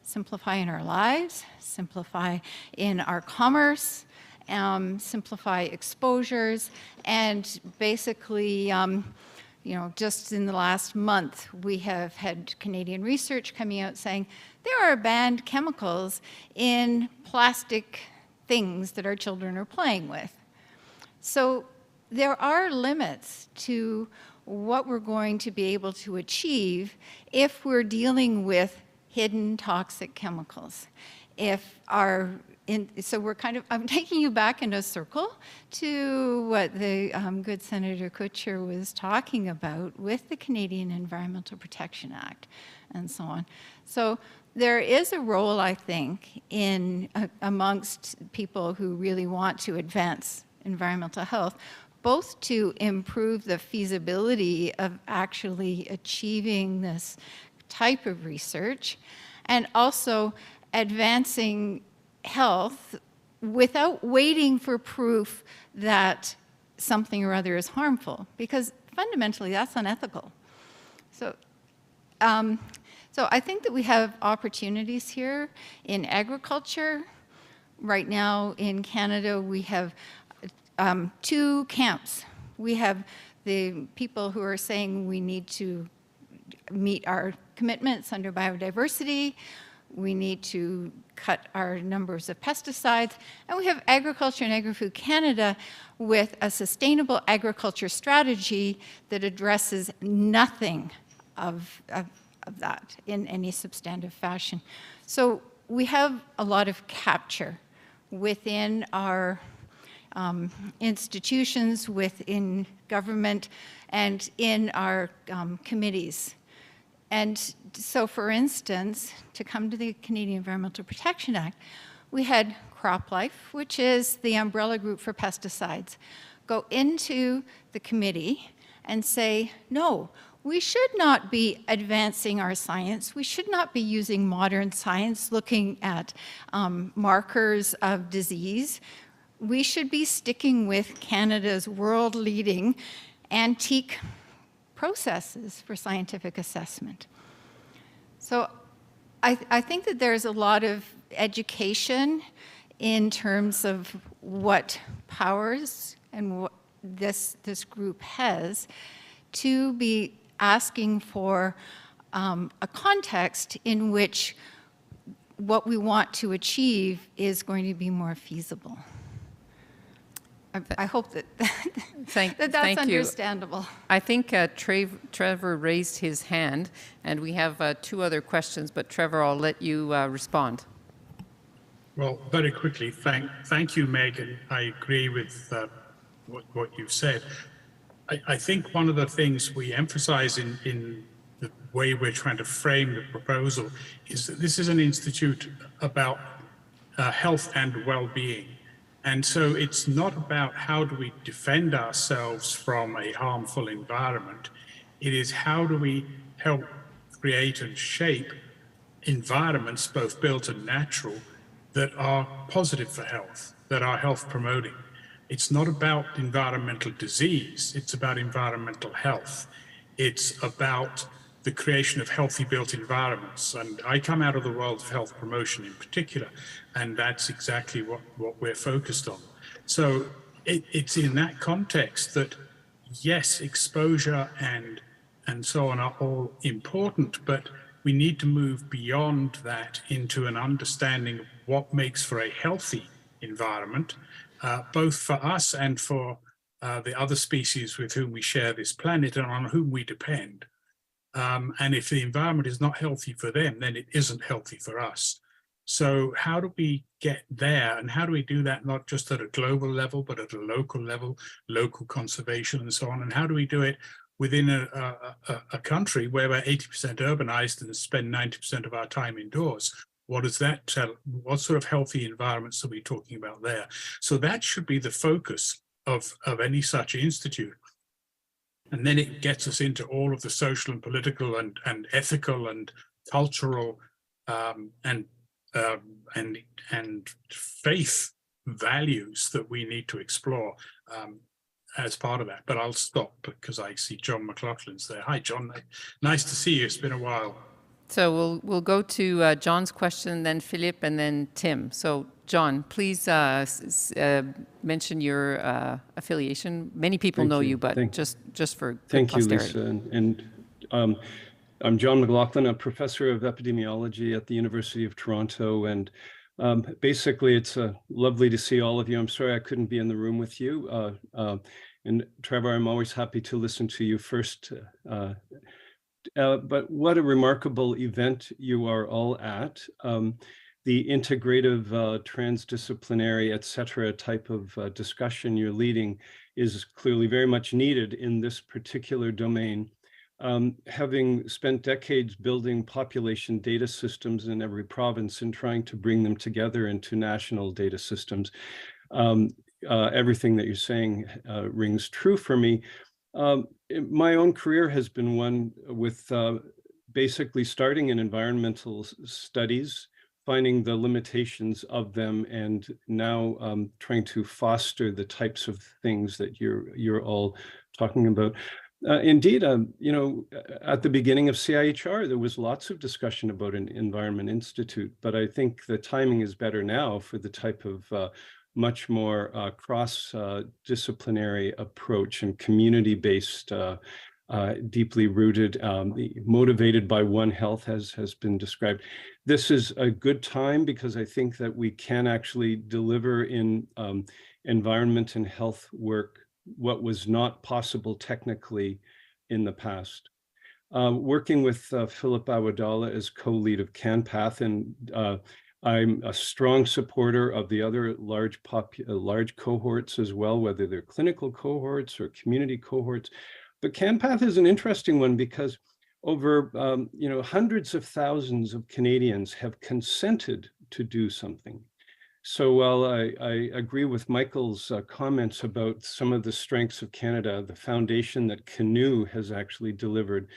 simplify in our lives, simplify in our commerce, simplify exposures, and basically, just in the last month, we have had Canadian research coming out saying there are banned chemicals in plastic things that our children are playing with. So there are limits to what we're going to be able to achieve if we're dealing with hidden toxic chemicals. So we're kind of, I'm taking you back in a circle to what the good Senator Kutcher was talking about with the Canadian Environmental Protection Act and so on. So there is a role, I think, in amongst people who really want to advance environmental health, both to improve the feasibility of actually achieving this type of research, and also advancing health without waiting for proof that something or other is harmful, because fundamentally that's unethical. So, so I think that we have opportunities here in agriculture. Right now in Canada, we have two camps. We have the people who are saying we need to meet our commitments under biodiversity, we need to cut our numbers of pesticides, and we have Agriculture and Agri-Food Canada with a sustainable agriculture strategy that addresses nothing of that in any substantive fashion. So we have a lot of capture within our institutions, within government, and in our committees. And so, for instance, to come to the Canadian Environmental Protection Act, we had CropLife, which is the umbrella group for pesticides, go into the committee and say, no, we should not be advancing our science. We should not be using modern science looking at markers of disease. We should be sticking with Canada's world-leading antique processes for scientific assessment. So I think that there's a lot of education in terms of what powers and what this group has to be asking for a context in which what we want to achieve is going to be more feasible. I hope that that's understandable. I think Trevor raised his hand, and we have two other questions, but Trevor, I'll let you respond. Well, very quickly, thank you, Megan. I agree with what you've said. I think one of the things we emphasize in the way we're trying to frame the proposal is that this is an institute about health and well-being. And so it's not about how do we defend ourselves from a harmful environment. It is how do we help create and shape environments, both built and natural, that are positive for health, that are health promoting. It's not about environmental disease, it's about environmental health. It's about the creation of healthy built environments. And I come out of the world of health promotion in particular, and that's exactly what we're focused on. So it's in that context that, yes, exposure and so on are all important, but we need to move beyond that into an understanding of what makes for a healthy environment, both for us and for the other species with whom we share this planet and on whom we depend. And if the environment is not healthy for them, then it isn't healthy for us. So how do we get there? And how do we do that not just at a global level, but at a local level, local conservation and so on? And how do we do it within a country where we're 80% urbanized and spend 90% of our time indoors? What does that tell? What sort of healthy environments are we talking about there? So that should be the focus of any such institute. And then it gets us into all of the social and political and ethical and cultural and faith values that we need to explore as part of that. But I'll stop because I see John McLaughlin's there. Hi, John. Nice to see you. It's been a while. So we'll go to John's question, then Philippe, and then Tim. So John, please mention your affiliation. Many people know you, but just for thank you, posterity. Lisa. And I'm John McLaughlin, a professor of epidemiology at the University of Toronto, and Basically, it's lovely to see all of you. I'm sorry I couldn't be in the room with you. And Trevor, I'm always happy to listen to you first. But what a remarkable event you are all at. The integrative, transdisciplinary, et cetera, type of discussion you're leading is clearly very much needed in this particular domain. Having spent decades building population data systems in every province and trying to bring them together into national data systems, everything that you're saying rings true for me. My own career has been one with basically starting in environmental studies, finding the limitations of them, and now trying to foster the types of things that you're all talking about. Indeed, you know, at the beginning of CIHR, there was lots of discussion about an Environment Institute, but I think the timing is better now for the type of much more cross-disciplinary approach and community-based, deeply rooted, motivated by One Health has been described. This is a good time because I think that we can actually deliver in environment and health work what was not possible technically in the past. Working with Philip Awadallah as co-lead of CanPath, and I'm a strong supporter of the other large cohorts as well, whether they're clinical cohorts or community cohorts. But CanPath is an interesting one because over you know, hundreds of thousands of Canadians have consented to do something. So while I agree with Michael's comments about some of the strengths of Canada, the foundation that CANUE has actually delivered,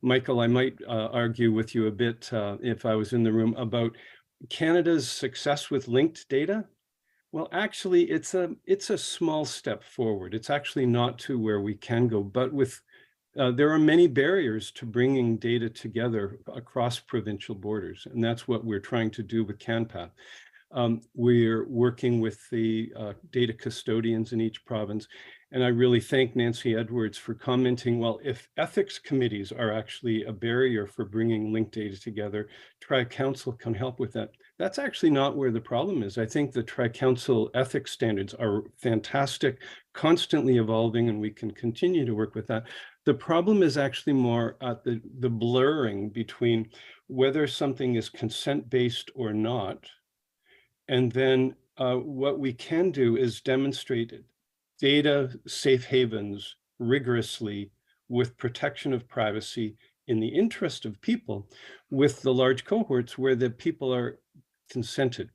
Michael, I might argue with you a bit if I was in the room about Canada's success with linked data. Well, actually, it's a small step forward. It's actually not to where we can go, but with there are many barriers to bringing data together across provincial borders, and that's what we're trying to do with CanPath. We're working with the data custodians in each province. And I really thank Nancy Edwards for commenting, well, if ethics committees are actually a barrier for bringing linked data together, Tri-Council can help with that. That's actually not where the problem is. I think the Tri-Council ethics standards are fantastic, constantly evolving, and we can continue to work with that. The problem is actually more at the blurring between whether something is consent-based or not. And then what we can do is demonstrate data safe havens rigorously with protection of privacy in the interest of people with the large cohorts where the people are consented.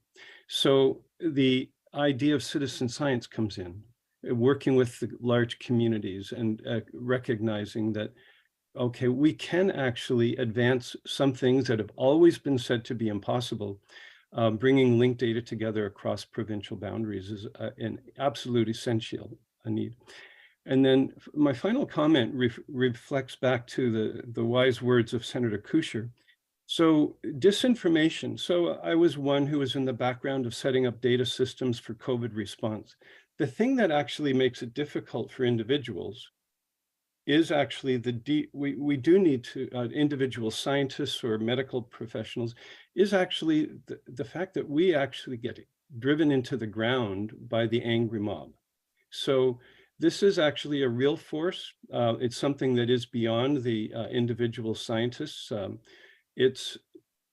So the idea of citizen science comes in, working with the large communities and recognizing that, okay, we can actually advance some things that have always been said to be impossible. Bringing linked data together across provincial boundaries is an absolute essential need. And then my final comment reflects back to the wise words of Senator Kucher. So disinformation. So I was one who was in the background of setting up data systems for COVID response. The thing that actually makes it difficult for individuals is actually we do need to individual scientists or medical professionals is actually the fact that we actually get driven into the ground by the angry mob. So this is actually a real force. It's something that is beyond the individual scientists. It's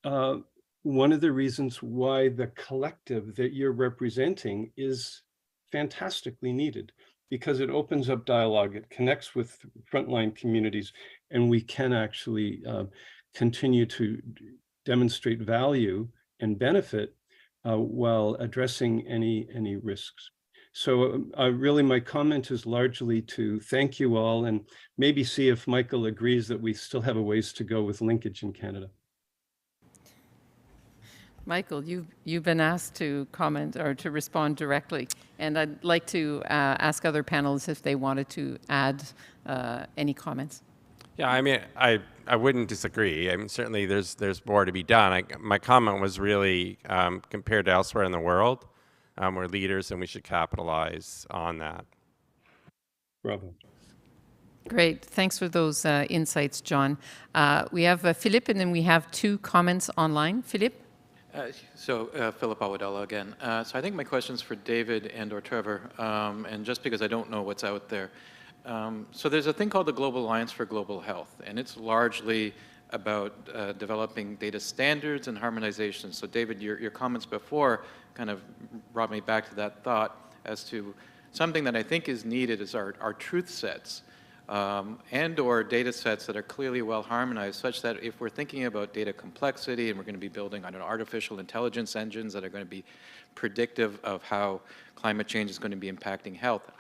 one of the reasons why the collective that you're representing is fantastically needed, because it opens up dialogue, it connects with frontline communities, and we can actually continue to demonstrate value and benefit while addressing any risks. So really my comment is largely to thank you all and maybe see if Michael agrees that we still have a ways to go with linkage in Canada. Michael, you've been asked to comment or to respond directly, and I'd like to ask other panelists if they wanted to add any comments. Yeah, I mean, I wouldn't disagree. I mean, certainly there's more to be done. My comment was really compared to elsewhere in the world, we're leaders and we should capitalize on that. Bravo. Great, thanks for those insights, John. We have Philippe, and then we have two comments online. Philippe? Philip Awadella again. So I think my question's for David and or Trevor, and just because I don't know what's out there. So there's a thing called the Global Alliance for Global Health, and it's largely about developing data standards and harmonization. So David, your comments before kind of brought me back to that thought as to something that I think is needed is our truth sets and or data sets that are clearly well harmonized, such that if we're thinking about data complexity and we're going to be building, I don't know, artificial intelligence engines that are going to be predictive of how climate change is going to be impacting health,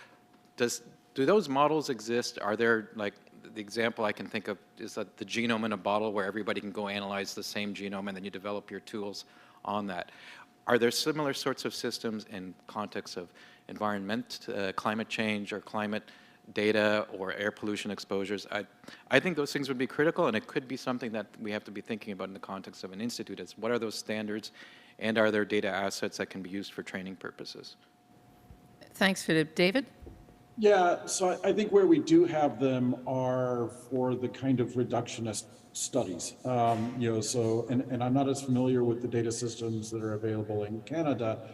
do those models exist? Are there, like, the example I can think of is that the genome in a bottle where everybody can go analyze the same genome and then you develop your tools on that. Are there similar sorts of systems in context of environment, climate change or climate data or air pollution exposures? I think those things would be critical, and it could be something that we have to be thinking about in the context of an institute. Is what are those standards, and are there data assets that can be used for training purposes? Thanks, Philip. David? Yeah, so I think where we do have them are for the kind of reductionist studies. So I'm not as familiar with the data systems that are available in Canada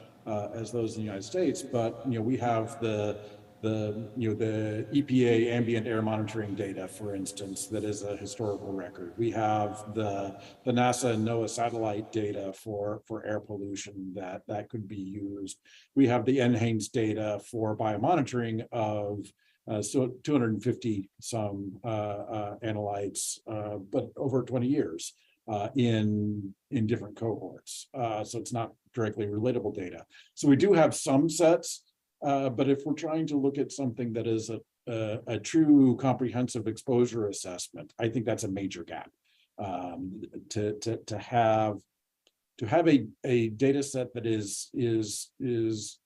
as those in the United States, but we have the EPA ambient air monitoring data, for instance, that is a historical record. We have the NASA and NOAA satellite data for air pollution that could be used. We have the NHANES data for biomonitoring of 250 some analytes, but over 20 years in different cohorts. So it's not directly relatable data. So we do have some sets. But if we're trying to look at something that is a true comprehensive exposure assessment, I think that's a major gap. To have a data set that is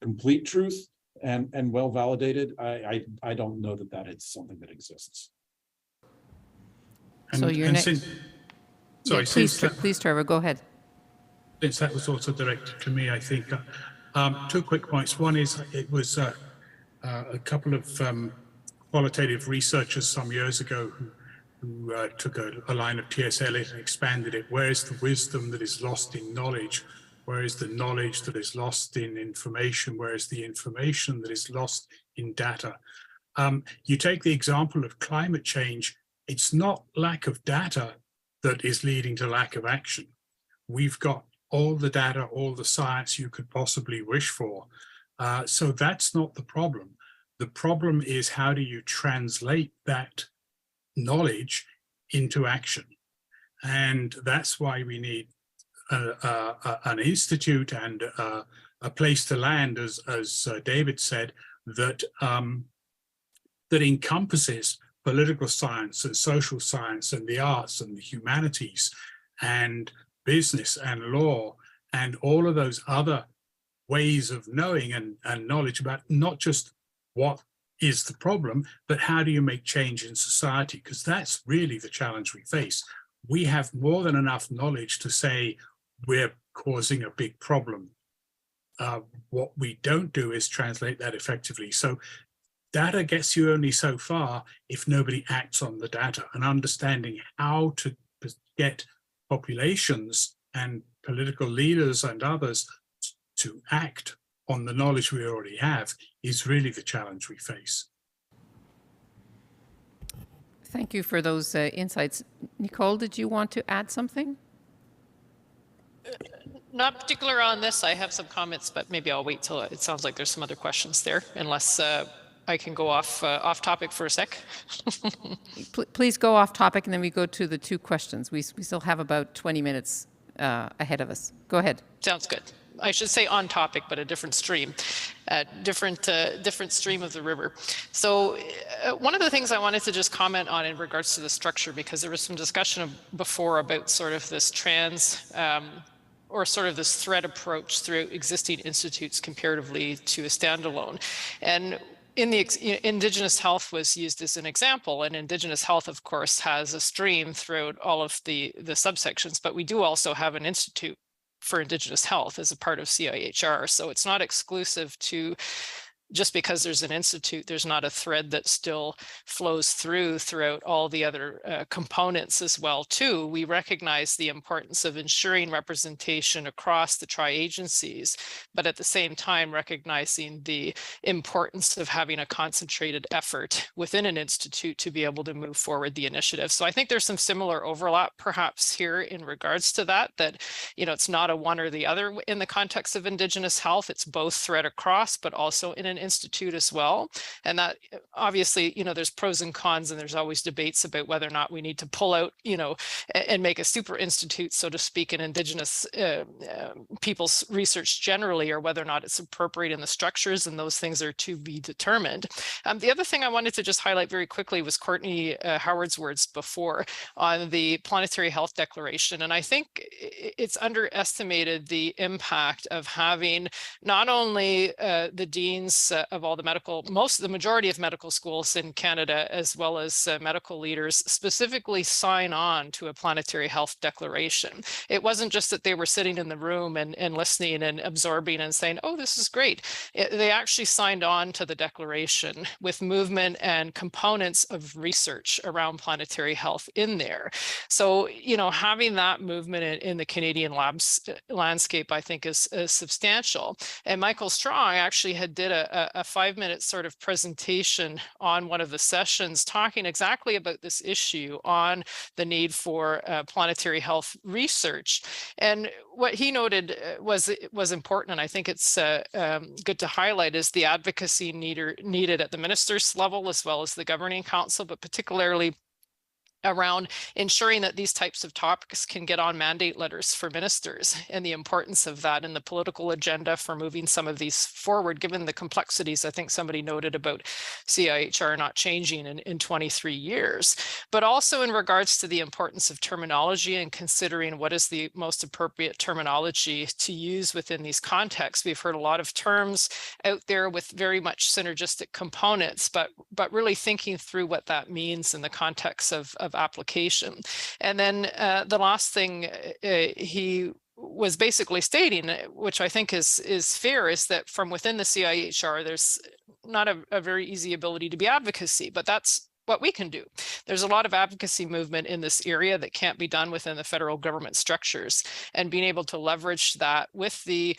complete truth and well validated, I don't know that is something that exists. So you're next. Sorry, please, Trevor, go ahead. Since that was also directed to me, I think. Two quick points. One is it was a couple of qualitative researchers some years ago who took a line of T.S. Eliot and expanded it. Where is the wisdom that is lost in knowledge? Where is the knowledge that is lost in information? Where is the information that is lost in data? You take the example of climate change. It's not lack of data that is leading to lack of action. We've got all the data, all the science you could possibly wish for. So that's not the problem. The problem is, how do you translate that knowledge into action? And that's why we need an institute and a place to land, as David said, that encompasses political science and social science and the arts and the humanities and business and law and all of those other ways of knowing and knowledge about not just what is the problem, but how do you make change in society? Because that's really the challenge we face. We have more than enough knowledge to say we're causing a big problem. What we don't do is translate that effectively. So data gets you only so far if nobody acts on the data, and understanding how to get populations and political leaders and others to act on the knowledge we already have is really the challenge we face. Thank you for those insights. Nicole, did you want to add something? Not particular on this. I have some comments, but maybe I'll wait till it sounds like there's some other questions there, unless I can go off topic for a sec. Please go off topic, and then we go to the two questions. We still have about 20 minutes ahead of us. Go ahead. Sounds good. I should say on topic, but a different stream, different stream of the river. So one of the things I wanted to just comment on in regards to the structure, because there was some discussion before about sort of this or sort of this thread approach through existing institutes comparatively to a standalone. And in the Indigenous health was used as an example, and Indigenous health, of course, has a stream throughout all of the subsections, but we do also have an institute for Indigenous health as a part of CIHR. So it's not exclusive to just because there's an institute, there's not a thread that still flows throughout all the other components as well too. We recognize the importance of ensuring representation across the tri-agencies, but at the same time recognizing the importance of having a concentrated effort within an institute to be able to move forward the initiative. So I think there's some similar overlap perhaps here in regards to that, you know, it's not a one or the other in the context of Indigenous health, it's both thread across, but also in an institute as well. And that obviously, you know, there's pros and cons, and there's always debates about whether or not we need to pull out, you know, and make a super institute, so to speak, in Indigenous people's research generally, or whether or not it's appropriate in the structures, and those things are to be determined. The other thing I wanted to just highlight very quickly was Courtney Howard's words before on the Planetary Health Declaration. And I think it's underestimated the impact of having not only the deans of all the the majority of medical schools in Canada, as well as medical leaders, specifically sign on to a Planetary Health Declaration. It wasn't just that they were sitting in the room and listening and absorbing and saying, oh, this is great. They actually signed on to the declaration with movement and components of research around planetary health in there. So, you know, having that movement in the Canadian labs landscape, I think is substantial. And Michael Strong actually did a 5-minute sort of presentation on one of the sessions talking exactly about this issue on the need for planetary health research. And what he noted was important, and I think it's good to highlight, is the advocacy needed at the ministers level as well as the governing council, but particularly around ensuring that these types of topics can get on mandate letters for ministers, and the importance of that in the political agenda for moving some of these forward, given the complexities. I think somebody noted about CIHR not changing in 23 years, but also in regards to the importance of terminology and considering what is the most appropriate terminology to use within these contexts. We've heard a lot of terms out there with very much synergistic components, but really thinking through what that means in the context of application. And then the last thing he was basically stating, which I think is fair, is that from within the CIHR, there's not a very easy ability to be advocacy, but that's what we can do. There's a lot of advocacy movement in this area that can't be done within the federal government structures, and being able to leverage that with the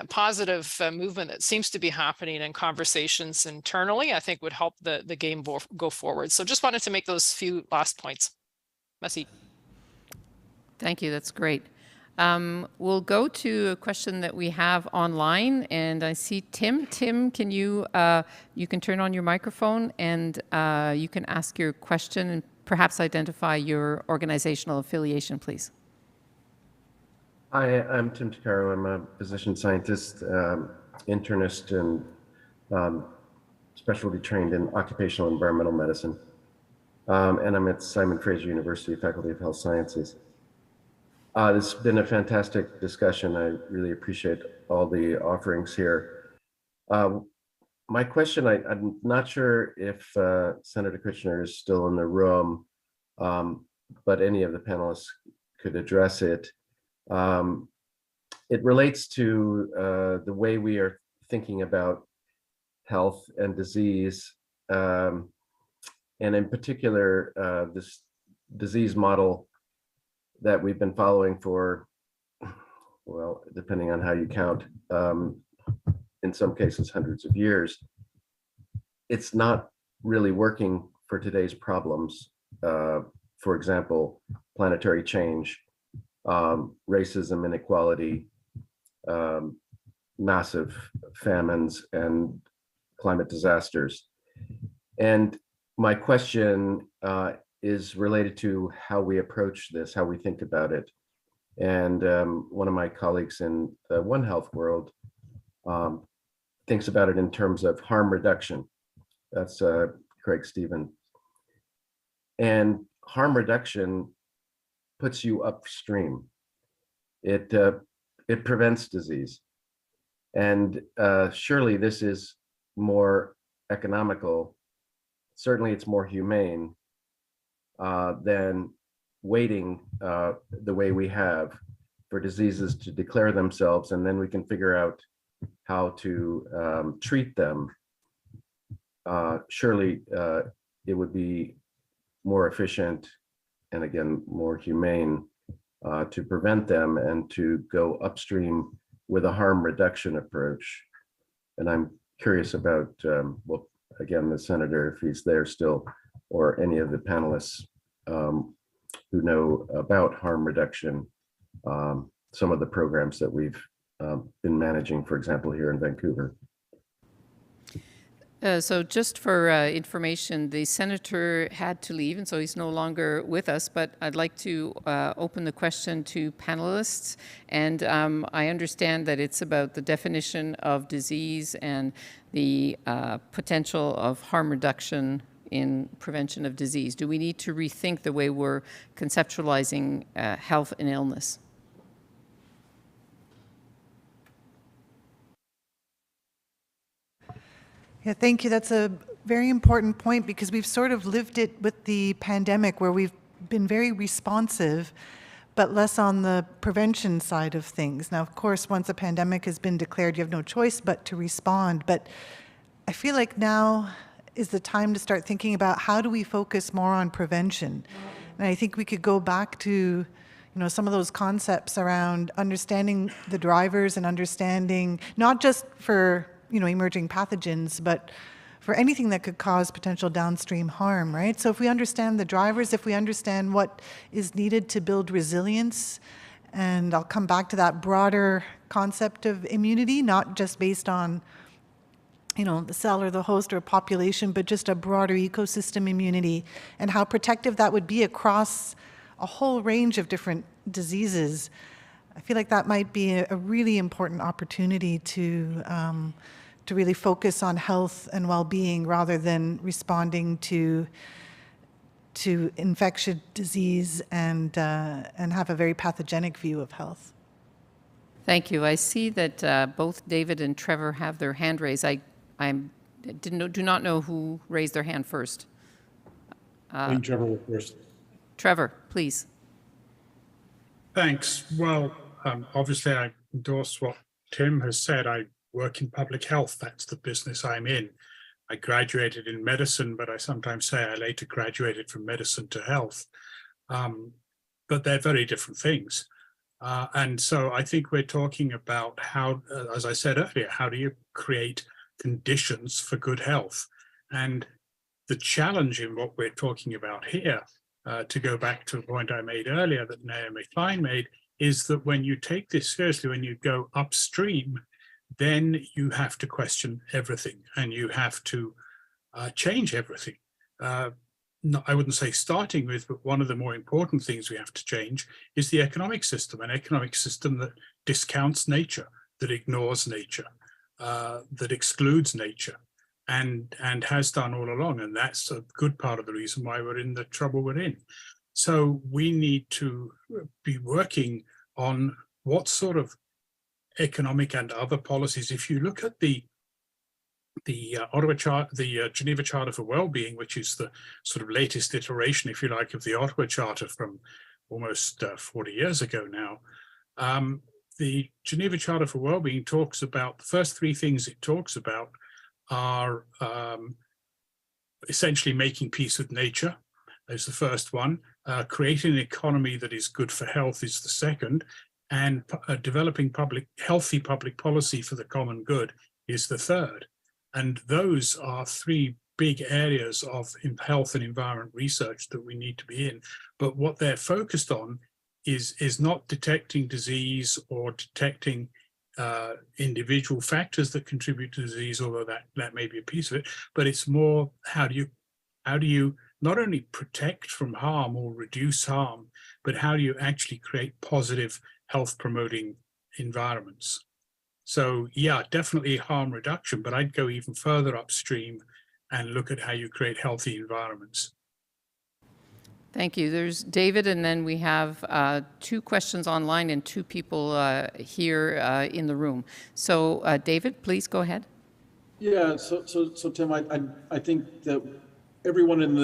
positive movement that seems to be happening in conversations internally, I think would help the game go forward. So just wanted to make those few last points. Merci. Thank you, that's great. We'll go to a question that we have online, and I see Tim. Tim, can you can turn on your microphone, and you can ask your question and perhaps identify your organizational affiliation, please. Hi, I'm Tim Takaro. I'm a physician scientist, internist, and specialty trained in occupational environmental medicine. And I'm at Simon Fraser University, Faculty of Health Sciences. This has been a fantastic discussion. I really appreciate all the offerings here. My question, I'm not sure if Senator Kutchner is still in the room, but any of the panelists could address it. It relates to the way we are thinking about health and disease, and in particular, this disease model that we've been following for, well, depending on how you count, in some cases, hundreds of years. It's not really working for today's problems. For example, planetary change, racism, inequality, massive famines, and climate disasters. And my question is related to how we approach this, how we think about it. And one of my colleagues in the One Health world thinks about it in terms of harm reduction. That's Craig Stevens. And harm reduction puts you upstream. It prevents disease. And surely this is more economical. Certainly it's more humane than waiting the way we have for diseases to declare themselves, and then we can figure out how to treat them. surely it would be more efficient and again, more humane to prevent them and to go upstream with a harm reduction approach. And I'm curious about, well, again, the senator, if he's there still, or any of the panelists who know about harm reduction, some of the programs that we've been managing, for example, here in Vancouver. So just for information, the senator had to leave, and so he's no longer with us, but I'd like to open the question to panelists. And I understand that it's about the definition of disease and the potential of harm reduction in prevention of disease. Do we need to rethink the way we're conceptualizing health and illness? Yeah, thank you. That's a very important point because we've sort of lived it with the pandemic where we've been very responsive, but less on the prevention side of things. Now, of course, once a pandemic has been declared, you have no choice but to respond. But I feel like now is the time to start thinking about how do we focus more on prevention. And I think we could go back to some of those concepts around understanding the drivers and understanding not just for emerging pathogens, but for anything that could cause potential downstream harm, right? So if we understand the drivers, if we understand what is needed to build resilience, and I'll come back to that broader concept of immunity, not just based on the cell or the host or population, but just a broader ecosystem immunity, and how protective that would be across a whole range of different diseases. I feel like that might be a really important opportunity to really focus on health and well-being rather than responding to infectious disease and have a very pathogenic view of health. Thank you. I see that both David and Trevor have their hand raised. I do not know who raised their hand first. I think Trevor was first. Trevor, please. Thanks. Well, obviously I endorse what Tim has said. I work in public health. That's the business I'm in. I graduated in medicine, but I sometimes say I later graduated from medicine to health. But they're very different things. And so I think we're talking about how, as I said earlier, how do you create conditions for good health? And the challenge in what we're talking about here, to go back to a point I made earlier that Naomi Klein made, is that when you take this seriously, when you go upstream, then you have to question everything and you have to change everything. No, I wouldn't say starting with, but one of the more important things we have to change is the economic system, an economic system that discounts nature, that ignores nature, that excludes nature, and has done all along. And that's a good part of the reason why we're in the trouble we're in. So we need to be working on what sort of economic and other policies. If you look at the Ottawa Charter, the Geneva Charter for Wellbeing, which is the sort of latest iteration, if you like, of the Ottawa Charter from almost 40 years ago now. The Geneva Charter for Wellbeing talks about, the first three things it talks about are essentially making peace with nature is the first one. Creating an economy that is good for health is the second. And developing healthy public policy for the common good is the third. And those are three big areas of health and environment research that we need to be in. But what they're focused on is not detecting disease or detecting individual factors that contribute to disease, although that may be a piece of it, but it's more how do you not only protect from harm or reduce harm, but how do you actually create positive health promoting environments? So yeah, definitely harm reduction, but I'd go even further upstream and look at how you create healthy environments. Thank you. There's David, and then we have two questions online and two people here in the room. So David, please go ahead. Yeah, so Tim, I think that everyone in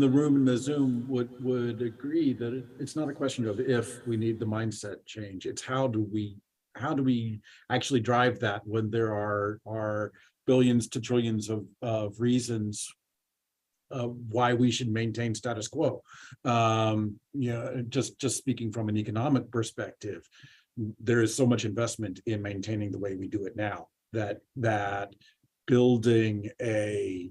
the room in the Zoom would agree that it's not a question of if we need the mindset change. It's how do we actually drive that when there are billions to trillions of reasons why we should maintain status quo. Just speaking from an economic perspective, there is so much investment in maintaining the way we do it now that building a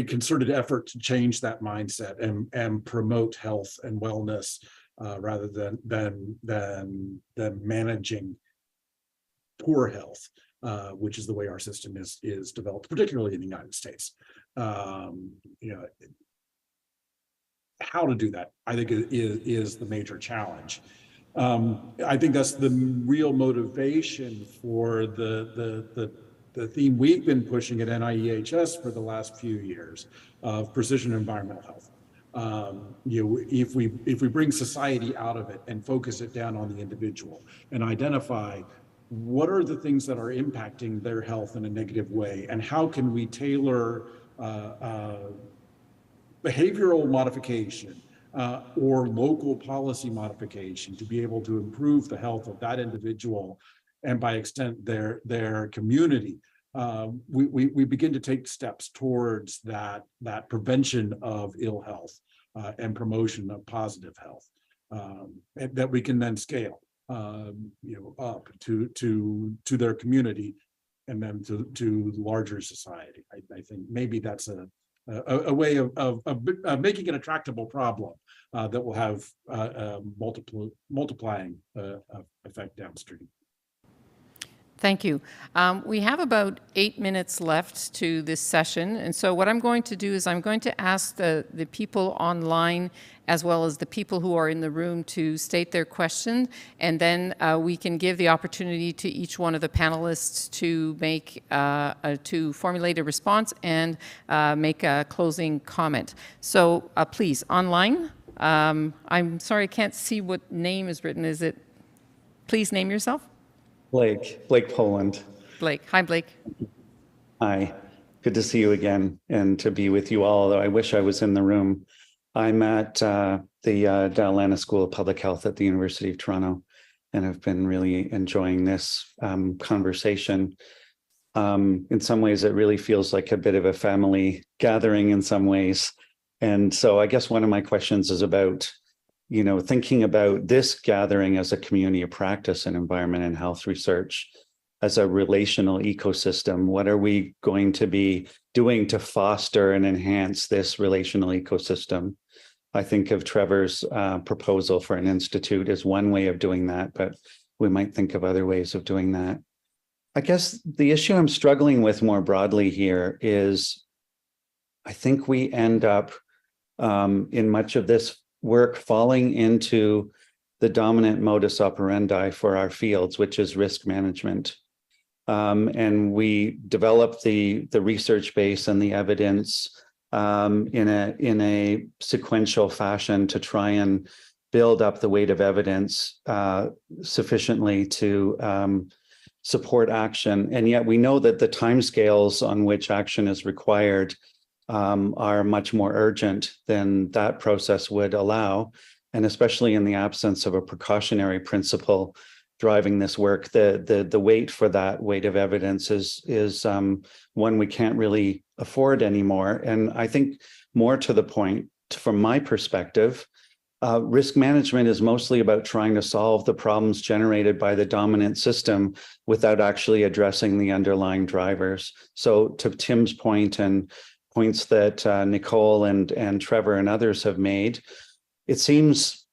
concerted effort to change that mindset and promote health and wellness rather than managing poor health, which is the way our system is developed, particularly in the United States. How to do that, I think, is the major challenge. I think that's the real motivation for the theme we've been pushing at NIEHS for the last few years of precision environmental health. If we bring society out of it and focus it down on the individual and identify what are the things that are impacting their health in a negative way, and how can we tailor behavioral modification or local policy modification to be able to improve the health of that individual and by extent their community, we begin to take steps towards that prevention of ill health and promotion of positive health that we can then scale up to their community and then to larger society. I think maybe that's a way of making it a tractable problem that will have multiplying effect downstream. Thank you. We have about 8 minutes left to this session, and so what I'm going to do is I'm going to ask the people online as well as the people who are in the room to state their question, and then we can give the opportunity to each one of the panelists to make to formulate a response and make a closing comment. So please, online. I'm sorry, I can't see what name is written. Is it? Please name yourself. Blake Poland. Blake. Hi, Blake. Hi. Good to see you again and to be with you all, although I wish I was in the room. I'm at the Dallana School of Public Health at the University of Toronto, and I've been really enjoying this conversation. In some ways, it really feels like a bit of a family gathering in some ways. And so I guess one of my questions is about thinking about this gathering as a community of practice in environment and health research, as a relational ecosystem. What are we going to be doing to foster and enhance this relational ecosystem? I think of Trevor's proposal for an institute as one way of doing that, but we might think of other ways of doing that. I guess the issue I'm struggling with more broadly here is I think we end up in much of this work falling into the dominant modus operandi for our fields, which is risk management. And we develop the research base and the evidence in a sequential fashion to try and build up the weight of evidence sufficiently to support action. And yet we know that the timescales on which action is required are much more urgent than that process would allow. And especially in the absence of a precautionary principle driving this work, the weight for that weight of evidence is one we can't really afford anymore. And I think more to the point, from my perspective, risk management is mostly about trying to solve the problems generated by the dominant system without actually addressing the underlying drivers. So to Tim's point and points that Nicole and Trevor and others have made, it seems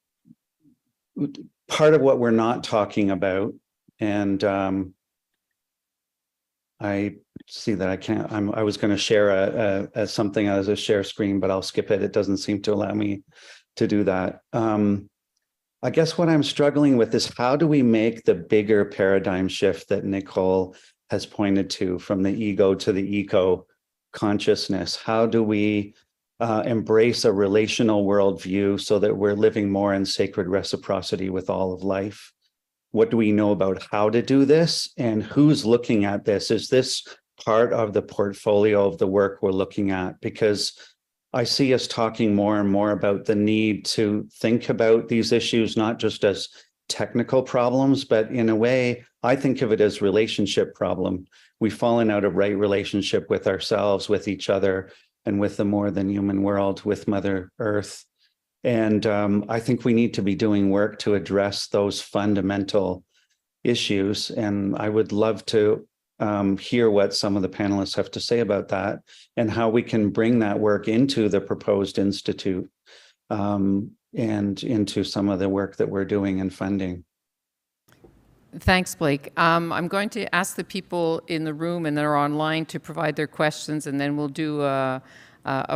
part of what we're not talking about, and I see that I can't, I was going to share something as a share screen, but I'll skip it. It doesn't seem to allow me to do that. I guess what I'm struggling with is how do we make the bigger paradigm shift that Nicole has pointed to from the ego to the eco consciousness? How do we embrace a relational worldview so that we're living more in sacred reciprocity with all of life? What do we know about how to do this, and who's looking at this? Is this part of the portfolio of the work we're looking at? Because I see us talking more and more about the need to think about these issues, not just as technical problems, but in a way, I think of it as relationship problem. We've fallen out of right relationship with ourselves, with each other, and with the more than human world, with Mother Earth. And I think we need to be doing work to address those fundamental issues. And I would love to hear what some of the panelists have to say about that and how we can bring that work into the proposed institute and into some of the work that we're doing and funding. Thanks, Blake. I'm going to ask the people in the room and that are online to provide their questions, and then we'll do a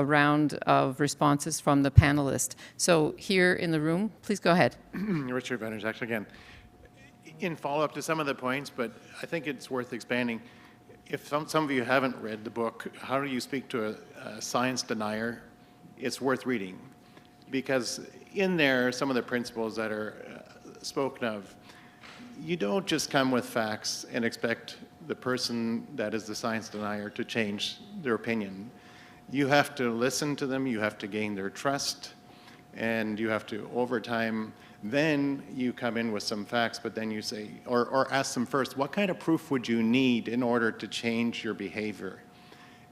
round of responses from the panelists. So here in the room, please go ahead. Richard Venner's again. In follow-up to some of the points, but I think it's worth expanding. If some of you haven't read the book, How Do You Speak to a Science Denier? It's worth reading, because in there, some of the principles that are spoken of, you don't just come with facts and expect the person that is the science denier to change their opinion. You have to listen to them, you have to gain their trust, and you have to, over time, then you come in with some facts, but then you say, or ask them first, what kind of proof would you need in order to change your behavior?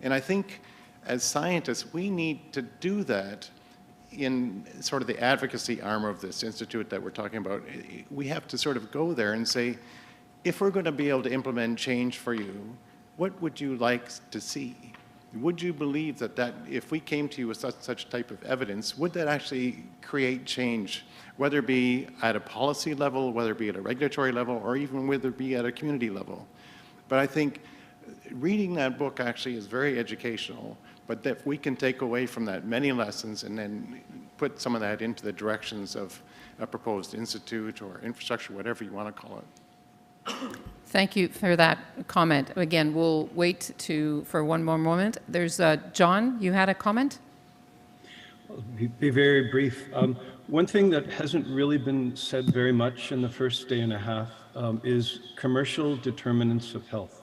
And I think as scientists, we need to do that in sort of the advocacy arm of this institute that we're talking about. We have to sort of go there and say, if we're going to be able to implement change for you, what would you like to see? Would you believe that if we came to you with such type of evidence, would that actually create change, whether it be at a policy level, whether it be at a regulatory level, or even whether it be at a community level? But I think reading that book actually is very educational, but that we can take away from that many lessons and then put some of that into the directions of a proposed institute or infrastructure, whatever you want to call it. Thank you for that comment. Again, we'll wait for one more moment. There's John, you had a comment? I'll be very brief. One thing that hasn't really been said very much in the first day and a half is commercial determinants of health.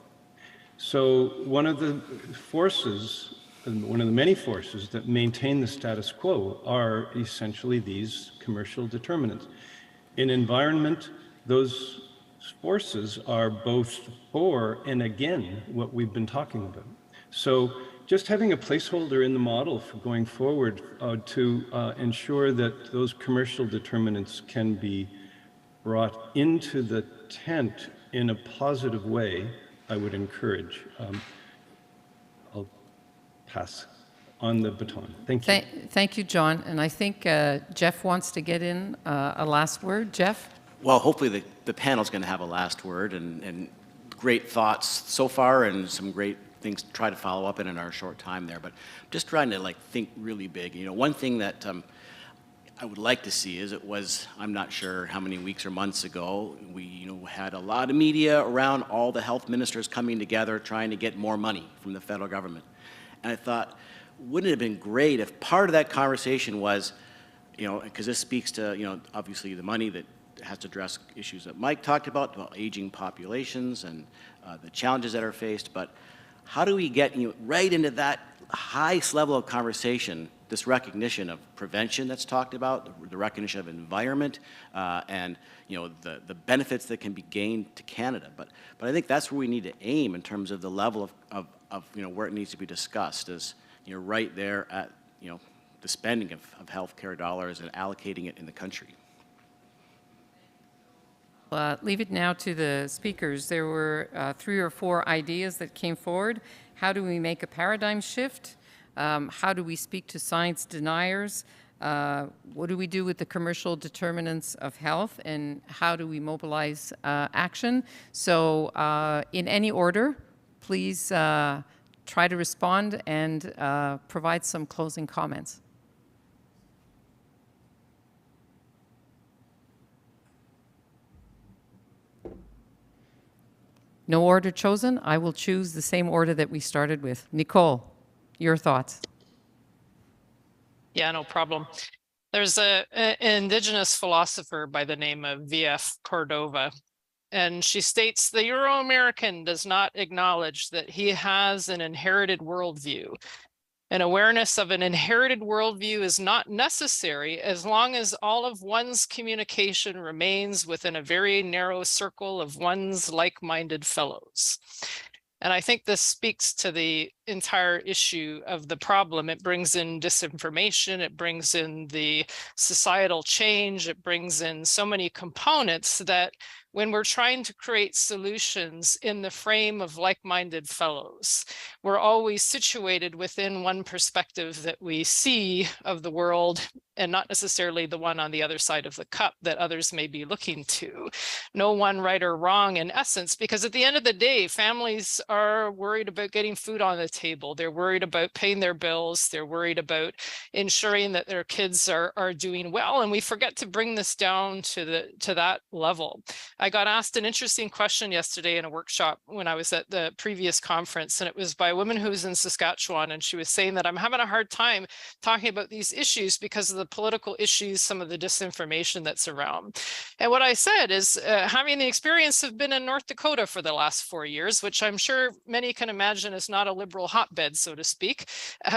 So one of the forces, one of the many forces that maintain the status quo are essentially these commercial determinants. In environment, those forces are both for and again what we've been talking about. So just having a placeholder in the model for going forward to ensure that those commercial determinants can be brought into the tent in a positive way, I would encourage. I'll pass on the baton. Thank you. Thank you, John. And I think Jeff wants to get in a last word. Jeff? Well, hopefully the panel's going to have a last word, and great thoughts so far and some great things to try to follow up in our short time there. But just trying to think really big. You know, one thing that I would like to see is I'm not sure how many weeks or months ago, we had a lot of media around all the health ministers coming together trying to get more money from the federal government. And I thought, wouldn't it have been great if part of that conversation was, because this speaks to, obviously the money that has to address issues that Mike talked about aging populations and the challenges that are faced, but how do we get right into that highest level of conversation, this recognition of prevention that's talked about, the recognition of environment, and the benefits that can be gained to Canada. But I think that's where we need to aim in terms of the level of where it needs to be discussed, is right there at the spending of healthcare dollars and allocating it in the country. Leave it now to the speakers. There were 3 or 4 ideas that came forward. How do we make a paradigm shift? How do we speak to science deniers? What do we do with the commercial determinants of health? And how do we mobilize action? So in any order, please try to respond and provide some closing comments. No order chosen. I will choose the same order that we started with. Nicole, your thoughts. Yeah, no problem. There's an indigenous philosopher by the name of V.F. Cordova, and she states the Euro-American does not acknowledge that he has an inherited worldview. An awareness of an inherited worldview is not necessary as long as all of one's communication remains within a very narrow circle of one's like-minded fellows. And I think this speaks to the entire issue of the problem. It brings in disinformation, it brings in the societal change, it brings in so many components that when we're trying to create solutions in the frame of like-minded fellows, we're always situated within one perspective that we see of the world and not necessarily the one on the other side of the cup that others may be looking to. No one right or wrong in essence, because at the end of the day, families are worried about getting food on the table. They're worried about paying their bills. They're worried about ensuring that their kids are doing well. And we forget to bring this down to that level. I got asked an interesting question yesterday in a workshop when I was at the previous conference, and it was by a woman who was in Saskatchewan, and she was saying that I'm having a hard time talking about these issues because of the political issues, some of the disinformation that's around. And what I said is, having the experience of been in North Dakota for the last 4 years, which I'm sure many can imagine is not a liberal hotbed, so to speak,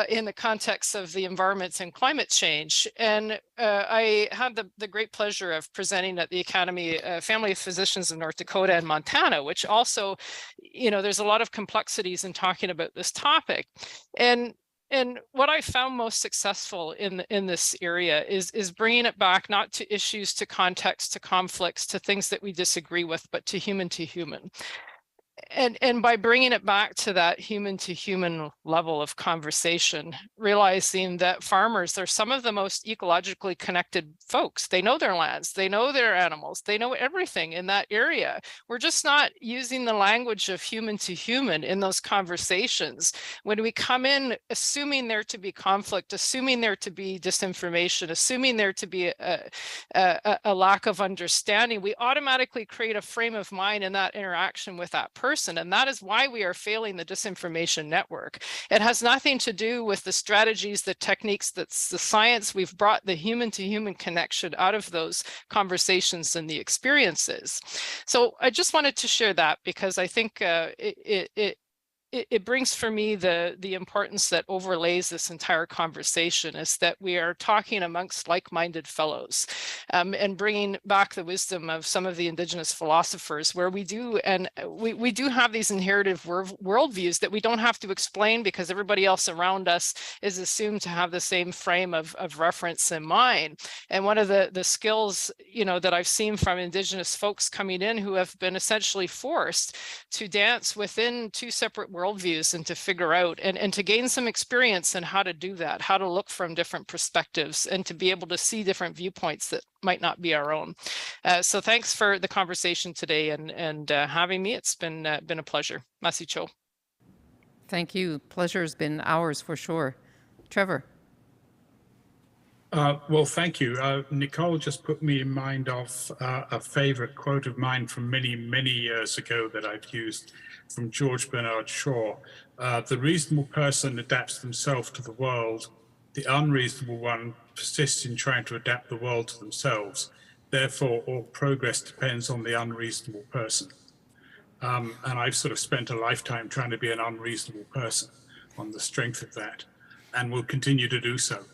in the context of the environment and climate change. And I had the great pleasure of presenting at the Academy Family Physicians of North Dakota and Montana, which also, you know, there's a lot of complexities in talking about this topic. And what I found most successful in this area is bringing it back, not to issues, to context, to conflicts, to things that we disagree with, but to human. And by bringing it back to that human to human level of conversation, realizing that farmers are some of the most ecologically connected folks. They know their lands, they know their animals, they know everything in that area. We're just not using the language of human to human in those conversations. When we come in assuming there to be conflict, assuming there to be disinformation, assuming there to be a lack of understanding, we automatically create a frame of mind in that interaction with that person. And that is why we are failing the disinformation network. It has nothing to do with the strategies, the techniques, that's the science. We've brought the human to human connection out of those conversations and the experiences. So I just wanted to share that because I think it brings for me the importance that overlays this entire conversation, is that we are talking amongst like-minded fellows, and bringing back the wisdom of some of the Indigenous philosophers, where we do have these inherited worldviews that we don't have to explain because everybody else around us is assumed to have the same frame of reference in mind. And one of the skills, you know, that I've seen from Indigenous folks coming in who have been essentially forced to dance within two separate worldviews and to figure out and to gain some experience in how to do that, how to look from different perspectives and to be able to see different viewpoints that might not be our own. So thanks for the conversation today and having me. It's been a pleasure. Masi cho. Thank you. Pleasure has been ours for sure. Trevor. Well, thank you. Nicole just put me in mind of a favorite quote of mine from many, many years ago that I've used from George Bernard Shaw. The reasonable person adapts themselves to the world. The unreasonable one persists in trying to adapt the world to themselves. Therefore, all progress depends on the unreasonable person. And I've sort of spent a lifetime trying to be an unreasonable person on the strength of that, and will continue to do so.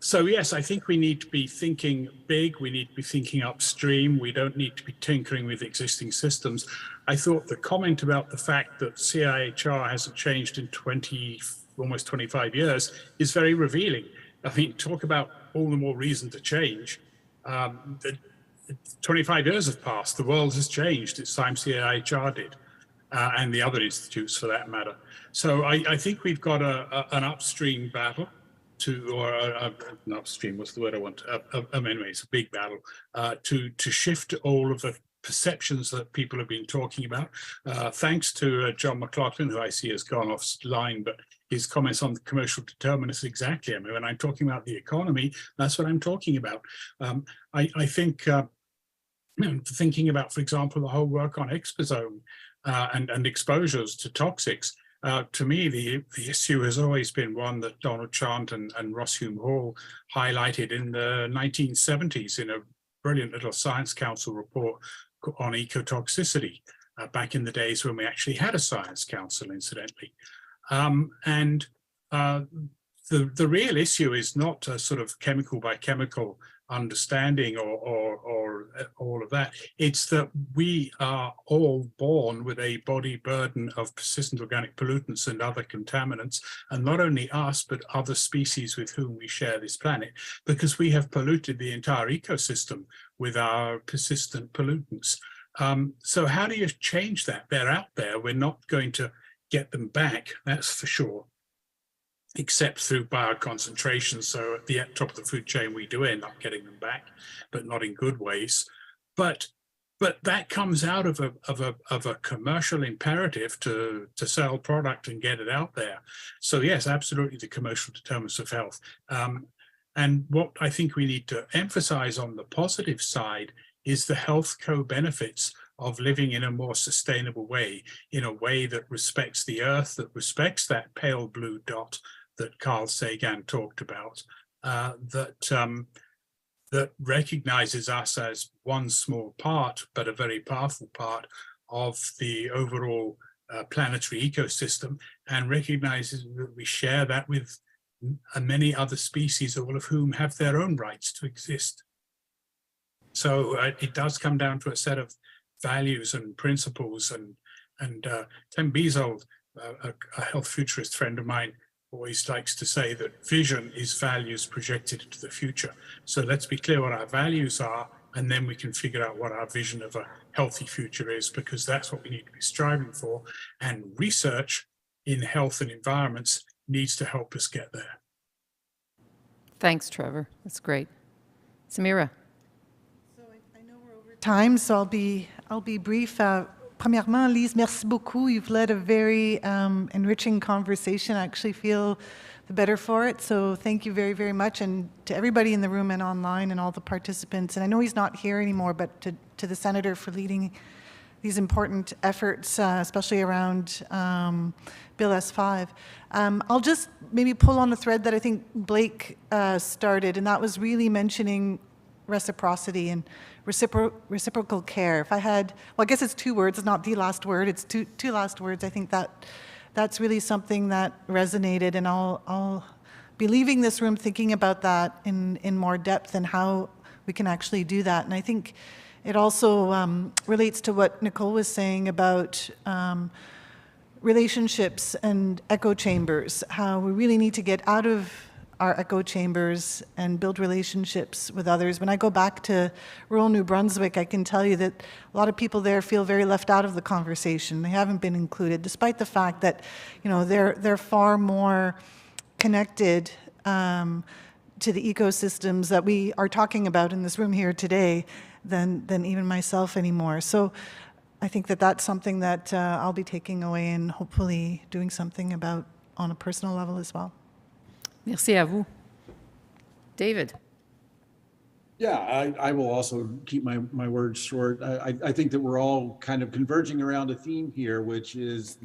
So yes, I think we need to be thinking big. We need to be thinking upstream. We don't need to be tinkering with existing systems. I thought the comment about the fact that CIHR hasn't changed in almost 25 years is very revealing. I mean, talk about all the more reason to change. 25 years have passed. The world has changed. It's time CIHR did, and the other institutes for that matter. So I think we've got an upstream battle. Not upstream, what's the word I want? Anyway, it's a big battle to shift all of the perceptions that people have been talking about. Thanks to John McLaughlin, who I see has gone offline, but his comments on the commercial determinists exactly. I mean, when I'm talking about the economy, that's what I'm talking about. I think thinking about, for example, the whole work on exposome and exposures to toxics. To me, the issue has always been one that Donald Chant and Ross Hume Hall highlighted in the 1970s in a brilliant little Science Council report on ecotoxicity, back in the days when we actually had a Science Council, incidentally. And The real issue is not a sort of chemical by chemical understanding or all of that. It's that we are all born with a body burden of persistent organic pollutants and other contaminants, and not only us, but other species with whom we share this planet, because we have polluted the entire ecosystem with our persistent pollutants. So how do you change that? They're out there. We're not going to get them back, that's for sure, except through bioconcentration. So at the top of the food chain, we do end up getting them back, but not in good ways. But that comes out of a commercial imperative to sell product and get it out there. So yes, absolutely, the commercial determinants of health. And what I think we need to emphasize on the positive side is the health co-benefits of living in a more sustainable way, in a way that respects the earth, that respects that pale blue dot that Carl Sagan talked about, that recognizes us as one small part, but a very powerful part of the overall planetary ecosystem, and recognizes that we share that with many other species, all of whom have their own rights to exist. So it does come down to a set of values and principles, and Tim Beazold, a health futurist friend of mine, always likes to say that vision is values projected into the future. So let's be clear what our values are, and then we can figure out what our vision of a healthy future is, because that's what we need to be striving for. And research in health and environments needs to help us get there. Thanks, Trevor. That's great. Samira. Time, so I'll be brief. Premièrement, Lise, merci beaucoup. You've led a very enriching conversation. I actually feel the better for it. So thank you very, very much. And to everybody in the room and online and all the participants. And I know he's not here anymore, but to the Senator for leading these important efforts, especially around Bill S5. I'll just maybe pull on a thread that I think Blake started, and that was really mentioning reciprocity and reciprocal care. If I had, well, I guess it's two words, it's not the last word, it's two last words. I think that's really something that resonated, and I'll be leaving this room thinking about that in more depth and how we can actually do that. And I think it also relates to what Nicole was saying about relationships and echo chambers, how we really need to get out of our echo chambers and build relationships with others. When I go back to rural New Brunswick, I can tell you that a lot of people there feel very left out of the conversation. They haven't been included, despite the fact that, you know, they're far more connected to the ecosystems that we are talking about in this room here today than even myself anymore. So I think that that's something that I'll be taking away and hopefully doing something about on a personal level as well. Merci à vous. David. Yeah, I will also keep my words short. I think that we're all kind of converging around a theme here, which is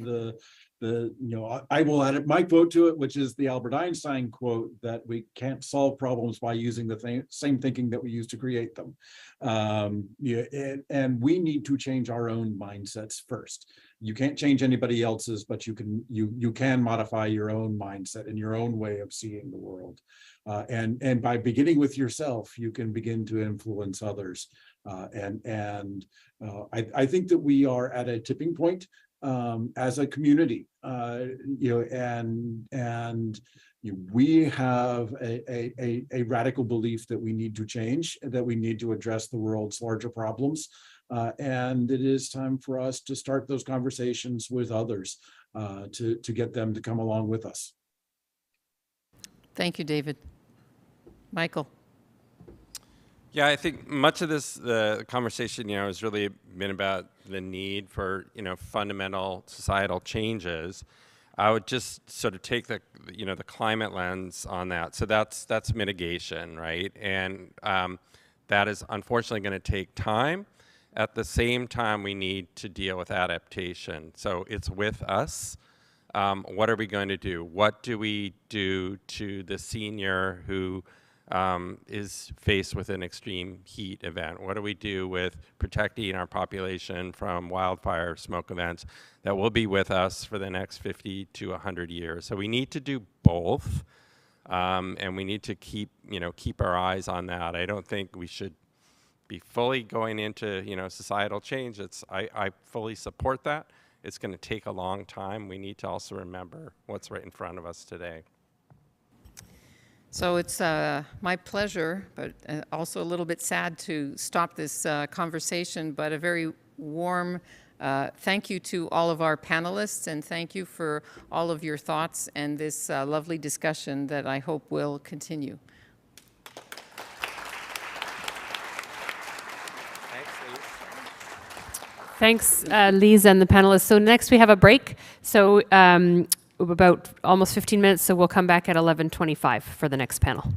I will add my quote to it, which is the Albert Einstein quote that we can't solve problems by using the same thinking that we use to create them. And we need to change our own mindsets first. You can't change anybody else's, but you can modify your own mindset and your own way of seeing the world. And by beginning with yourself, you can begin to influence others. I think that we are at a tipping point as a community, we have a radical belief that we need to change, that we need to address the world's larger problems. And it is time for us to start those conversations with others to get them to come along with us. Thank you, David. Michael. Yeah, I think much of the conversation, has really been about the need for, fundamental societal changes. I would just sort of take the climate lens on that. So that's mitigation, right? And that is unfortunately going to take time. At the same time, we need to deal with adaptation. So it's with us. What are we going to do? What do we do to the senior who is faced with an extreme heat event? What do we do with protecting our population from wildfire smoke events that will be with us for the next 50 to 100 years? So we need to do both, and we need to keep our eyes on that. I don't think we should be fully going into societal change. I fully support that. It's going to take a long time. We need to also remember what's right in front of us today. So it's my pleasure, but also a little bit sad to stop this conversation, but a very warm thank you to all of our panelists, and thank you for all of your thoughts and this lovely discussion that I hope will continue. Thanks, Lise and the panelists. So next we have a break. So about almost 15 minutes, so we'll come back at 11:25 for the next panel.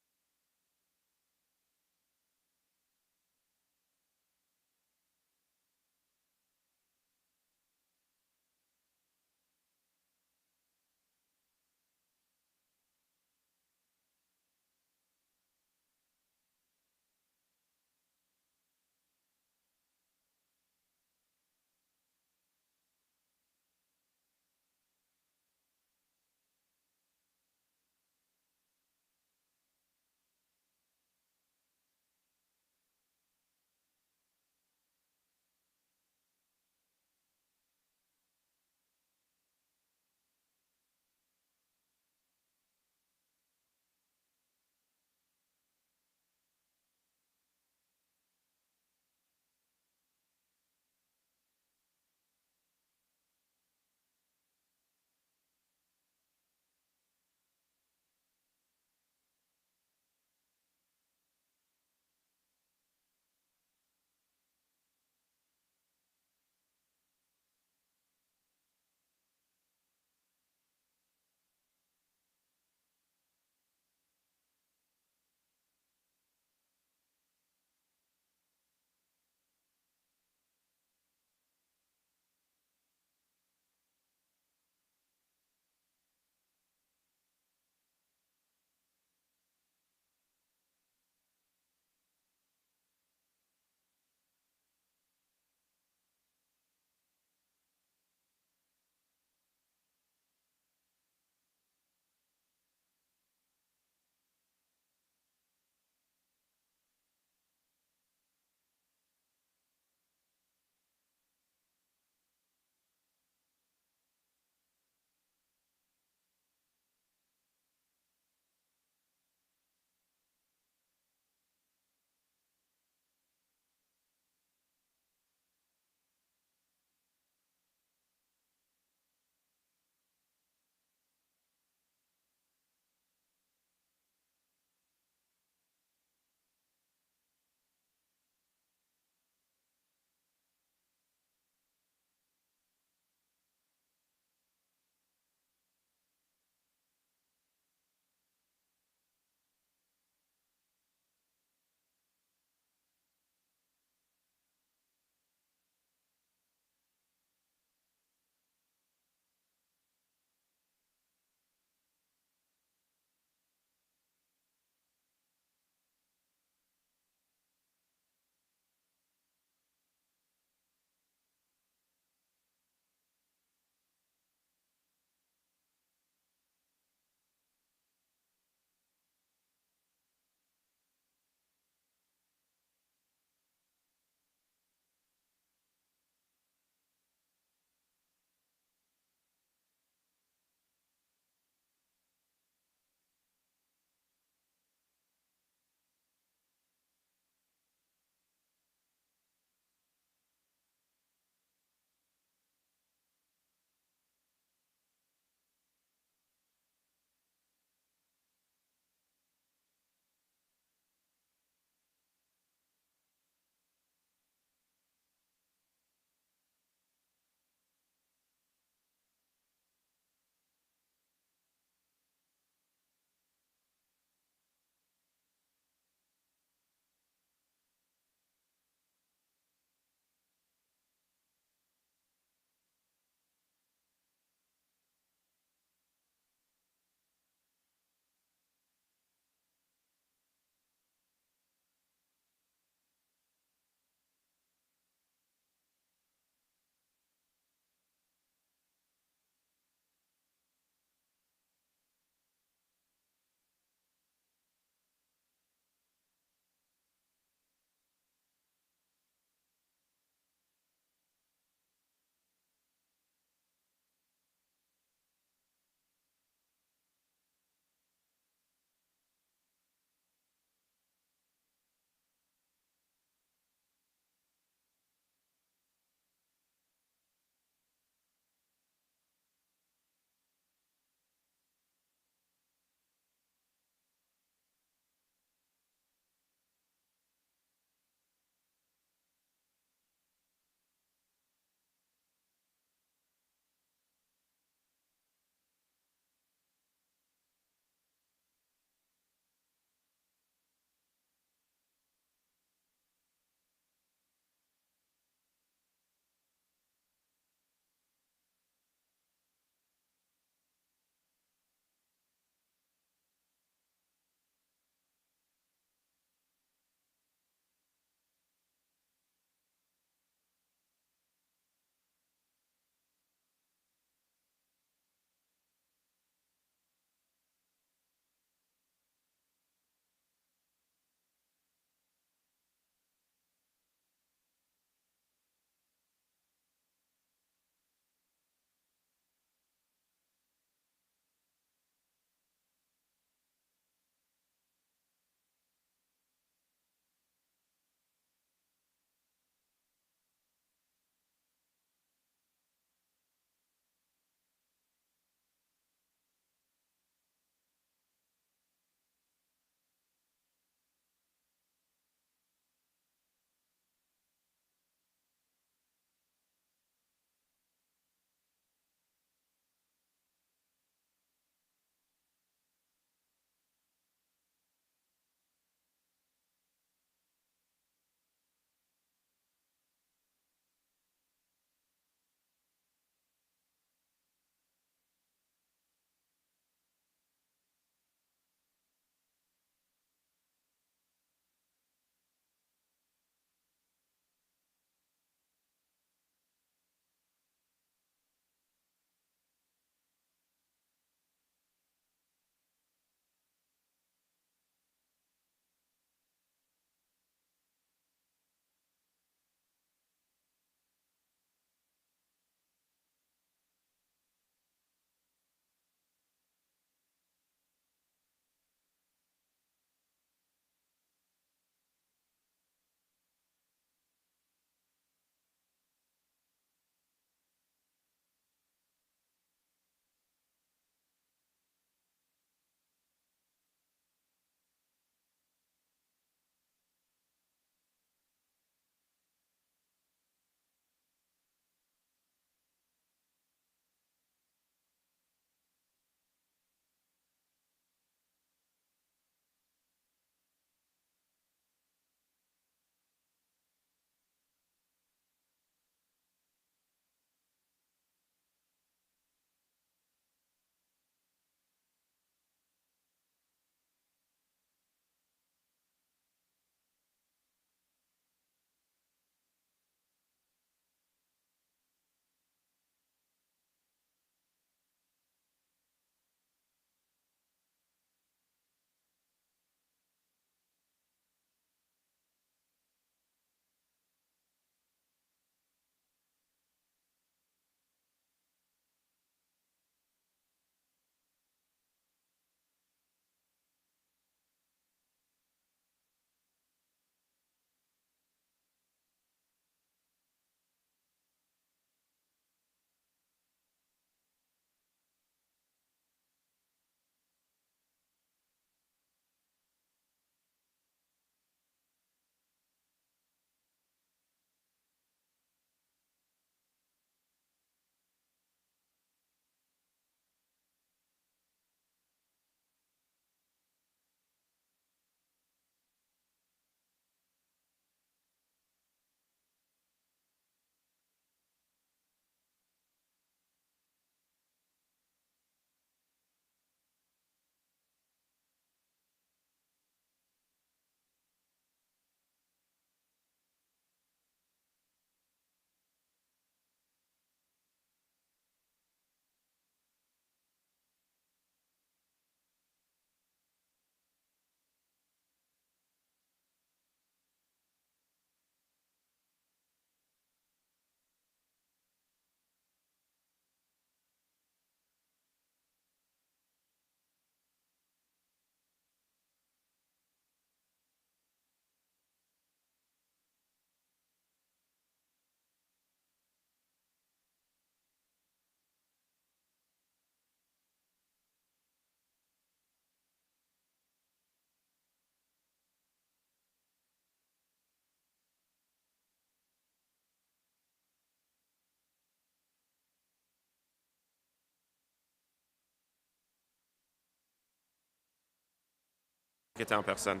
Qui était en personne.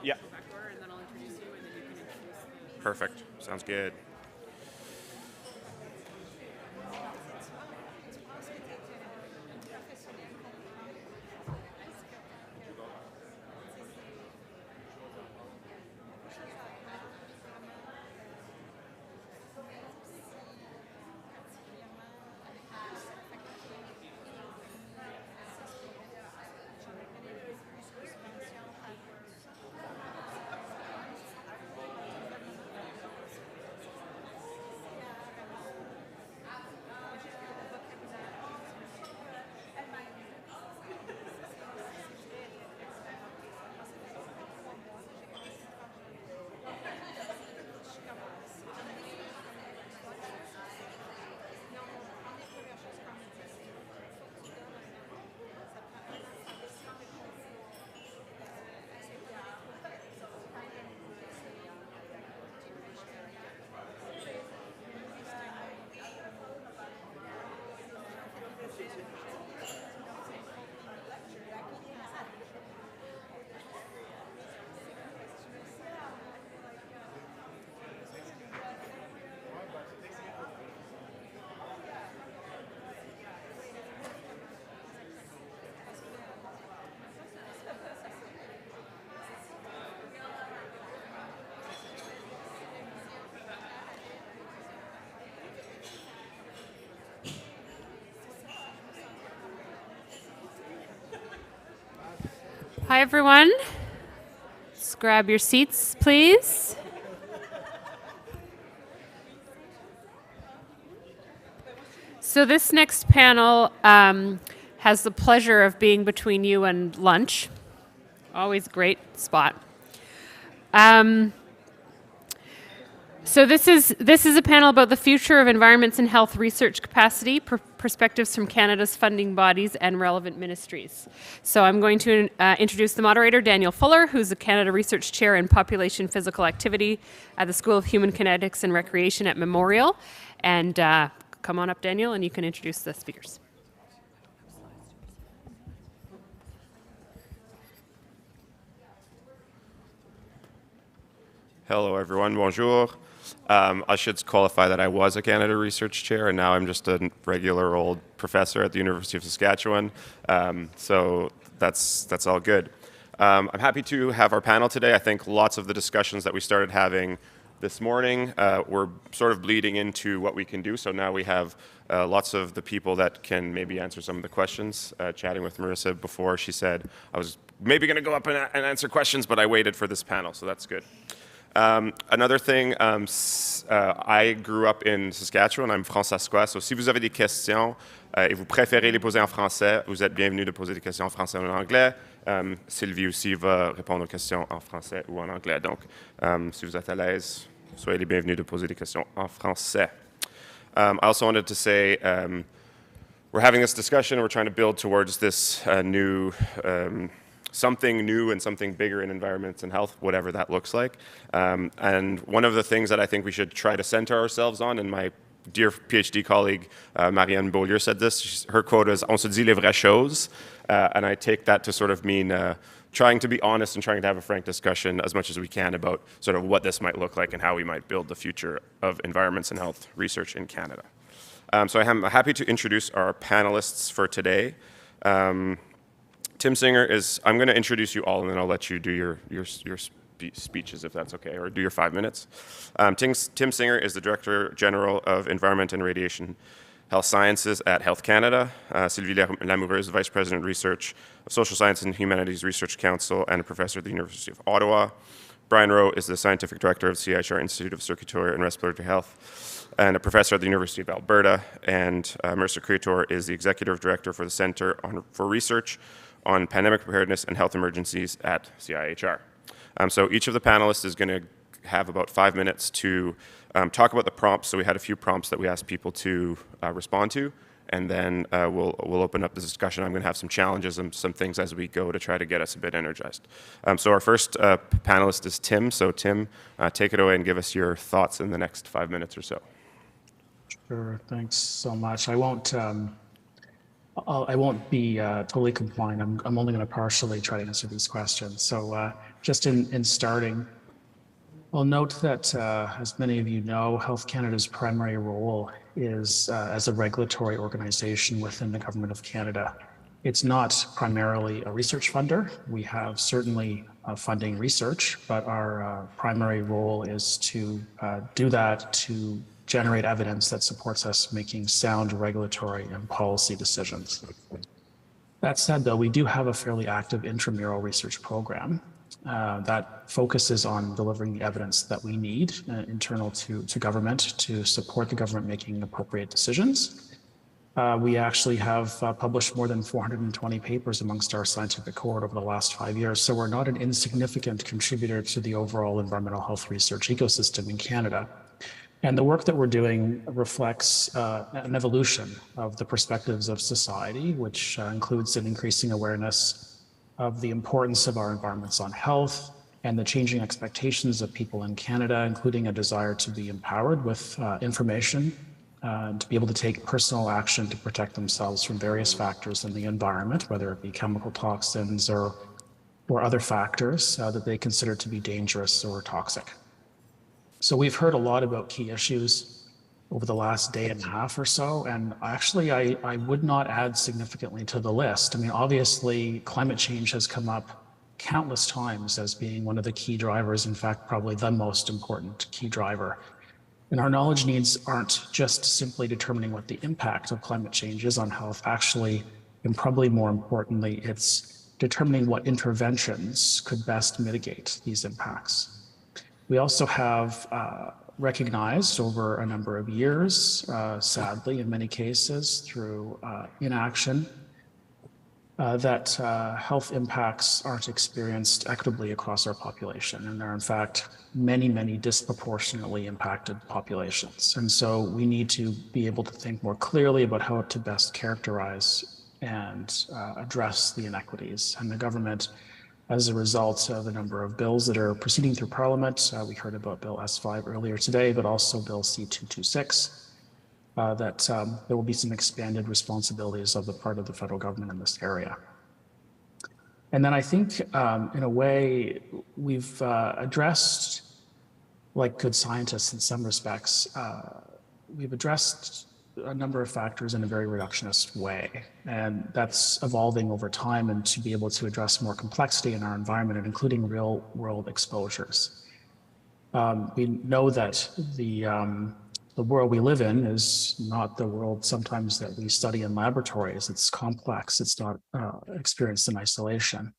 Yeah. Perfect. Sounds good. Hi, everyone. Let's grab your seats, please. So this next panel has the pleasure of being between you and lunch. Always a great spot. So this is a panel about the future of environments and health research capacity, perspectives from Canada's funding bodies and relevant ministries. So I'm going to introduce the moderator, Daniel Fuller, who's the Canada Research Chair in Population Physical Activity at the School of Human Kinetics and Recreation at Memorial. And come on up, Daniel, and you can introduce the speakers. Hello, everyone. Bonjour. I should qualify that I was a Canada Research Chair, and now I'm just a regular old professor at the University of Saskatchewan. So that's all good. I'm happy to have our panel today. I think lots of the discussions that we started having this morning were sort of bleeding into what we can do. So now we have lots of the people that can maybe answer some of the questions. Chatting with Marissa before, she said I was maybe going to go up and answer questions, but I waited for this panel, so that's good. Another thing, I grew up in Saskatchewan, I'm franc-saskois, so si vous avez des questions et vous préférez les poser en français, vous êtes bienvenus de poser des questions en français ou en anglais. Sylvie aussi va répondre aux questions en français ou en anglais, donc si vous êtes à l'aise, soyez les bienvenus de poser des questions en français. I also wanted to say we're having this discussion, we're trying to build towards this new something new and something bigger in environments and health, whatever that looks like. And one of the things that I think we should try to center ourselves on, and my dear PhD colleague Marianne Beaulieu said this. Her quote is, "On se dit les vraies choses," and I take that to sort of mean trying to be honest and trying to have a frank discussion as much as we can about sort of what this might look like and how we might build the future of environments and health research in Canada. So I'm happy to introduce our panelists for today. Tim Singer is, I'm going to introduce you all and then I'll let you do your speeches if that's okay, or do your 5 minutes. Tim Singer is the Director General of Environment and Radiation Health Sciences at Health Canada. Sylvie Lamoureuse, Vice President Research of Social Science and Humanities Research Council and a professor at the University of Ottawa. Brian Rowe is the Scientific Director of CIHR Institute of Circulatory and Respiratory Health and a professor at the University of Alberta. And Mercer Creator is the Executive Director for the Center for Research on Pandemic Preparedness and Health Emergencies at CIHR. So each of the panelists is going to have about 5 minutes to talk about the prompts. So we had a few prompts that we asked people to respond to, and then we'll open up this discussion. I'm going to have some challenges and some things as we go to try to get us a bit energized. So our first panelist is Tim. So Tim, take it away and give us your thoughts in the next 5 minutes or so. Sure, thanks so much. I won't be totally compliant. I'm only going to partially try to answer these questions. So just in starting, I'll note that, as many of you know, Health Canada's primary role is as a regulatory organization within the Government of Canada. It's not primarily a research funder. We have certainly funding research, but our primary role is to do that to generate evidence that supports us making sound regulatory and policy decisions. That said, though, we do have a fairly active intramural research program that focuses on delivering the evidence that we need internal to government to support the government making appropriate decisions. We actually have published more than 420 papers amongst our scientific cohort over the last 5 years, so we're not an insignificant contributor to the overall environmental health research ecosystem in Canada. And the work that we're doing reflects an evolution of the perspectives of society, which includes an increasing awareness of the importance of our environments on health and the changing expectations of people in Canada, including a desire to be empowered with information, to be able to take personal action to protect themselves from various factors in the environment, whether it be chemical toxins or other factors that they consider to be dangerous or toxic. So we've heard a lot about key issues over the last day and a half or so, and actually I would not add significantly to the list. I mean, obviously climate change has come up countless times as being one of the key drivers, in fact, probably the most important key driver. And our knowledge needs aren't just simply determining what the impact of climate change is on health. Actually, and probably more importantly, it's determining what interventions could best mitigate these impacts. We also have recognized over a number of years, sadly, in many cases through inaction, that health impacts aren't experienced equitably across our population. And there are, in fact, many, many disproportionately impacted populations. And so we need to be able to think more clearly about how to best characterize and address the inequities. And the government, as a result of a number of bills that are proceeding through Parliament, we heard about Bill S5 earlier today, but also Bill C226, that there will be some expanded responsibilities of the part of the federal government in this area. And then I think, in a way, we've addressed, like good scientists in some respects, we've addressed a number of factors in a very reductionist way. And that's evolving over time, and to be able to address more complexity in our environment, and including real world exposures. We know that the world we live in is not the world sometimes that we study in laboratories. It's complex, it's not experienced in isolation.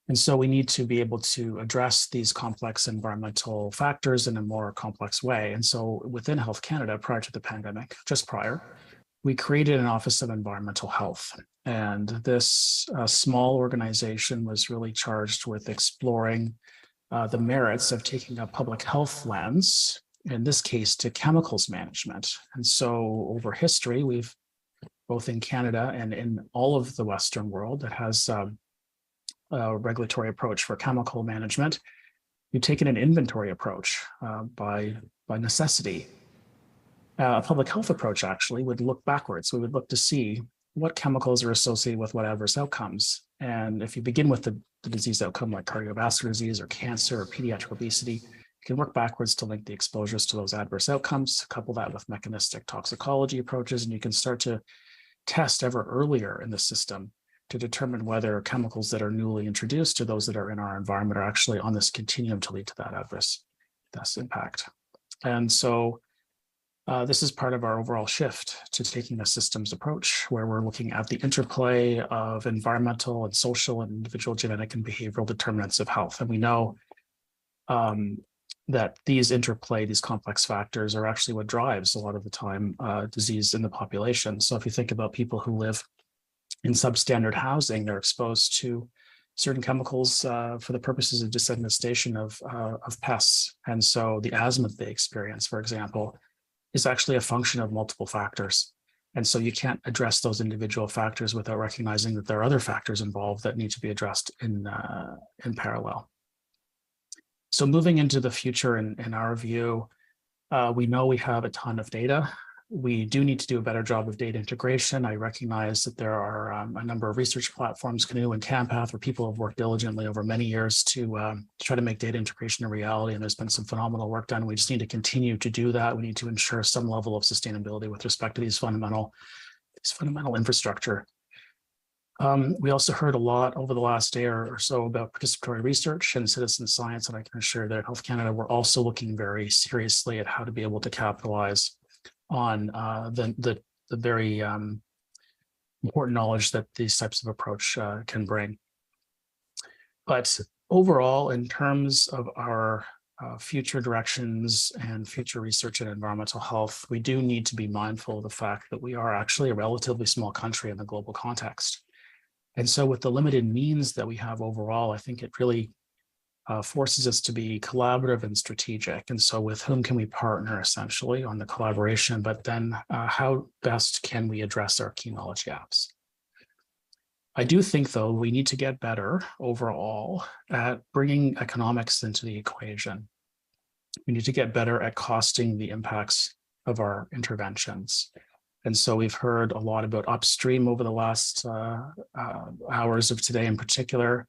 And so we need to be able to address these complex environmental factors in a more complex way. And so within Health Canada, prior to the pandemic, just prior, we created an Office of Environmental Health. And this small organization was really charged with exploring the merits of taking a public health lens, in this case, to chemicals management. And so over history, we've, both in Canada and in all of the Western world that has a regulatory approach for chemical management, you've taken an inventory approach by necessity. A public health approach actually would look backwards. We would look to see what chemicals are associated with what adverse outcomes. And if you begin with the disease outcome like cardiovascular disease or cancer or pediatric obesity, you can work backwards to link the exposures to those adverse outcomes, couple that with mechanistic toxicology approaches, and you can start to test ever earlier in the system to determine whether chemicals that are newly introduced to those that are in our environment are actually on this continuum to lead to that adverse impact. And so this is part of our overall shift to taking a systems approach where we're looking at the interplay of environmental and social and individual genetic and behavioral determinants of health. And we know that these complex factors are actually what drives a lot of the time disease in the population. So if you think about people who live in substandard housing, they're exposed to certain chemicals for the purposes of dissemination of pests. And so the asthma that they experience, for example, is actually a function of multiple factors. And so you can't address those individual factors without recognizing that there are other factors involved that need to be addressed in parallel. So moving into the future, in our view, we know we have a ton of data. We do need to do a better job of data integration. I recognize that there are a number of research platforms, CANUE and CANPath, where people have worked diligently over many years to try to make data integration a reality. And there's been some phenomenal work done. We just need to continue to do that. We need to ensure some level of sustainability with respect to these fundamental infrastructure. We also heard a lot over the last day or so about participatory research and citizen science. And I can assure that at Health Canada, we're also looking very seriously at how to be able to capitalize on the very important knowledge that these types of approach can bring. But overall, in terms of our future directions and future research in environmental health, we do need to be mindful of the fact that we are actually a relatively small country in the global context. And so with the limited means that we have overall, I think it really forces us to be collaborative and strategic. And so with whom can we partner essentially on the collaboration, but then how best can we address our key knowledge gaps? I do think, though, we need to get better overall at bringing economics into the equation. We need to get better at costing the impacts of our interventions. And so we've heard a lot about upstream over the last hours of today in particular.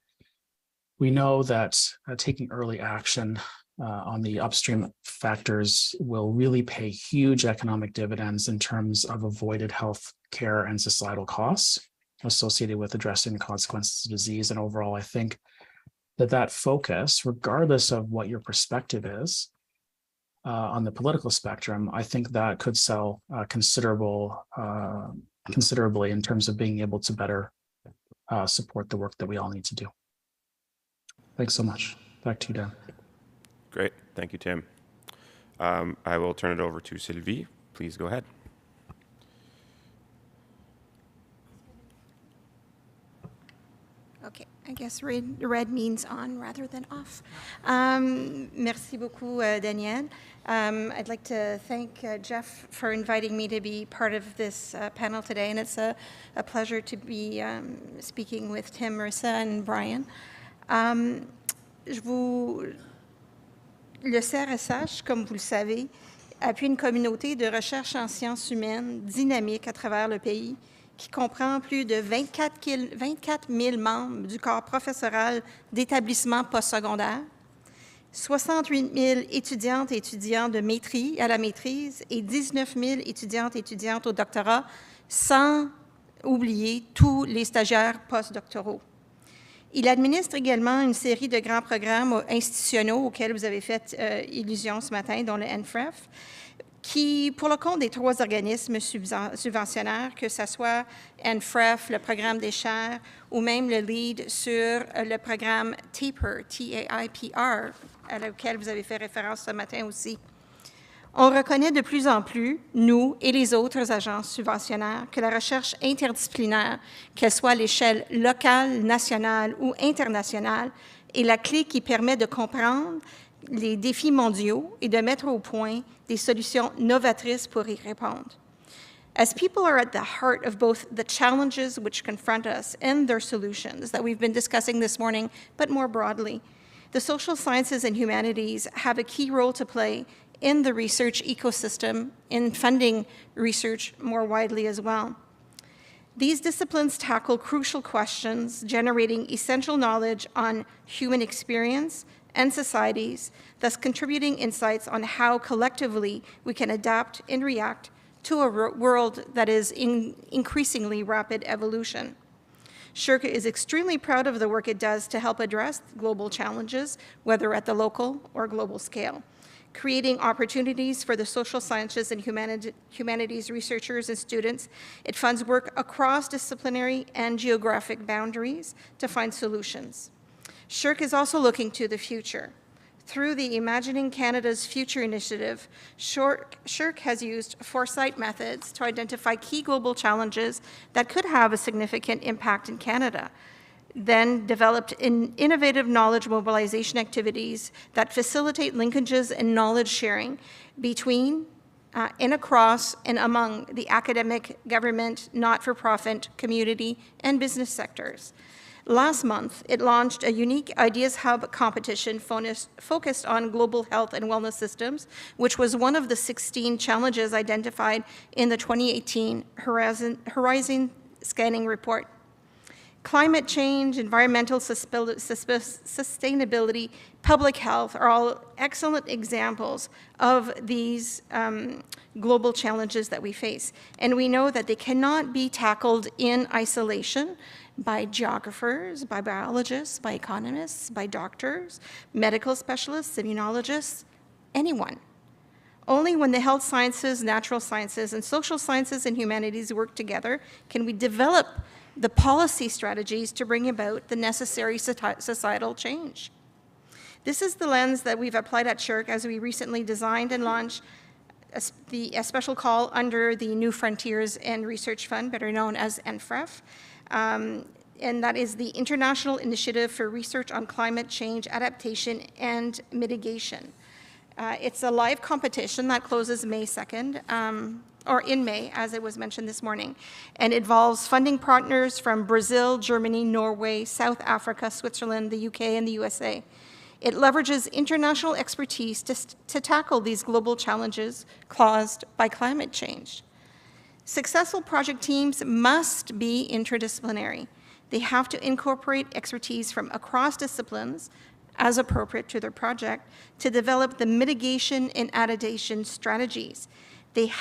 We know that taking early action on the upstream factors will really pay huge economic dividends in terms of avoided health care and societal costs associated with addressing the consequences of disease. And overall, I think that focus, regardless of what your perspective is on the political spectrum, I think that could sell considerably in terms of being able to better support the work that we all need to do. Thanks so much. Back to you, Dan. Great. Thank you, Tim. I will turn it over to Sylvie. Please go ahead. Okay, I guess red means on rather than off. Merci beaucoup, Danielle. I'd like to thank Jeff for inviting me to be part of this panel today, and it's a pleasure to be speaking with Tim, Marissa, and Brian. Le CRSH, comme vous le savez, appuie une communauté de recherche en sciences humaines dynamique à travers le pays, qui comprend plus de 24 000 membres du corps professoral d'établissements postsecondaires, 68 000 étudiantes et étudiants de maîtrise à la maîtrise et 19 000 étudiantes et étudiantes au doctorat, sans oublier tous les stagiaires postdoctoraux. Il administre également une série de grands programmes institutionnels auxquels vous avez fait illusion ce matin, dont le NFREF, qui, pour le compte des 3 organismes subventionnaires, que ce soit NFREF, le programme des chaires, ou même le lead sur le programme TAIPR, T-A-I-P-R, auquel vous avez fait référence ce matin aussi. On reconnaît de plus en plus, nous et les autres agences subventionnaires, que la recherche interdisciplinaire, qu'elle soit à l'échelle locale, nationale ou internationale, est la clé qui permet de comprendre les défis mondiaux et de mettre au point des solutions novatrices pour y répondre. As people are at the heart of both the challenges which confront us and their solutions that we've been discussing this morning, but more broadly, the social sciences and humanities have a key role to play in the research ecosystem, in funding research more widely as well. These disciplines tackle crucial questions, generating essential knowledge on human experience and societies, thus contributing insights on how collectively we can adapt and react to a world that is in increasingly rapid evolution. SSHRC is extremely proud of the work it does to help address global challenges, whether at the local or global scale, creating opportunities for the social sciences and humanities researchers and students. It funds work across disciplinary and geographic boundaries to find solutions. SSHRC is also looking to the future. Through the Imagining Canada's Future initiative, SSHRC has used foresight methods to identify key global challenges that could have a significant impact in Canada, then developed innovative knowledge mobilization activities that facilitate linkages and knowledge sharing between and across and among the academic, government, not-for-profit, community, and business sectors. Last month, it launched a unique Ideas Hub competition focused on global health and wellness systems, which was one of the 16 challenges identified in the 2018 Horizon Scanning Report. Climate change, environmental sustainability, public health are all excellent examples of these global challenges that we face. And we know that they cannot be tackled in isolation by geographers, by biologists, by economists, by doctors, medical specialists, immunologists, anyone. Only when the health sciences, natural sciences, and social sciences and humanities work together can we develop the policy strategies to bring about the necessary societal change. This is the lens that we've applied at SSHRC as we recently designed and launched a special call under the New Frontiers and Research Fund, better known as NFREF, and that is the International Initiative for Research on Climate Change Adaptation and Mitigation. It's a live competition that closes May 2nd, or in May, as it was mentioned this morning, and involves funding partners from Brazil, Germany, Norway, South Africa, Switzerland, the UK, and the USA. It leverages international expertise to tackle these global challenges caused by climate change. Successful project teams must be interdisciplinary. They have to incorporate expertise from across disciplines, as appropriate to their project, to develop the mitigation and adaptation strategies. They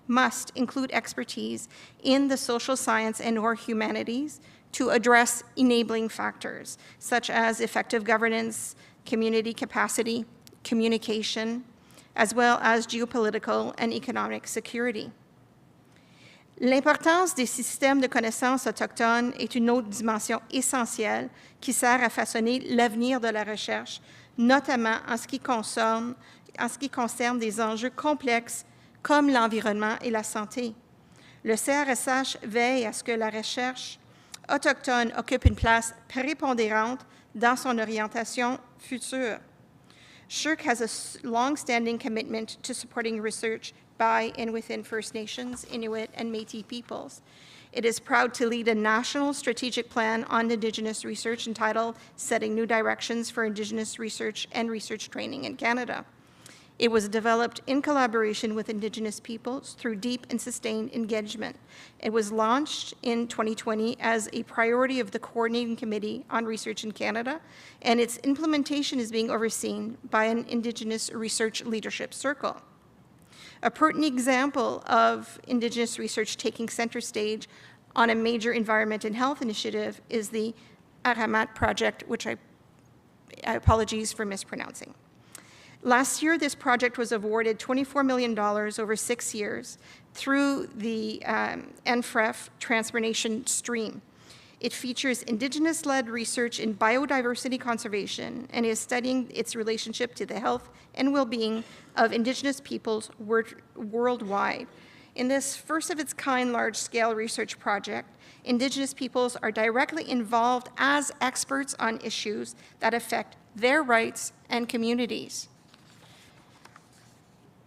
must include expertise in the social science and/or humanities to address enabling factors, such as effective governance, community capacity, communication, as well as geopolitical and economic security. L'importance des systèmes de connaissances autochtones est une autre dimension essentielle qui sert à façonner l'avenir de la recherche, notamment en ce qui concerne des enjeux complexes comme l'environnement et la santé. Le CRSH veille à ce que la recherche autochtone occupe une place prépondérante dans son orientation future. SSHRC has a long-standing commitment to supporting research by and within First Nations, Inuit, and Métis peoples. It is proud to lead a national strategic plan on Indigenous research entitled Setting New Directions for Indigenous Research and Research Training in Canada. It was developed in collaboration with Indigenous peoples through deep and sustained engagement. It was launched in 2020 as a priority of the Coordinating Committee on Research in Canada, and its implementation is being overseen by an Indigenous Research Leadership Circle. A pertinent example of Indigenous research taking center stage on a major environment and health initiative is the Aramat project, which I apologies for mispronouncing. Last year, this project was awarded $24 million over 6 years through the NFREF Transformation Stream. It features Indigenous-led research in biodiversity conservation and is studying its relationship to the health and well-being of Indigenous peoples worldwide. In this first-of-its-kind large-scale research project, Indigenous peoples are directly involved as experts on issues that affect their rights and communities.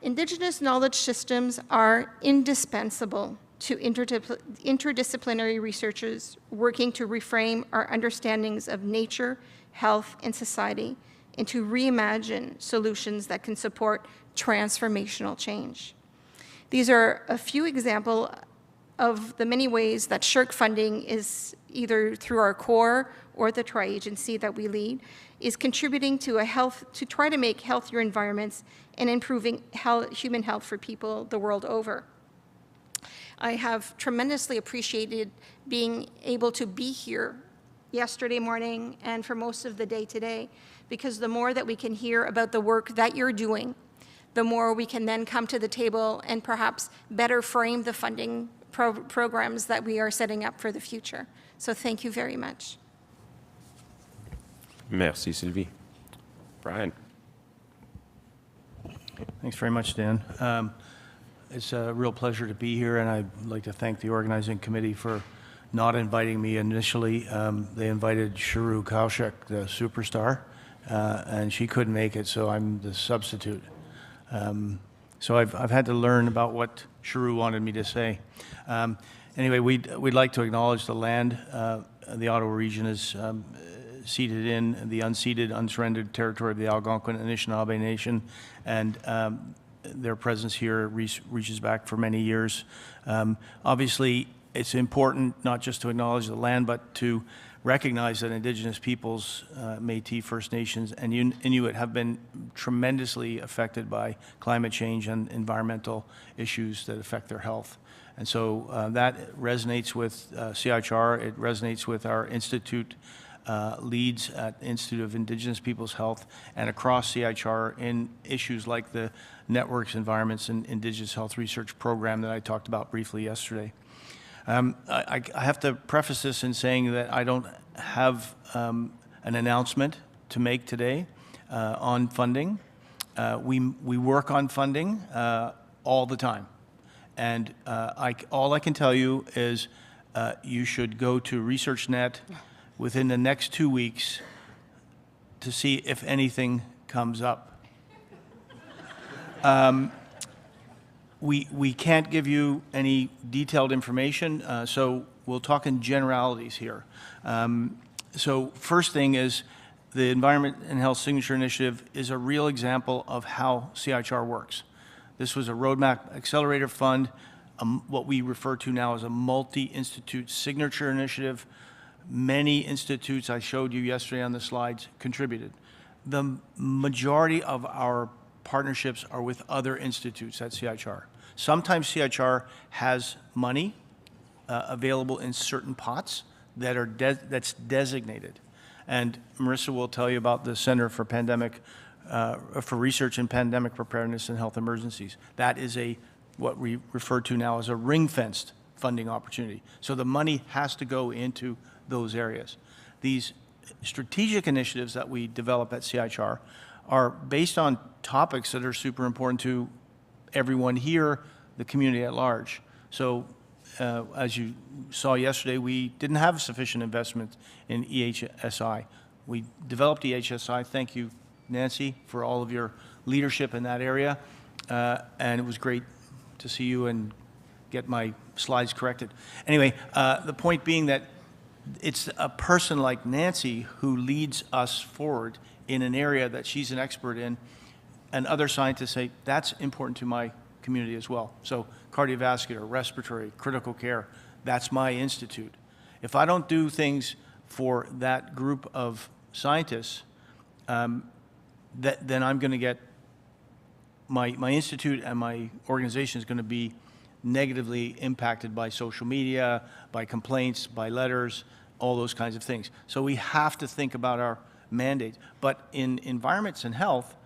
Indigenous knowledge systems are indispensable to interdisciplinary researchers working to reframe our understandings of nature, health, and society, and to reimagine solutions that can support transformational change. These are a few examples of the many ways that SSHRC funding is either through our core or the tri-agency that we lead, is contributing to to try to make healthier environments and improving human health for people the world over. I have tremendously appreciated being able to be here yesterday morning and for most of the day today, because the more that we can hear about the work that you're doing, the more we can then come to the table and perhaps better frame the funding programs that we are setting up for the future. So thank you very much. Merci, Sylvie. Brian. Thanks very much, Dan. It's a real pleasure to be here, and I'd like to thank the organizing committee for not inviting me initially. They invited Sharu Kaushik, the superstar, and she couldn't make it, so I'm the substitute. So I've had to learn about what Sharu wanted me to say. Anyway, we'd like to acknowledge the land the Ottawa region is seated in, the unceded, unsurrendered territory of the Algonquin and Anishinaabe Nation, and their presence here reaches back for many years. Obviously, it's important not just to acknowledge the land, but to recognize that Indigenous peoples, Métis, First Nations, and Inuit have been tremendously affected by climate change and environmental issues that affect their health. And so that resonates with CIHR, it resonates with our institute leads at Institute of Indigenous Peoples Health and across CIHR in issues like the Networks, Environments, and Indigenous Health Research program that I talked about briefly yesterday. I have to preface this in saying that I don't have an announcement to make today on funding. We work on funding all the time. And all I can tell you is you should go to ResearchNet within the next 2 weeks to see if anything comes up. We can't give you any detailed information, so we'll talk in generalities here. So first thing is the Environment and Health Signature Initiative is a real example of how CIHR works. This was a Roadmap Accelerator Fund, what we refer to now as a multi-institute signature initiative. Many institutes, I showed you yesterday on the slides, contributed. The majority of our partnerships are with other institutes at CIHR. Sometimes CIHR has money available in certain pots that are that's designated. And Marissa will tell you about the Center for Research in Pandemic Preparedness and Health Emergencies. That is what we refer to now as a ring-fenced funding opportunity. So the money has to go into those areas. These strategic initiatives that we develop at CIHR are based on topics that are super important to everyone here, the community at large. So as you saw yesterday, we didn't have sufficient investment in EHSI. We developed EHSI. Thank you, Nancy, for all of your leadership in that area. And it was great to see you and get my slides corrected. Anyway, the point being that it's a person like Nancy who leads us forward in an area that she's an expert in, and other scientists say, that's important to my community as well. So cardiovascular, respiratory, critical care, that's my institute. If I don't do things for that group of scientists, then I'm going to get, my institute and my organization is going to be negatively impacted by social media, by complaints, by letters, all those kinds of things. So we have to think about our mandates. But in environments and health,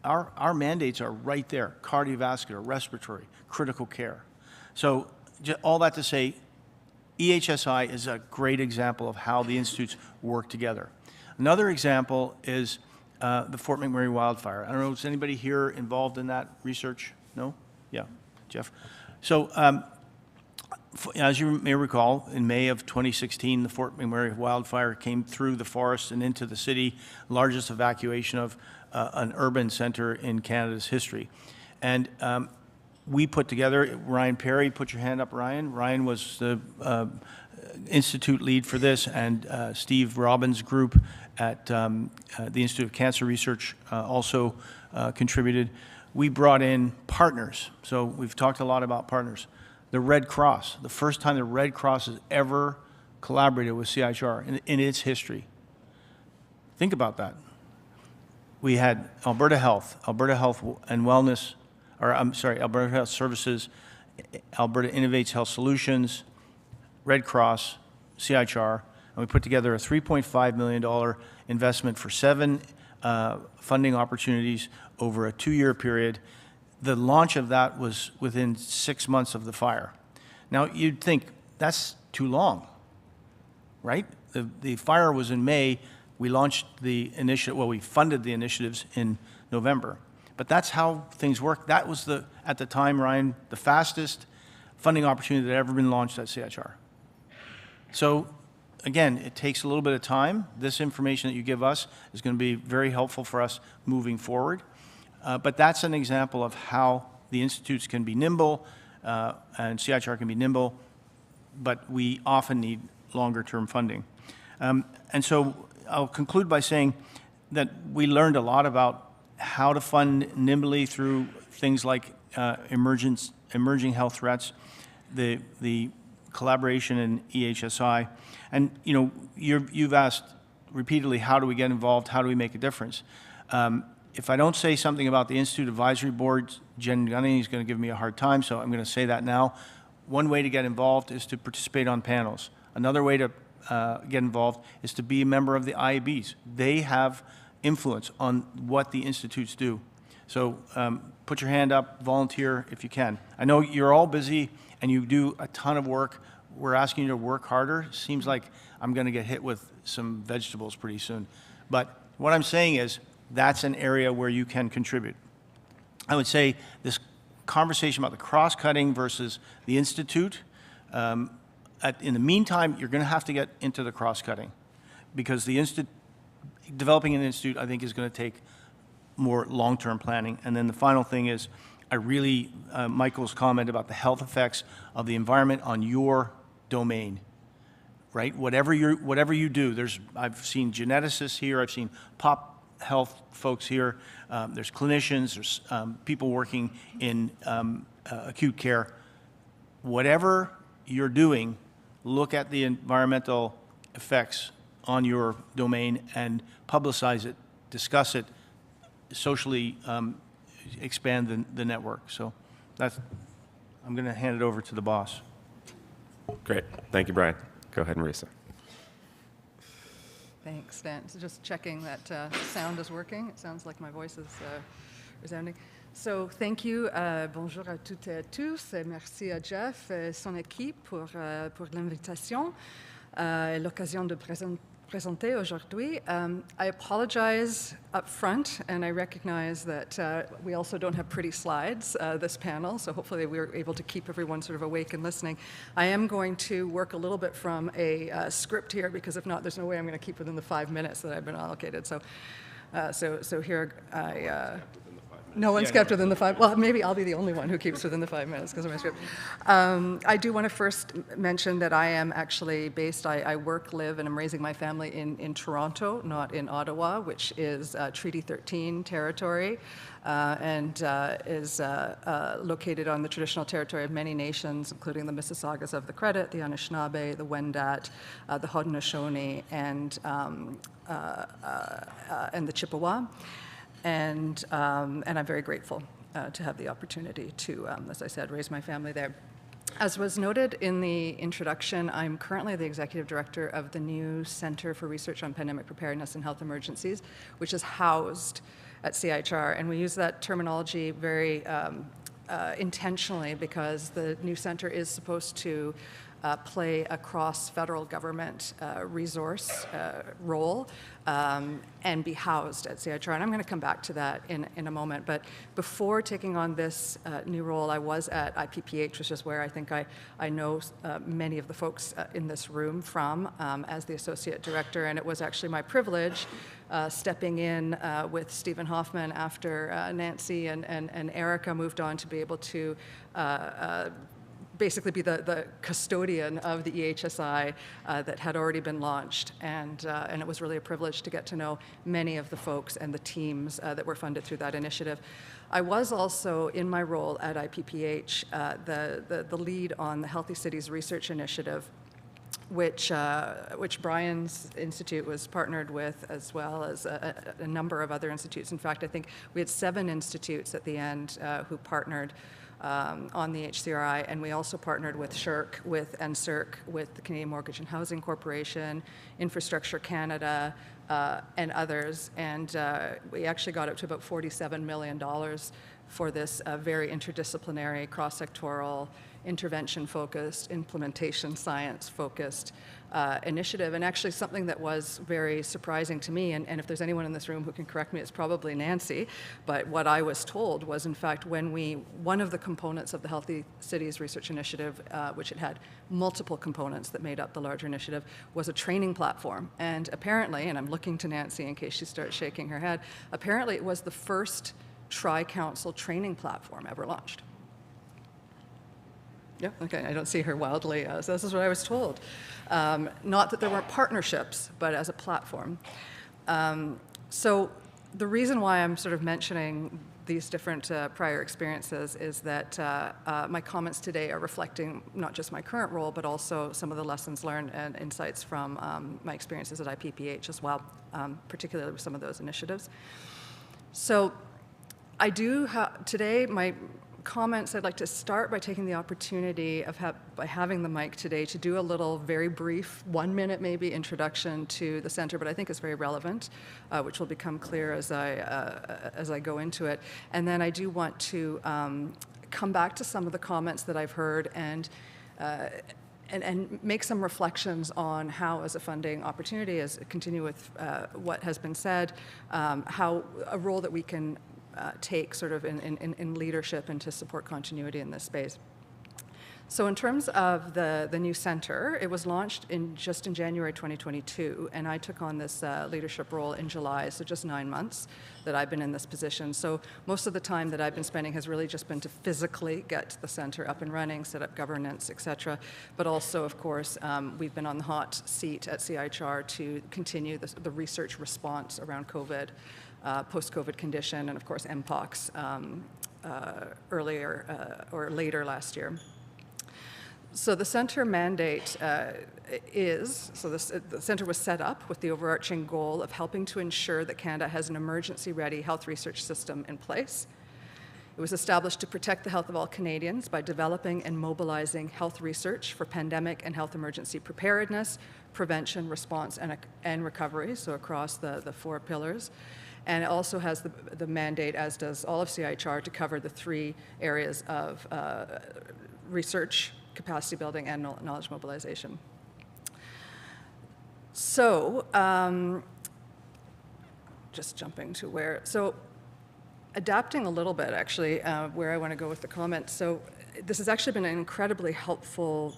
our mandates are right there: cardiovascular, respiratory, critical care. So all that to say, EHSI is a great example of how the institutes work together. Another example is the Fort McMurray wildfire. I don't know, is anybody here involved in that research? No? Yeah, Jeff. So as you may recall, in May of 2016, the Fort McMurray wildfire came through the forest and into the city, largest evacuation of an urban center in Canada's history. And we put together. Ryan Perry, put your hand up, Ryan. Ryan was the institute lead for this, and Steve Robbins' group at the Institute of Cancer Research also contributed. We brought in partners. So we've talked a lot about partners. The Red Cross, the first time the Red Cross has ever collaborated with CIHR in its history. Think about that. We had Alberta Health and Wellness, or I'm sorry, Alberta Health Services, Alberta Innovates Health Solutions, Red Cross, CIHR, and we put together a $3.5 million investment for 7 funding opportunities over a 2-year period. The launch of that was within 6 months of the fire. Now, you'd think that's too long, right? The fire was in May. We launched the initiative, well, we funded the initiatives in November. But that's how things work. That was, at the time, Ryan, the fastest funding opportunity that had ever been launched at CIHR. So, again, it takes a little bit of time. This information that you give us is going to be very helpful for us moving forward. But that's an example of how the institutes can be nimble and CIHR can be nimble, but we often need longer-term funding. And so I'll conclude by saying that we learned a lot about how to fund nimbly through things like emerging health threats, the collaboration in EHSI. And, you know, you've asked repeatedly, how do we get involved? How do we make a difference? If I don't say something about the Institute Advisory Board, Jen Gunning is going to give me a hard time, so I'm going to say that now. One way to get involved is to participate on panels. Another way to get involved is to be a member of the IABs. They have influence on what the institutes do. So put your hand up, volunteer if you can. I know you're all busy and you do a ton of work. We're asking you to work harder. Seems like I'm going to get hit with some vegetables pretty soon. But what I'm saying is that's an area where you can contribute. I would say this conversation about the cross-cutting versus the institute, in the meantime, you're going to have to get into the cross-cutting because developing an institute, I think, is going to take more long-term planning. And then the final thing is, Michael's comment about the health effects of the environment on your domain, right? Whatever you do, I've seen geneticists here, I've seen pop health folks here, there's clinicians, there's people working in acute care. Whatever you're doing, look at the environmental effects on your domain and publicize it, discuss it, socially expand the network. So I'm going to hand it over to the boss. Great. Thank you, Brian. Go ahead, Marisa. Thanks, Dan. So just checking that sound is working. It sounds like my voice is resounding. So thank you. Bonjour à toutes et à tous. Merci à Jeff et son équipe pour l'invitation et l'occasion de présenter aujourd'hui. I apologize up front, and I recognize that we also don't have pretty slides, this panel, so hopefully we're able to keep everyone sort of awake and listening. I am going to work a little bit from a script here, because if not, there's no way I'm going to keep within the 5 minutes that I've been allocated. So here no one's kept within the 5. Well, maybe I'll be the only one who keeps within the 5 minutes because of my script. I do want to first mention that I am actually based, I work, live, and I'm raising my family in Toronto, not in Ottawa, which is Treaty 13 territory, and is located on the traditional territory of many nations, including the Mississaugas of the Credit, the Anishinaabe, the Wendat, the Haudenosaunee, and the Chippewa. And I'm very grateful to have the opportunity to, as I said, raise my family there. As was noted in the introduction, I'm currently the executive director of the new Center for Research on Pandemic Preparedness and Health Emergencies, which is housed at CIHR. And we use that terminology very intentionally because the new center is supposed to play a cross-federal government resource role and be housed at CIHR. And I'm going to come back to that in a moment. But before taking on this new role, I was at IPPH, which is where I think I know many of the folks in this room from as the Associate Director. And it was actually my privilege stepping in with Stephen Hoffman after Nancy and Erica moved on to be able to basically be the custodian of the EHSI that had already been launched. And it was really a privilege to get to know many of the folks and the teams that were funded through that initiative. I was also, in my role at IPPH, the lead on the Healthy Cities Research Initiative, which Brian's institute was partnered with, as well as a number of other institutes. In fact, I think we had 7 institutes at the end who partnered on the HCRI, and we also partnered with SHRC, with NSERC, with the Canadian Mortgage and Housing Corporation, Infrastructure Canada, and others. And we actually got up to about $47 million for this very interdisciplinary, cross-sectoral, intervention-focused, implementation science-focused initiative, and actually something that was very surprising to me, and if there's anyone in this room who can correct me, it's probably Nancy, but what I was told was, in fact, one of the components of the Healthy Cities Research Initiative, which it had multiple components that made up the larger initiative, was a training platform. And apparently, and I'm looking to Nancy in case she starts shaking her head, apparently it was the first tri-council training platform ever launched. Yeah, okay, I don't see her wildly, so this is what I was told. Not that there weren't partnerships, but as a platform. So the reason why I'm sort of mentioning these different prior experiences is that my comments today are reflecting not just my current role, but also some of the lessons learned and insights from my experiences at IPPH as well, particularly with some of those initiatives. So I do have, today, my comments, I'd like to start by taking the opportunity of by having the mic today to do a little very brief, 1-minute maybe, introduction to the center, but I think it's very relevant, which will become clear as I go into it. And then I do want to come back to some of the comments that I've heard and make some reflections on how, as a funding opportunity, as continue with what has been said, how a role that we can take sort of in leadership and to support continuity in this space. So in terms of the new center, it was launched just in January 2022, and I took on this leadership role in July, so just 9 months that I've been in this position. So most of the time that I've been spending has really just been to physically get the center up and running, set up governance, et cetera. But also, of course, we've been on the hot seat at CIHR to continue the research response around COVID, post-COVID condition, and of course MPOX earlier or later last year. So the center mandate the center was set up with the overarching goal of helping to ensure that Canada has an emergency-ready health research system in place. It was established to protect the health of all Canadians by developing and mobilizing health research for pandemic and health emergency preparedness, prevention, response, and recovery, so across the 4 pillars. And it also has the mandate, as does all of CIHR, to cover the 3 areas of research, capacity building, and knowledge mobilization. So, just jumping to where, so adapting a little bit, actually, where I want to go with the comments. So this has actually been an incredibly helpful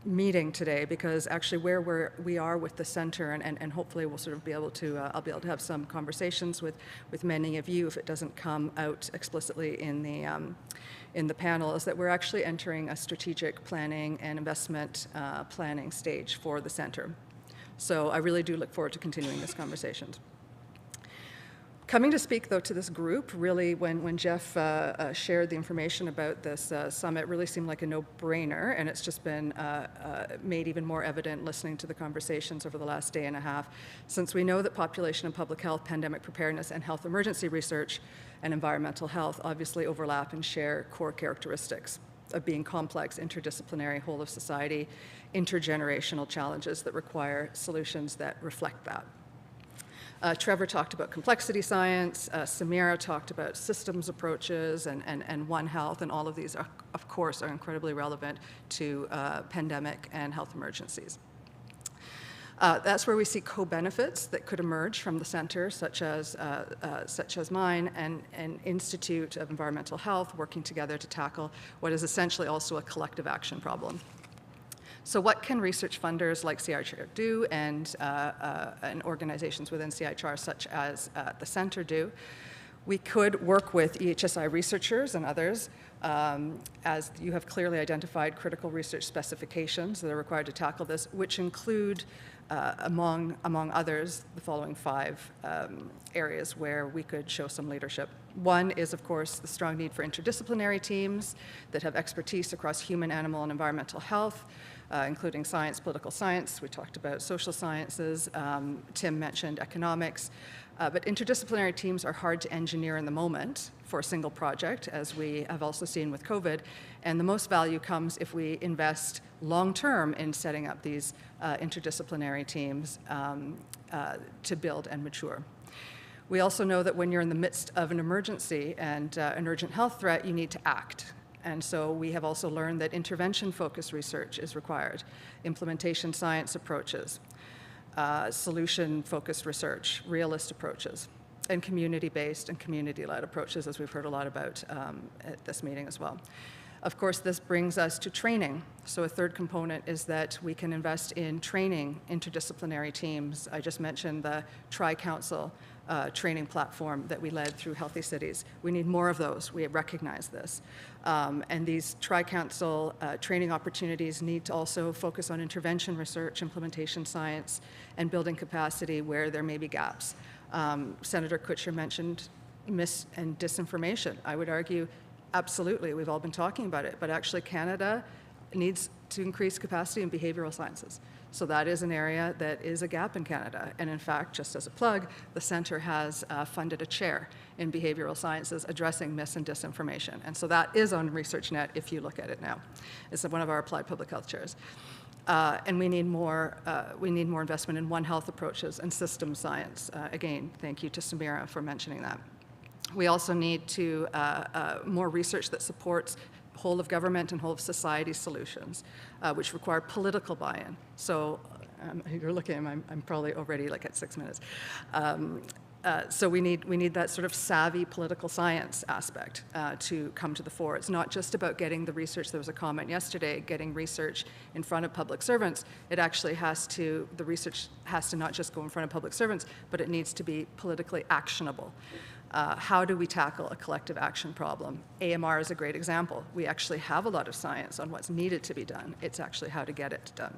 meeting today, because actually where we are with the center, and hopefully we'll sort of be able to, I'll be able to have some conversations with many of you if it doesn't come out explicitly in the panel, is that we're actually entering a strategic planning and investment planning stage for the center. So I really do look forward to continuing this conversation. Coming to speak, though, to this group, really, when Jeff shared the information about this summit, really seemed like a no-brainer, and it's just been made even more evident listening to the conversations over the last day and a half, since we know that population and public health, pandemic preparedness, and health emergency research and environmental health obviously overlap and share core characteristics of being complex, interdisciplinary, whole-of-society, intergenerational challenges that require solutions that reflect that. Trevor talked about complexity science, Samira talked about systems approaches and One Health, and all of these, are, of course, are incredibly relevant to pandemic and health emergencies. That's where we see co-benefits that could emerge from the center, such as mine and an Institute of Environmental Health working together to tackle what is essentially also a collective action problem. So what can research funders like CIHR do and organizations within CIHR such as the center do? We could work with EHSI researchers and others, as you have clearly identified critical research specifications that are required to tackle this, which include, among others, the following 5 areas where we could show some leadership. One is, of course, the strong need for interdisciplinary teams that have expertise across human, animal, and environmental health, including science, political science. We talked about social sciences. Tim mentioned economics. But interdisciplinary teams are hard to engineer in the moment for a single project, as we have also seen with COVID. And the most value comes if we invest long-term in setting up these interdisciplinary teams to build and mature. We also know that when you're in the midst of an emergency and an urgent health threat, you need to act. And so we have also learned that intervention-focused research is required, implementation science approaches, solution-focused research, realist approaches, and community-based and community-led approaches, as we've heard a lot about at this meeting as well. Of course, this brings us to training. So a third component is that we can invest in training interdisciplinary teams. I just mentioned the Tri-Council training platform that we led through Healthy Cities. We need more of those. We recognize this. And these Tri-Council training opportunities need to also focus on intervention research, implementation science, and building capacity where there may be gaps. Senator Kutcher mentioned mis and disinformation. I would argue, absolutely, we've all been talking about it, but actually Canada needs to increase capacity in behavioral sciences. So that is an area that is a gap in Canada. And in fact, just as a plug, the Centre has funded a chair in behavioral sciences addressing mis and disinformation. And so that is on ResearchNet if you look at it now. It's one of our applied public health chairs. And we need more investment in One Health approaches and systems science. Again, thank you to Samira for mentioning that. We also need to more research that supports whole of government and whole of society solutions, which require political buy-in. So you're looking at me, I'm probably already like at 6 minutes. So we need that sort of savvy political science aspect to come to the fore. It's not just about getting the research. There was a comment yesterday, getting research in front of public servants. It actually the research has to not just go in front of public servants, but it needs to be politically actionable. How do we tackle a collective action problem? AMR is a great example. We actually have a lot of science on what's needed to be done. It's actually how to get it done.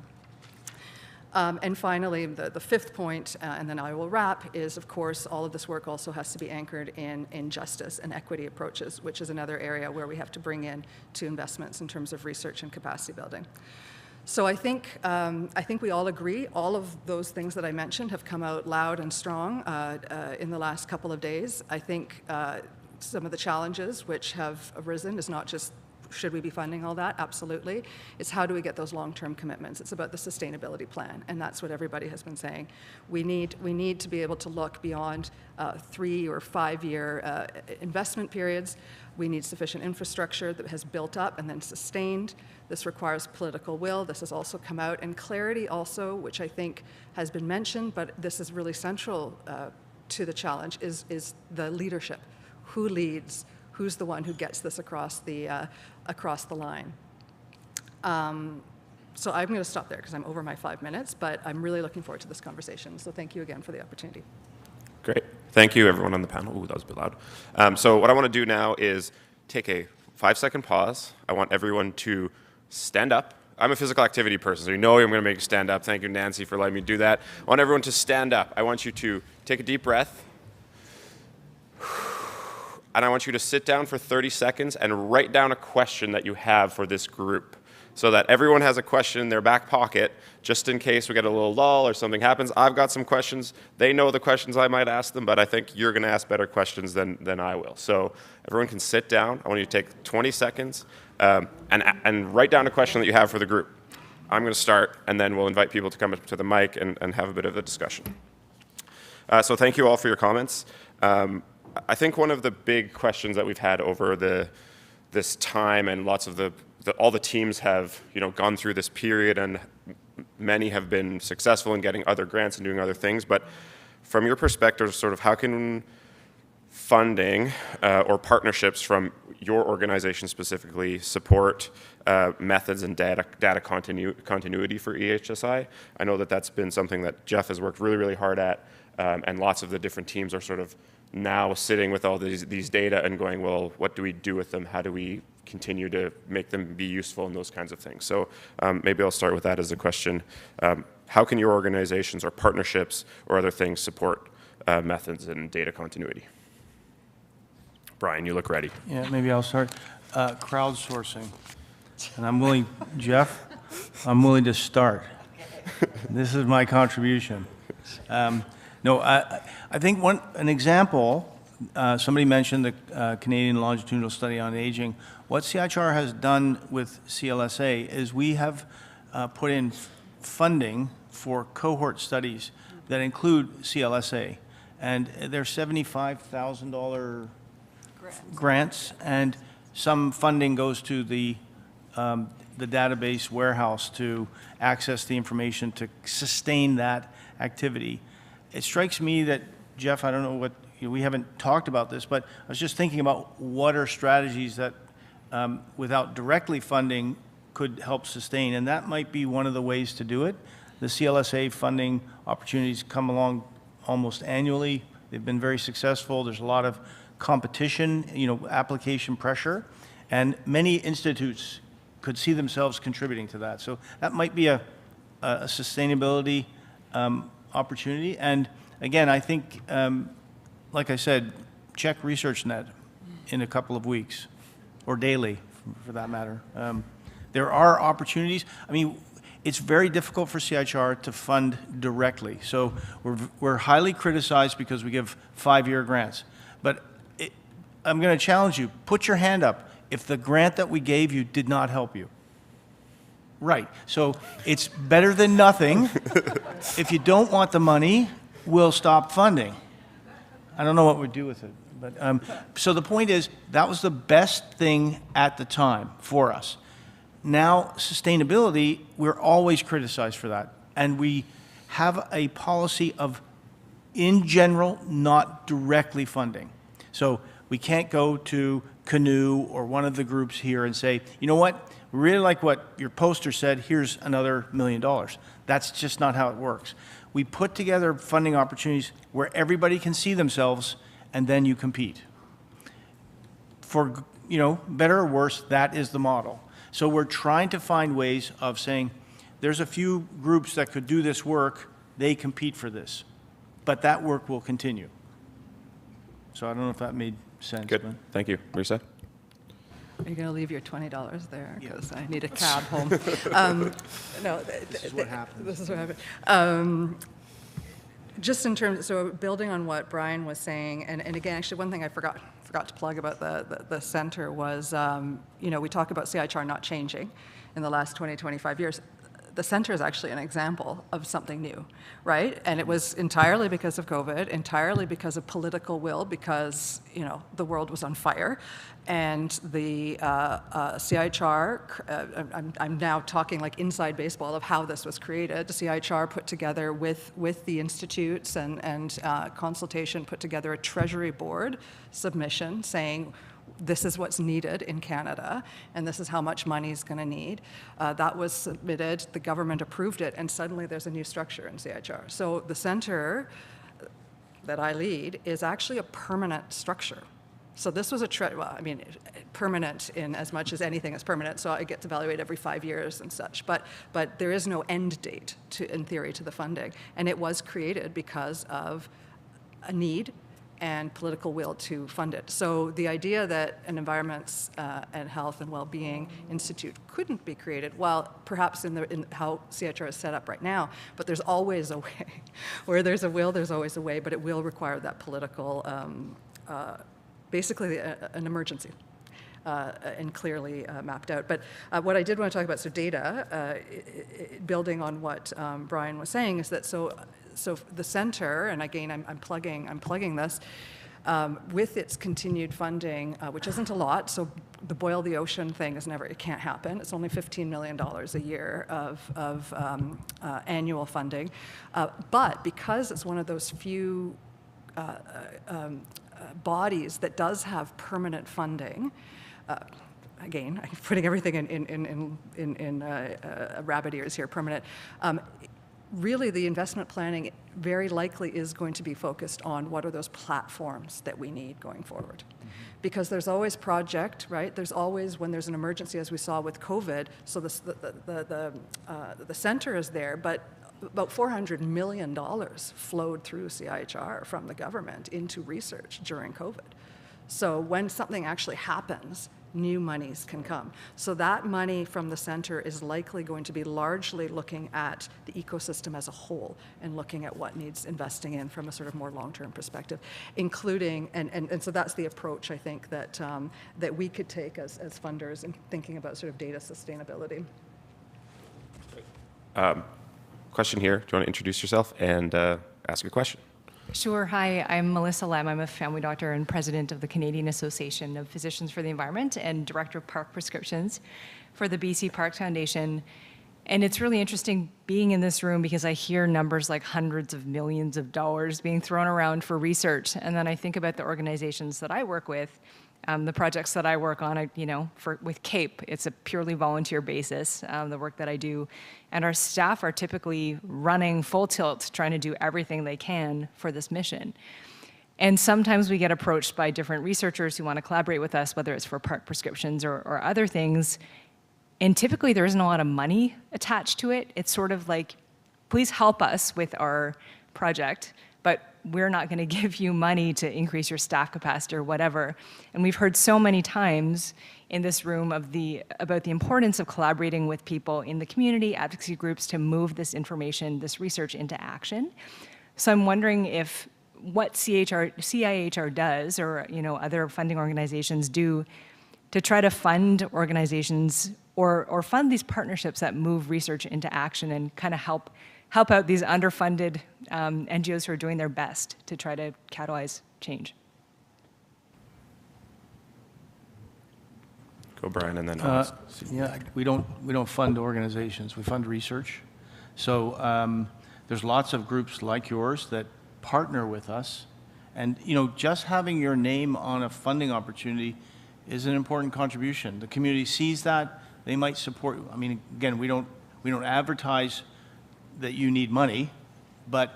And finally, the fifth point, and then I will wrap, is of course all of this work also has to be anchored in justice and equity approaches, which is another area where we have to bring in to investments in terms of research and capacity building. So I think we all agree all of those things that I mentioned have come out loud and strong in the last couple of days. I think some of the challenges which have arisen is not just should we be funding all that? Absolutely. It's how do we get those long-term commitments? It's about the sustainability plan, and that's what everybody has been saying. We need to be able to look beyond 3 or 5 year investment periods. We need sufficient infrastructure that has built up and then sustained. This requires political will. This has also come out, and clarity also, which I think has been mentioned, but this is really central to the challenge, is the leadership. Who leads? Who's the one who gets this across the line? So I'm going to stop there because I'm over my 5 minutes, but I'm really looking forward to this conversation. So thank you again for the opportunity. Great. Thank you, everyone on the panel. Ooh, that was a bit loud. So what I want to do now is take a 5-second pause. I want everyone to stand up. I'm a physical activity person, so you know I'm going to make you stand up. Thank you, Nancy, for letting me do that. I want everyone to stand up. I want you to take a deep breath. And I want you to sit down for 30 seconds and write down a question that you have for this group so that everyone has a question in their back pocket just in case we get a little lull or something happens. I've got some questions. They know the questions I might ask them, but I think you're going to ask better questions than I will. So everyone can sit down. I want you to take 20 seconds and write down a question that you have for the group. I'm going to start, and then we'll invite people to come up to the mic and have a bit of a discussion. So thank you all for your comments. I think one of the big questions that we've had over this time, and lots of all the teams have gone through this period, and many have been successful in getting other grants and doing other things. But from your perspective, sort of how can funding or partnerships from your organization specifically support methods and data continuity for EHSI? I know that that's been something that Jeff has worked really, really hard at, and lots of the different teams are sort of now sitting with all these data and going, well, what do we do with them? How do we continue to make them be useful and those kinds of things? So maybe I'll start with that as a question. How can your organizations or partnerships or other things support methods and data continuity? Brian, you look ready. Yeah, maybe I'll start. Crowdsourcing. And I'm willing, Jeff, I'm willing to start. This is my contribution. No, I think an example, somebody mentioned the Canadian Longitudinal Study on Aging. What CIHR has done with CLSA is we have put in funding for cohort studies that include CLSA. And they're $75,000 grants, and some funding goes to the database warehouse to access the information to sustain that activity. It strikes me that, Jeff, I don't know what, we haven't talked about this, but I was just thinking about what are strategies that without directly funding could help sustain, and that might be one of the ways to do it. The CLSA funding opportunities come along almost annually. They've been very successful. There's a lot of competition, application pressure, and many institutes could see themselves contributing to that. So that might be a sustainability opportunity. And again, I think, like I said, check ResearchNet in a couple of weeks, or daily, for that matter. There are opportunities. I mean, it's very difficult for CIHR to fund directly. So we're highly criticized because we give 5-year grants. But I'm going to challenge you. Put your hand up if the grant that we gave you did not help you. Right. So it's better than nothing. If you don't want the money, we'll stop funding. I don't know what we'd do with it. But so the point is, that was the best thing at the time for us. Now, sustainability, we're always criticized for that. And we have a policy of, in general, not directly funding. So we can't go to CANUE or one of the groups here and say, you know what, we really like what your poster said, here's another $1 million. That's just not how it works. We put together funding opportunities where everybody can see themselves, and then you compete. For, better or worse, that is the model. So we're trying to find ways of saying, there's a few groups that could do this work, they compete for this. But that work will continue. So I don't know if that made sense. Good. But. Thank you. Marisa? Are you going to leave your $20 there? Because I need a cab home. No, this is what happens. This is what happened. Just in terms, so building on what Brian was saying, and again, actually, one thing I forgot to plug about the center was, we talk about CIHR not changing in the last 20, 25 years. The center is actually an example of something new, right? And it was entirely because of COVID, entirely because of political will, because, the world was on fire. And the CIHR, I'm now talking like inside baseball of how this was created. The CIHR put together with the institutes and consultation, put together a Treasury Board submission saying, this is what's needed in Canada, and this is how much money is going to need. That was submitted, the government approved it, and suddenly there's a new structure in CIHR. So the center that I lead is actually a permanent structure. So this was permanent in as much as anything is permanent, so I get to evaluate every 5 years and such, but there is no end date, in theory, to the funding. And it was created because of a need and political will to fund it. So the idea that an Environments and Health and Wellbeing Institute couldn't be created, well, perhaps in how CIHR is set up right now, but there's always a way. Where there's a will, there's always a way, but it will require that political, basically an emergency. and clearly mapped out. But what I did want to talk about, so data, building on what Brian was saying, is that so the center, and again, I'm plugging this, with its continued funding, which isn't a lot, so the boil the ocean thing is never, it can't happen. It's only $15 million a year of annual funding. But because it's one of those few bodies that does have permanent funding, again, I'm putting everything in rabbit ears here, permanent, really the investment planning very likely is going to be focused on what are those platforms that we need going forward. Because there's always project, right? There's always, when there's an emergency, as we saw with COVID, so the center is there, but about $400 million flowed through CIHR from the government into research during COVID. So when something actually happens, new monies can come. So that money from the center is likely going to be largely looking at the ecosystem as a whole and looking at what needs investing in from a sort of more long-term perspective, including, and so that's the approach I think that, that we could take as funders in thinking about sort of data sustainability. Question here. Do you want to introduce yourself and ask a question? Sure. Hi, I'm Melissa Lem. I'm a family doctor and president of the Canadian Association of Physicians for the Environment and director of park prescriptions for the BC Parks Foundation. And it's really interesting being in this room because I hear numbers like hundreds of millions of dollars being thrown around for research. And then I think about the organizations that I work with, the projects that I work on, with CAPE, it's a purely volunteer basis, the work that I do. And our staff are typically running full tilt, trying to do everything they can for this mission. And sometimes we get approached by different researchers who want to collaborate with us, whether it's for park prescriptions or other things. And typically there isn't a lot of money attached to it. It's sort of like, please help us with our project, but we're not going to give you money to increase your staff capacity or whatever. And we've heard so many times in this room about the importance of collaborating with people in the community, advocacy groups, to move this information, this research into action. So I'm wondering if what CIHR does, or other funding organizations do, to try to fund organizations or fund these partnerships that move research into action and kind of help out these underfunded NGOs who are doing their best to try to catalyze change. Go, Brian, and then yeah, we don't fund organizations. We fund research. So there's lots of groups like yours that partner with us, and just having your name on a funding opportunity is an important contribution. The community sees that; they might support you. I mean, again, we don't advertise that you need money, but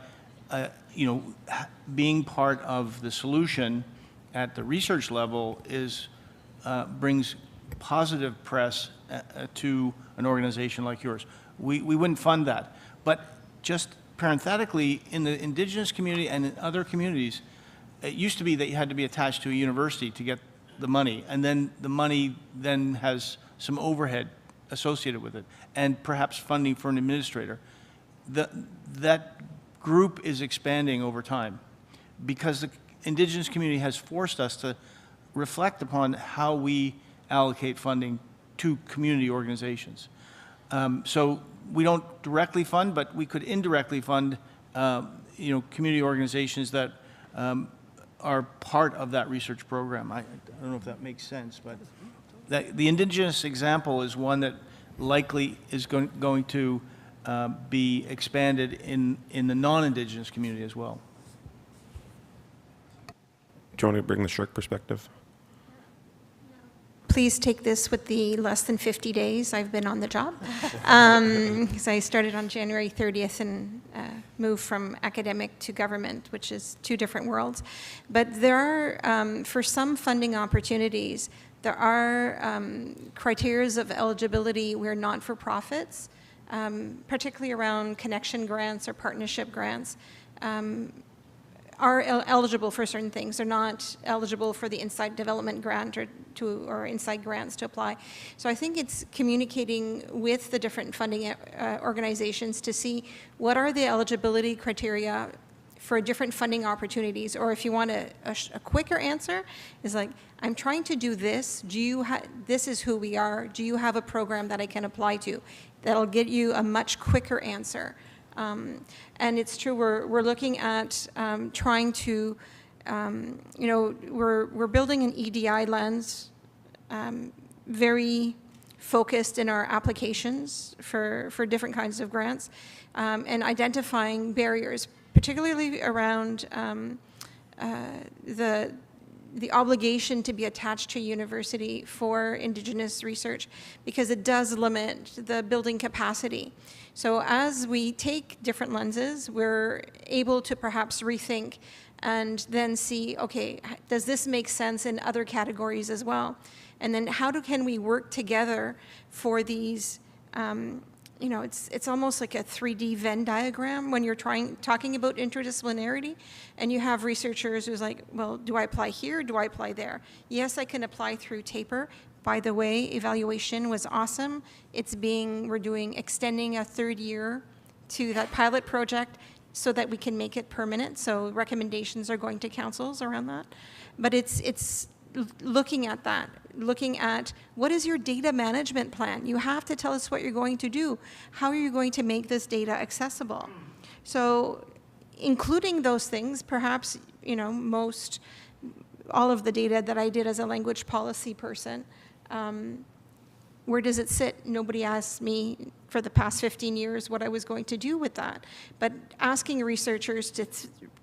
being part of the solution at the research level brings positive press to an organization like yours. We wouldn't fund that, but just parenthetically, in the Indigenous community and in other communities, it used to be that you had to be attached to a university to get the money, and then the money then has some overhead associated with it, and perhaps funding for an administrator. That group is expanding over time because the Indigenous community has forced us to reflect upon how we allocate funding to community organizations. So we don't directly fund, but we could indirectly fund community organizations that are part of that research program. I don't know if that makes sense, but the Indigenous example is one that likely is going to be expanded in the non-Indigenous community as well. Do you want to bring the Shirk perspective? Please take this with the less than 50 days I've been on the job. Because I started on January 30th and moved from academic to government, which is two different worlds. But there are, for some funding opportunities, there are criteria of eligibility where not-for-profits, particularly around connection grants or partnership grants, are eligible for certain things. They're not eligible for the Insight Development Grant or Insight grants to apply. So I think it's communicating with the different funding organizations to see what are the eligibility criteria for different funding opportunities. Or if you want a quicker answer, is like, I'm trying to do this. This is who we are. Do you have a program that I can apply to? That'll get you a much quicker answer. And it's true, we're looking at trying to, you know, we're building an EDI lens, very focused in our applications for different kinds of grants, and identifying barriers, particularly around the obligation to be attached to a university for Indigenous research, because it does limit the building capacity. So as we take different lenses, we're able to perhaps rethink and then see, okay, does this make sense in other categories as well? And then can we work together for these, you know, it's almost like a 3D Venn diagram when you're talking about interdisciplinarity, and you have researchers who's like, well, do I apply here? Do I apply there? Yes, I can apply through TAPR. By the way, evaluation was awesome. We're extending a third year to that pilot project so that we can make it permanent. So recommendations are going to councils around that. But it's looking at that, looking at what is your data management plan? You have to tell us what you're going to do. How are you going to make this data accessible? So including those things, perhaps, you know, all of the data that I did as a language policy person, where does it sit? Nobody asked me for the past 15 years what I was going to do with that. But asking researchers to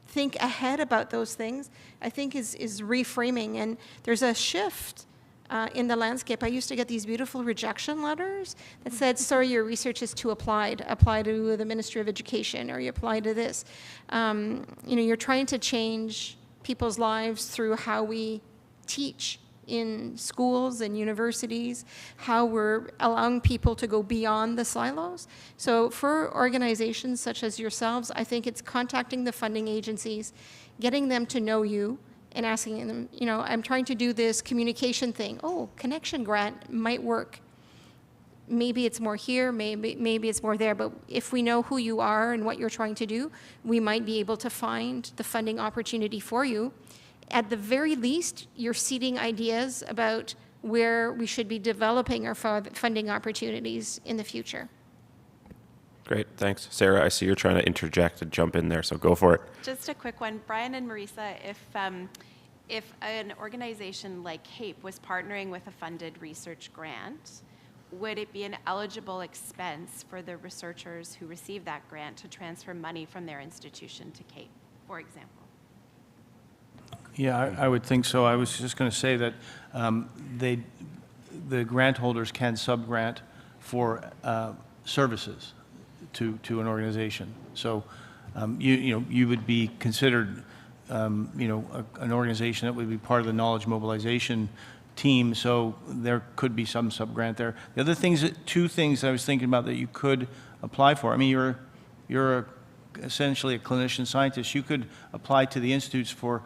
think ahead about those things, I think is reframing. And there's a shift in the landscape. I used to get these beautiful rejection letters that said, sorry, your research is too applied. Apply to the Ministry of Education, or you apply to this. You know, you're trying to change people's lives through how we teach in schools and universities, how we're allowing people to go beyond the silos. So for organizations such as yourselves, I think it's contacting the funding agencies, getting them to know you, and asking them, you know, I'm trying to do this communication thing. Oh, connection grant might work. Maybe it's more here, maybe it's more there, but if we know who you are and what you're trying to do, we might be able to find the funding opportunity for you. At the very least, you're seeding ideas about where we should be developing our funding opportunities in the future. Great, thanks. Sarah, I see you're trying to interject and jump in there, so go for it. Just a quick one. Brian and Marisa, if an organization like CAPE was partnering with a funded research grant, would it be an eligible expense for the researchers who receive that grant to transfer money from their institution to CAPE, for example? Yeah, I would think so. I was just going to say that the grant holders can sub-grant for services to an organization. So you would be considered an organization that would be part of the knowledge mobilization team. So there could be some sub-grant there. The other things, two things I was thinking about that you could apply for. I mean, you're essentially a clinician scientist. You could apply to the institutes for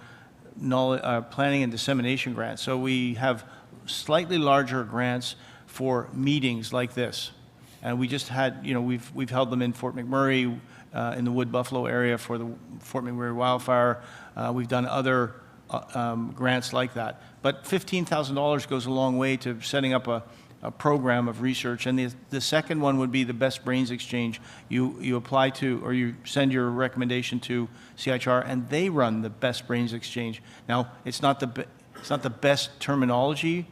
knowledge, planning and dissemination grants. So we have slightly larger grants for meetings like this. And we just had, we've held them in Fort McMurray, in the Wood Buffalo area for the Fort McMurray wildfire. We've done other grants like that. But $15,000 goes a long way to setting up a program of research. And the second one would be the Best Brains Exchange. You apply to, or you send your recommendation to CIHR, and they run the Best Brains Exchange. Now, it's not the best terminology,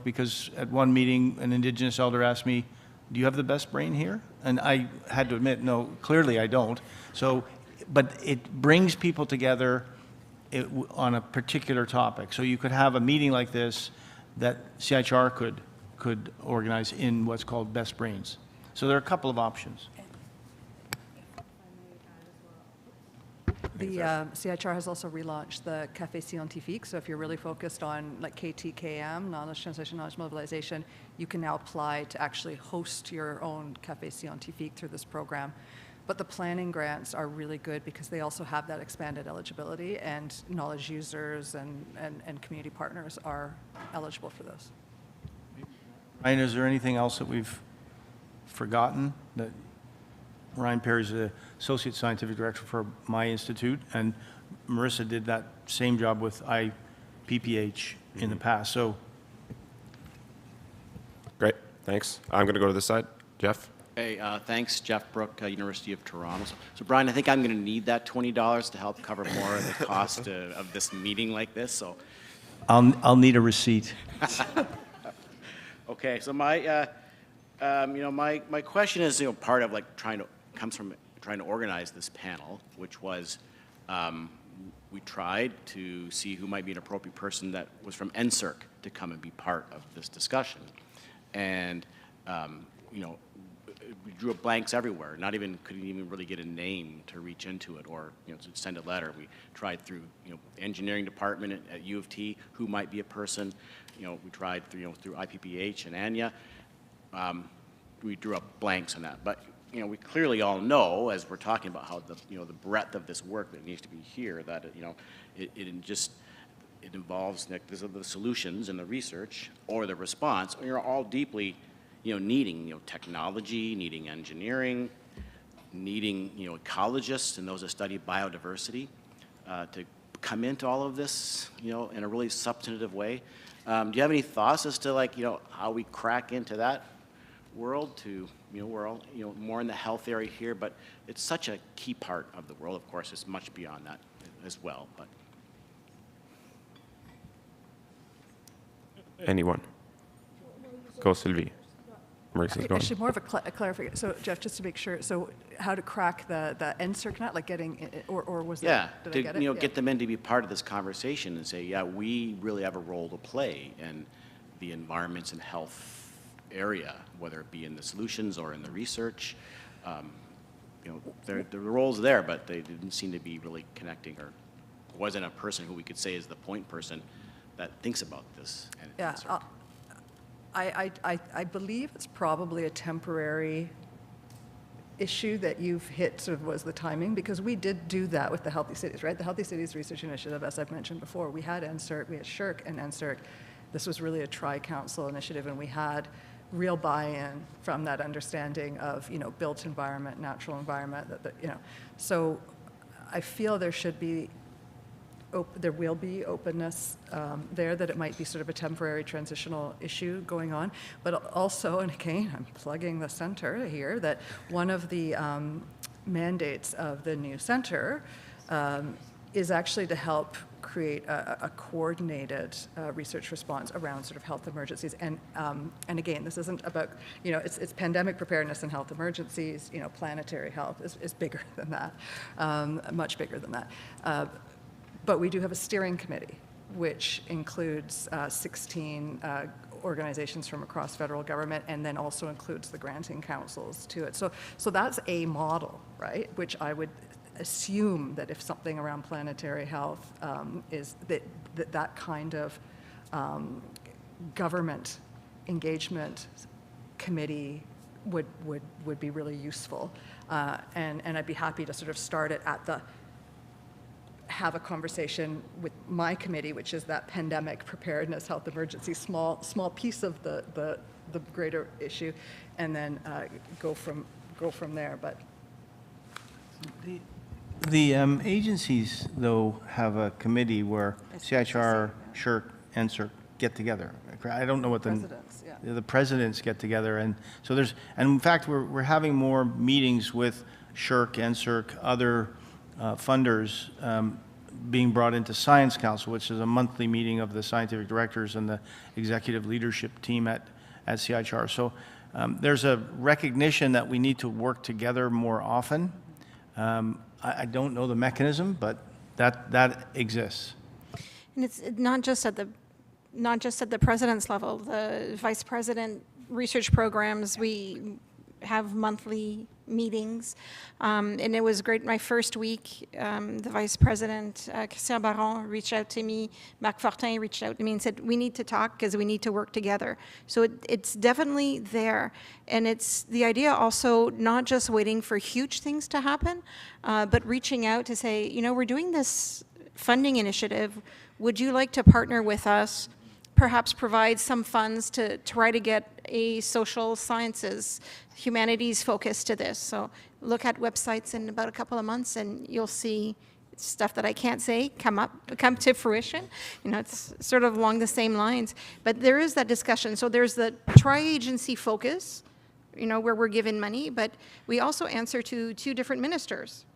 because at one meeting, an Indigenous elder asked me, do you have the best brain here? And I had to admit, no, clearly I don't. So, but it brings people together on a particular topic. So you could have a meeting like this that CIHR could organize in what's called Best Brains. So there are a couple of options. The CIHR has also relaunched the Café Scientifique. So if you're really focused on like KTKM, knowledge translation, knowledge mobilization, you can now apply to actually host your own Café Scientifique through this program. But the planning grants are really good because they also have that expanded eligibility, and knowledge users and community partners are eligible for those. Ryan, is there anything else that we've forgotten that Ryan Perry's the Associate Scientific Director for my institute, and Marissa did that same job with IPPH in the past. So, Great, thanks. I'm going to go to this side. Jeff? Hey, thanks, Jeff Brook, University of Toronto. So, Brian, I think I'm going to need that $20 to help cover more of the cost of this meeting like this. So, I'll need a receipt. okay. So my, my question is, part of comes from trying to organize this panel, which was, we tried to see who might be an appropriate person that was from NSERC to come and be part of this discussion, and we drew up blanks everywhere. Couldn't even really get a name to reach into it, or to send a letter. We tried through engineering department at U of T, who might be a person. We tried through IPPH and ANYA. We drew up blanks on that, but we clearly all know, as we're talking about how the breadth of this work that needs to be here, that it involves the solutions and the research or the response. You're all deeply needing technology, needing engineering, needing ecologists and those that study biodiversity to come into all of this in a really substantive way. Do you have any thoughts as to how we crack into that world? To we're all more in the health area here, but it's such a key part of the world. Of course, it's much beyond that as well. But anyone? Go, Sylvie. Marissa's going. Actually, more of a clarification. So, Jeff, just to make sure, so how to crack the NSERC nut, like getting, or was that, did I get it? Get them in to be part of this conversation and say, yeah, we really have a role to play in the environments and health area, whether it be in the solutions or in the research. The role's there, but they didn't seem to be really connecting, or wasn't a person who we could say is the point person that thinks about this. I believe it's probably a temporary issue that you've hit, sort of was the timing, because we did do that with the Healthy Cities, right? The Healthy Cities Research Initiative, as I've mentioned before, we had NSERC, we had SHRC and NSERC. This was really a tri-council initiative, and we had real buy-in from that understanding of, built environment, natural environment, So I feel there should be there will be openness there, that it might be sort of a temporary transitional issue going on. But also, and again, I'm plugging the center here, that one of the mandates of the new center is actually to help create a coordinated research response around sort of health emergencies. And again, this isn't about, it's pandemic preparedness and health emergencies. Planetary health is bigger than that, much bigger than that. But we do have a steering committee, which includes 16 organizations from across federal government, and then also includes the granting councils to it. So that's a model, right? Which I would assume that if something around planetary health is that kind of government engagement committee would be really useful, and I'd be happy to sort of start it at have a conversation with my committee, which is that pandemic preparedness health emergency, small piece of the greater issue, and then go from there. But the agencies, though, have a committee where CIHR, SHRC, NSERC get together. I don't know what the presidents get together, and so and in fact we're having more meetings with SHRC, NSERC, other funders being brought into Science Council, which is a monthly meeting of the scientific directors and the executive leadership team at CIHR. So there's a recognition that we need to work together more often. I don't know the mechanism, but that exists. And it's not just at the president's level. The vice president research programs, we have monthly meetings, and it was great. My first week, the vice president, Christian Baron, reached out to me. Marc Fortin reached out to me and said, we need to talk because we need to work together. So it's definitely there. And it's the idea also not just waiting for huge things to happen, but reaching out to say, we're doing this funding initiative. Would you like to partner with us? Perhaps provide some funds to try to get a social sciences, humanities focus to this. So look at websites in about a couple of months and you'll see stuff that I can't say come to fruition. You know, it's sort of along the same lines. But there is that discussion. So there's the tri-agency focus, you know, where we're given money, but we also answer to 2 different ministers,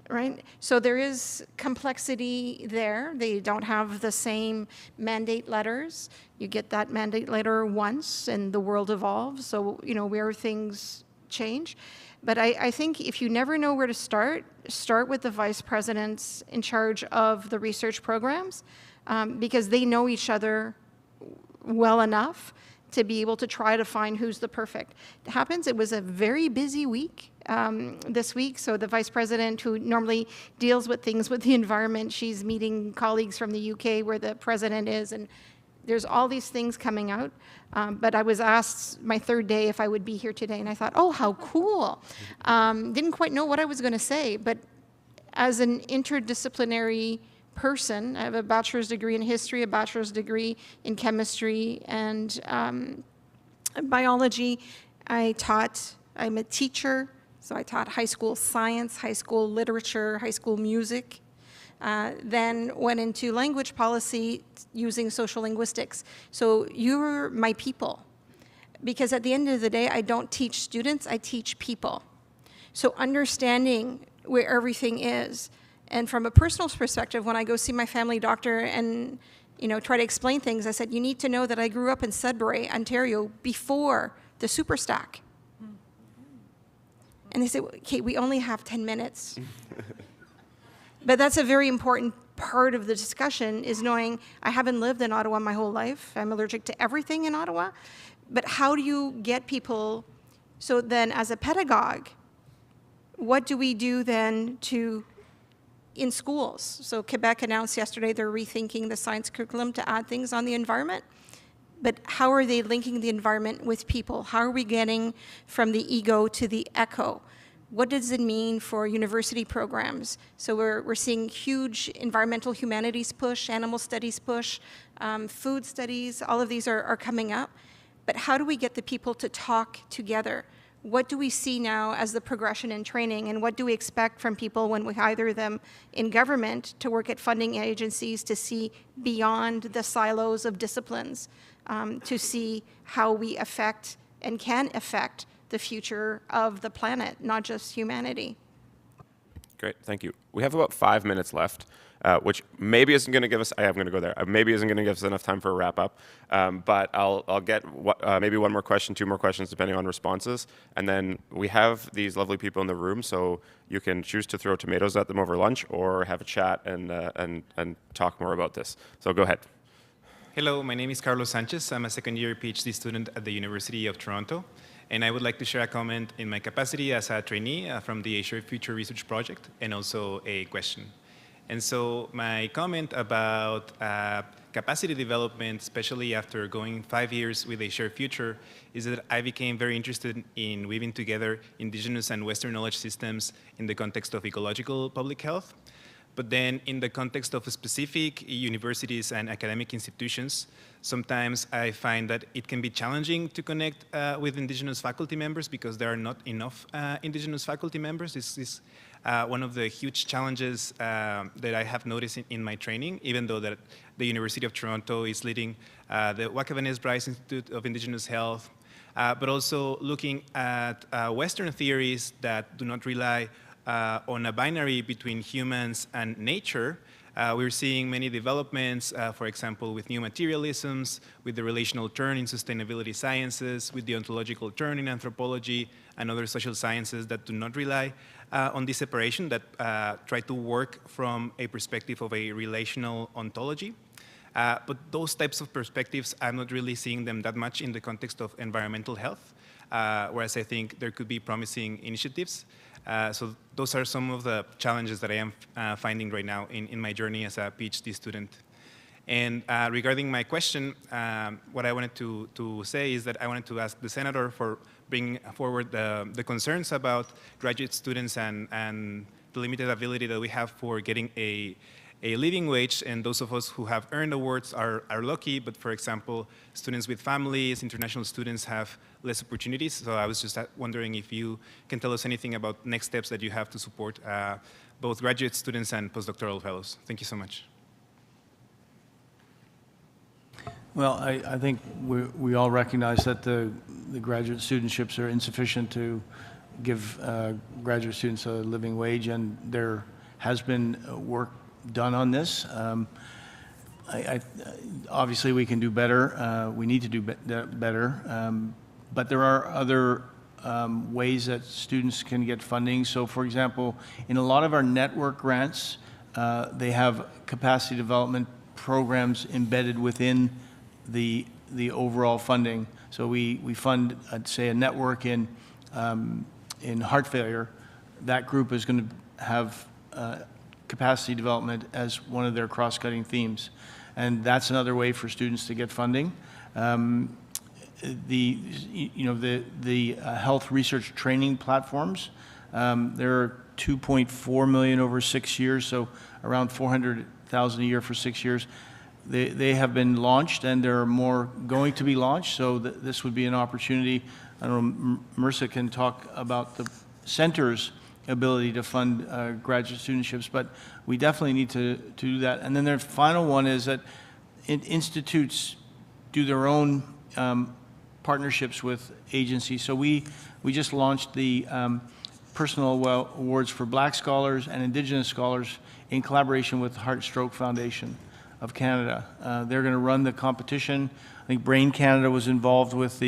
right? So there is complexity there. They don't have the same mandate letters. You get that mandate letter once and the world evolves. So, you know, where things change. But I think if you never know where to start with the vice presidents in charge of the research programs, because they know each other well enough to be able to try to find who's the perfect. It happens, it was a very busy week this week, so the vice president who normally deals with things with the environment, she's meeting colleagues from the UK where the president is, and there's all these things coming out. But I was asked my 3rd day if I would be here today, and I thought, oh, how cool. Didn't quite know what I was going to say, but as an interdisciplinary person, I have a bachelor's degree in history, a bachelor's degree in chemistry and biology. I'm a teacher, so I taught high school science, high school literature, high school music. Then went into language policy using social linguistics. So you're my people. Because at the end of the day, I don't teach students, I teach people. So understanding where everything is. And from a personal perspective, when I go see my family doctor and, you know, try to explain things, I said, you need to know that I grew up in Sudbury, Ontario, before the super stack. And they said, okay, we only have 10 minutes. But that's a very important part of the discussion, is knowing I haven't lived in Ottawa my whole life. I'm allergic to everything in Ottawa. But how do you get people, so then as a pedagogue, what do we do then in schools? So Quebec announced yesterday they're rethinking the science curriculum to add things on the environment. But how are they linking the environment with people? How are we getting from the ego to the echo? What does it mean for university programs? So we're seeing huge environmental humanities push, animal studies push, food studies, all of these are coming up. But how do we get the people to talk together? What do we see now as the progression in training, and what do we expect from people when we hire them in government to work at funding agencies to see beyond the silos of disciplines, to see how we affect and can affect the future of the planet, not just humanity. Great, thank you. We have about 5 minutes left, which maybe isn't going to give us, I am going to go there, maybe isn't going to give us enough time for a wrap up, but I'll get maybe 1 more question, 2 more questions, depending on responses. And then we have these lovely people in the room, so you can choose to throw tomatoes at them over lunch or have a chat and talk more about this. So go ahead. Hello, my name is Carlos Sanchez. I'm a second-year PhD student at the University of Toronto. And I would like to share a comment in my capacity as a trainee from the Shared Future Research Project, and also a question. And so my comment about capacity development, especially after going 5 years with a Shared Future, is that I became very interested in weaving together Indigenous and Western knowledge systems in the context of ecological public health. But then in the context of specific universities and academic institutions, sometimes I find that it can be challenging to connect with Indigenous faculty members because there are not enough Indigenous faculty members. This is one of the huge challenges that I have noticed in my training, even though that the University of Toronto is leading the Wakabanes Bryce Institute of Indigenous Health, but also looking at Western theories that do not rely on a binary between humans and nature. We're seeing many developments, for example, with new materialisms, with the relational turn in sustainability sciences, with the ontological turn in anthropology and other social sciences that do not rely on this separation, that try to work from a perspective of a relational ontology. But those types of perspectives, I'm not really seeing them that much in the context of environmental health, whereas I think there could be promising initiatives. So those are some of the challenges that I am finding right now in my journey as a PhD student. And regarding my question, what I wanted to say is that I wanted to ask the Senator for bringing forward the concerns about graduate students and the limited ability that we have for getting a a living wage, and those of us who have earned awards are lucky, but for example, students with families, international students have less opportunities. So I was just wondering if you can tell us anything about next steps that you have to support both graduate students and postdoctoral fellows. Thank you so much. Well, I think we all recognize that the graduate studentships are insufficient to give graduate students a living wage, and there has been work done on this. Obviously, we can do better. We need to do better. But there are other ways that students can get funding. So, for example, in a lot of our network grants, they have capacity development programs embedded within the overall funding. So we fund, I'd say, a network in heart failure. That group is going to have capacity development as one of their cross-cutting themes, and that's another way for students to get funding. The health research training platforms, there are 2.4 million over 6 years, so around 400,000 a year for 6 years. They have been launched, and there are more going to be launched, so this would be an opportunity. I don't know, Marissa can talk about the center's ability to fund graduate studentships, but we definitely need to do that. And then the final one is that institutes do their own partnerships with agencies. So we just launched the Personal Awards for Black Scholars and Indigenous Scholars in collaboration with the Heart Stroke Foundation of Canada. They're going to run the competition. I think Brain Canada was involved with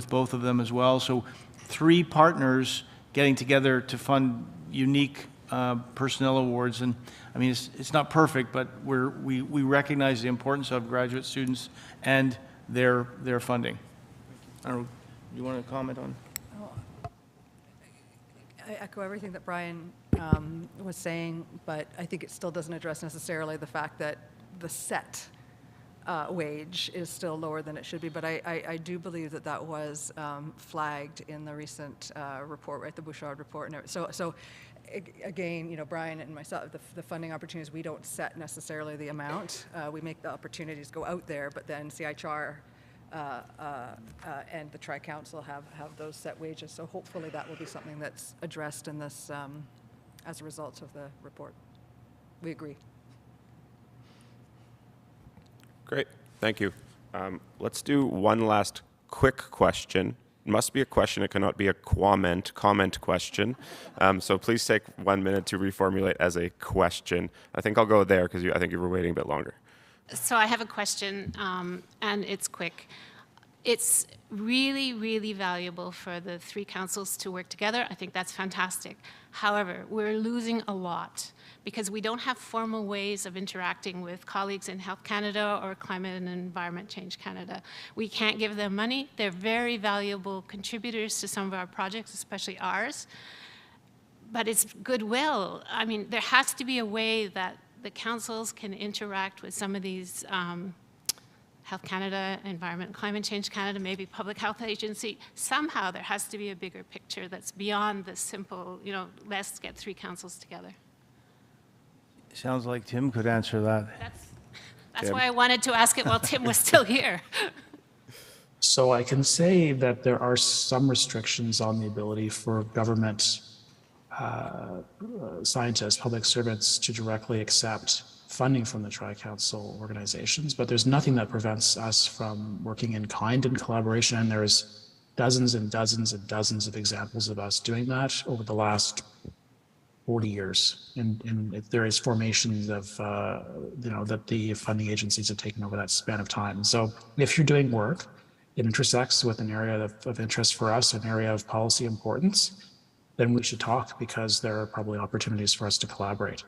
both of them as well. So 3 partners getting together to fund unique personnel awards. And I mean, it's not perfect, but we recognize the importance of graduate students and their funding. I don't know, you want to comment on? I echo everything that Brian was saying, but I think it still doesn't address necessarily the fact that the set wage is still lower than it should be. But I do believe that was flagged in the recent report, right, the Bouchard report. And so again, Brian and myself, the funding opportunities, we don't set necessarily the amount. We make the opportunities go out there, but then CIHR and the Tri-Council have those set wages. So hopefully that will be something that's addressed in this as a result of the report. We agree. Great, thank you. Let's do one last quick question. It must be a question, it cannot be a comment question. So please take 1 minute to reformulate as a question. I think I'll go there because I think you were waiting a bit longer. So I have a question, and it's quick. It's really, really valuable for the 3 councils to work together. I think that's fantastic. However, we're losing a lot because we don't have formal ways of interacting with colleagues in Health Canada or Climate and Environment Change Canada. We can't give them money. They're very valuable contributors to some of our projects, especially ours. But it's goodwill. I mean, there has to be a way that the councils can interact with some of these Health Canada, Environment and Climate Change Canada, maybe Public Health Agency. Somehow there has to be a bigger picture that's beyond the simple, let's get 3 councils together. Sounds like Tim could answer that. That's why I wanted to ask it while Tim was still here. So I can say that there are some restrictions on the ability for government scientists, public servants to directly accept funding from the Tri-Council organizations, but there's nothing that prevents us from working in kind and collaboration, and there's dozens and dozens and dozens of examples of us doing that over the last 40 years in various formations of, that the funding agencies have taken over that span of time. So if you're doing work, it intersects with an area of interest for us, an area of policy importance, then we should talk because there are probably opportunities for us to collaborate.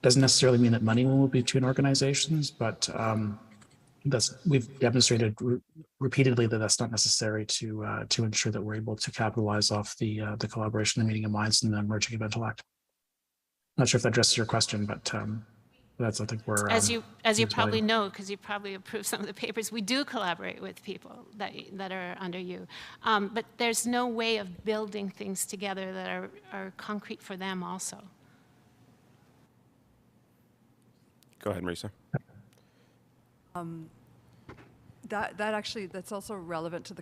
Doesn't necessarily mean that money will move between organizations, but we've demonstrated repeatedly that that's not necessary to ensure that we're able to capitalize off the collaboration, the meeting of minds, and the merging of intellect. Not sure if that addresses your question, but that's I think where as you probably know, because you probably approved some of the papers, we do collaborate with people that are under you, but there's no way of building things together that are concrete for them also. Go ahead, Marisa. That's also relevant to the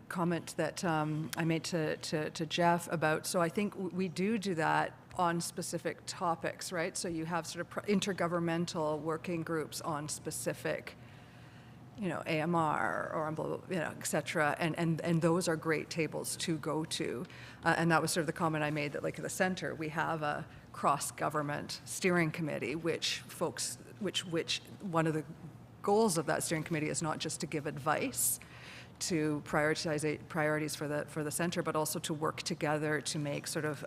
comment that I made to Jeff about. So I think we do that on specific topics, right? So you have sort of intergovernmental working groups on specific, AMR or blah, blah, et cetera, and those are great tables to go to. And that was sort of the comment I made that, like, at the center, we have a cross-government steering committee, which one of the goals of that steering committee is not just to give advice to priorities for the center, but also to work together to make sort of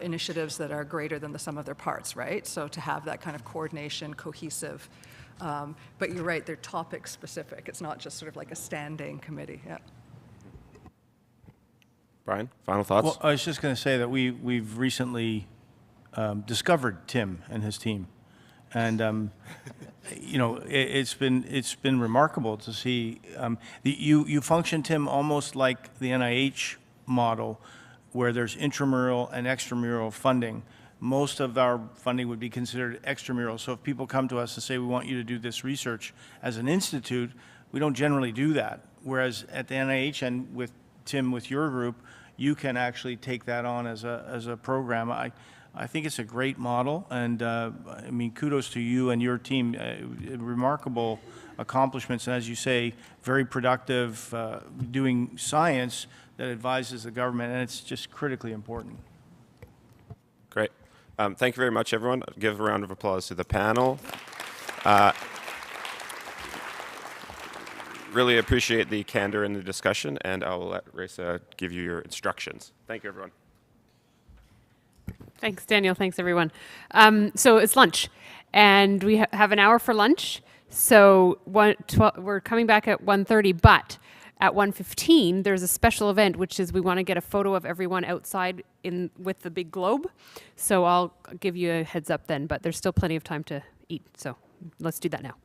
initiatives that are greater than the sum of their parts, right? So to have that kind of coordination, cohesive. But you're right, they're topic specific. It's not just sort of like a standing committee. Yeah. Brian, final thoughts? Well, I was just going to say that we've recently discovered Tim and his team. And it's been remarkable to see you function, Tim, almost like the NIH model, where there's intramural and extramural funding. Most of our funding would be considered extramural. So if people come to us and say, we want you to do this research as an institute, we don't generally do that. Whereas at the NIH and with Tim, with your group, you can actually take that on as a program. I think it's a great model, and kudos to you and your team. Remarkable accomplishments, and as you say, very productive, doing science that advises the government, and it's just critically important. Great. Thank you very much, everyone. I'll give a round of applause to the panel. Really appreciate the candor in the discussion, and I will let Risa give you your instructions. Thank you, everyone. Thanks, Daniel. Thanks, everyone. So it's lunch, and we have an hour for lunch. So we're coming back at 1:30, but at 1:15, there's a special event, which is we want to get a photo of everyone outside with the big globe. So I'll give you a heads up then, but there's still plenty of time to eat. So let's do that now.